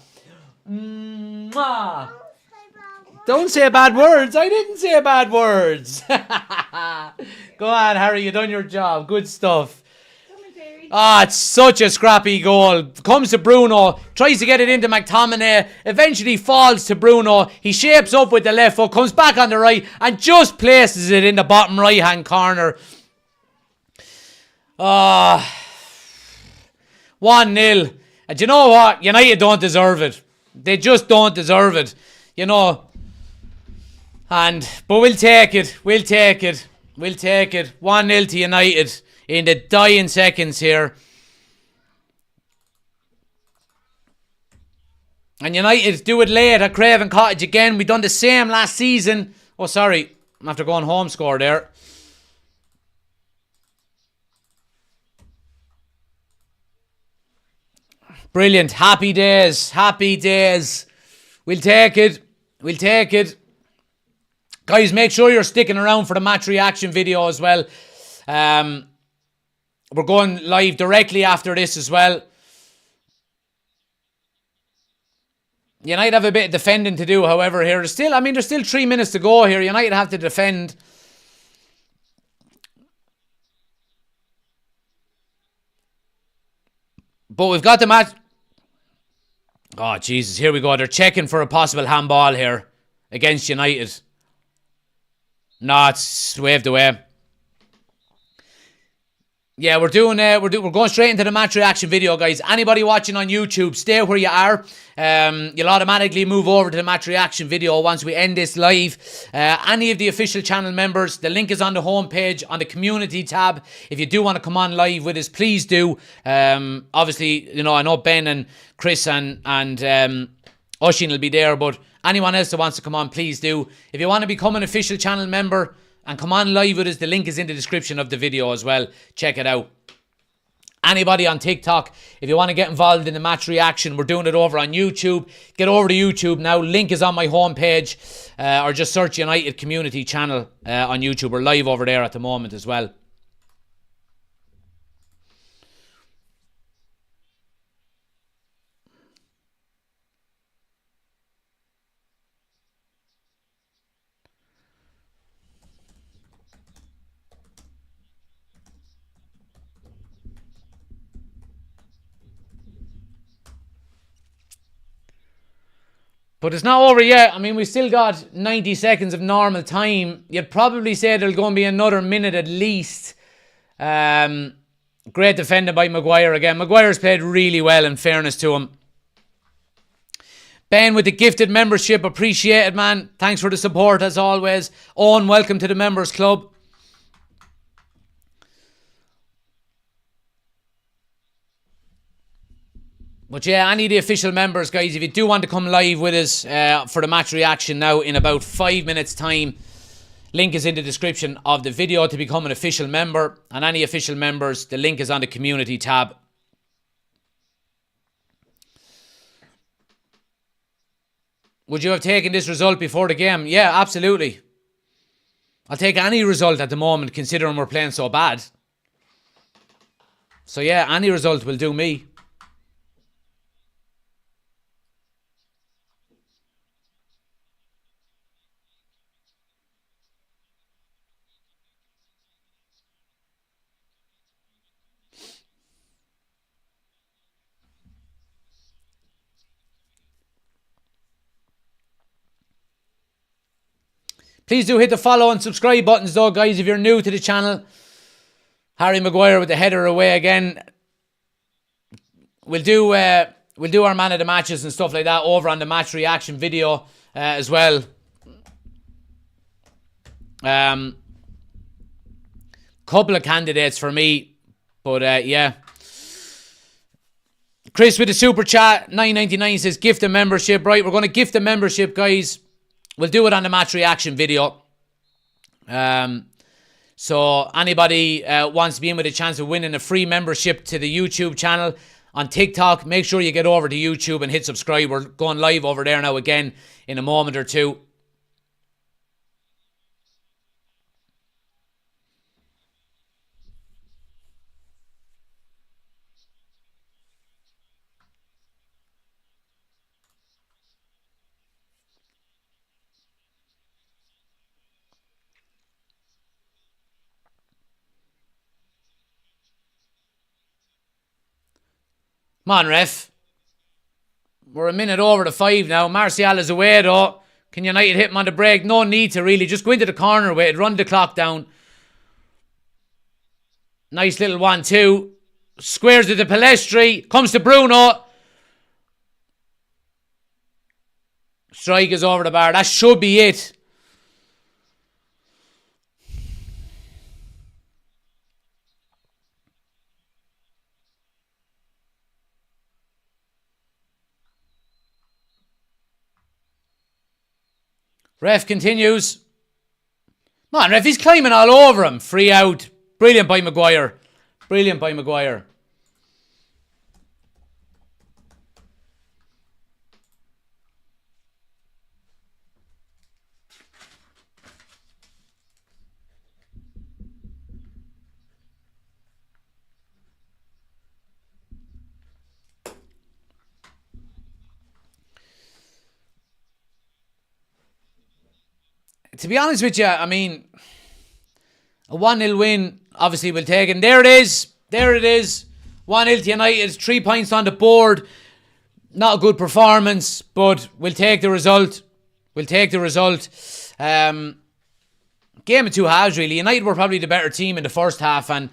[SPEAKER 1] Mwah! Don't say bad words. I didn't say bad words. Go on, Harry. You done your job. Good stuff. Ah, it's such a scrappy goal. Comes to Bruno, tries to get it into McTominay, eventually falls to Bruno. He shapes up with the left foot, comes back on the right, and just places it in the bottom right-hand corner. 1-0. And you know what? United don't deserve it. They just don't deserve it. You know. But we'll take it. We'll take it. We'll take it. 1-0 to United. In the dying seconds here. And United do it late at Craven Cottage again. We done the same last season. Oh, sorry. I'm after going home score there. Brilliant. Happy days. Happy days. We'll take it. We'll take it. Guys, make sure you're sticking around for the match reaction video as well. We're going live directly after this as well. United have a bit of defending to do, however, here. There's still 3 minutes to go here. United have to defend. But we've got the match. Oh, Jesus, here we go. They're checking for a possible handball here against United. No, it's waved away. Yeah, we're going straight into the match reaction video, guys. Anybody watching on YouTube, stay where you are. You'll automatically move over to the match reaction video once we end this live. Any of the official channel members, the link is on the homepage on the community tab. If you do want to come on live with us, please do. Obviously, you know, I know Ben and Chris and Oshin will be there, but anyone else that wants to come on, please do. If you want to become an official channel member and come on live with us, the link is in the description of the video as well. Check it out. Anybody on TikTok, if you want to get involved in the match reaction, we're doing it over on YouTube. Get over to YouTube now. Link is on my homepage. Or just search United Community Channel on YouTube. We're live over there at the moment as well. But it's not over yet. I mean, we've still got 90 seconds of normal time. You'd probably say there'll go and be another minute at least. Great defending by Maguire again. Maguire's played really well, in fairness to him. Ben with the gifted membership. Appreciate it, man. Thanks for the support as always. Owen, welcome to the members club. But yeah, any of the official members, guys, if you do want to come live with us for the match reaction now in about 5 minutes' time, link is in the description of the video to become an official member. And any official members, the link is on the community tab. Would you have taken this result before the game? Yeah, absolutely. I'll take any result at the moment, considering we're playing so bad. So yeah, any result will do me. Please do hit the follow and subscribe buttons though, guys, if you're new to the channel. Harry Maguire with the header away again. We'll do our man of the matches and stuff like that over on the match reaction video as well. Couple of candidates for me, but yeah. Chris with the super chat, $9.99 says gift a membership. Right, we're going to gift a membership, guys. We'll do it on the match reaction video. So anybody wants to be in with a chance of winning a free membership to the YouTube channel on TikTok, make sure you get over to YouTube and hit subscribe. We're going live over there now again in a moment or two. Come on, ref. We're a minute over the 5 now. Martial is away, though. Can United hit him on the break? No need to, really. Just go into the corner with it. Run the clock down. Nice little 1-2. Squares to the Palestri. Comes to Bruno. Strike is over the bar. That should be it. Ref continues. Come on, ref, he's climbing all over him. Free out. Brilliant by Maguire. Brilliant by Maguire. To be honest with you, I mean, a 1-0 win, obviously, we'll take it. And there it is. There it is. 1-0 to United. 3 points on the board. Not a good performance, but we'll take the result. We'll take the result. Game of two halves, really. United were probably the better team in the first half, and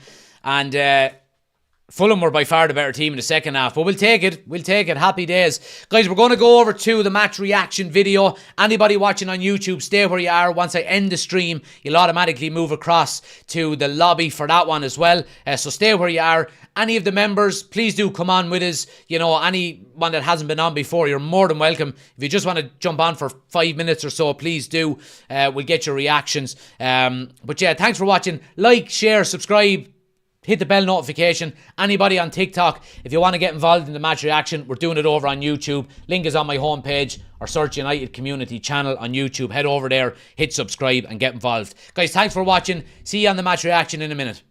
[SPEAKER 1] Fulham were by far the better team in the second half. But we'll take it. We'll take it. Happy days. Guys, we're going to go over to the match reaction video. Anybody watching on YouTube, stay where you are. Once I end the stream, you'll automatically move across to the lobby for that one as well. So stay where you are. Any of the members, please do come on with us. You know, anyone that hasn't been on before, you're more than welcome. If you just want to jump on for 5 minutes or so, please do. We'll get your reactions. But yeah, thanks for watching. Like, share, subscribe. Hit the bell notification. Anybody on TikTok, if you want to get involved in the match reaction, we're doing it over on YouTube. Link is on my homepage, or search United Community Channel on YouTube. Head over there, hit subscribe and get involved. Guys, thanks for watching. See you on the match reaction in a minute.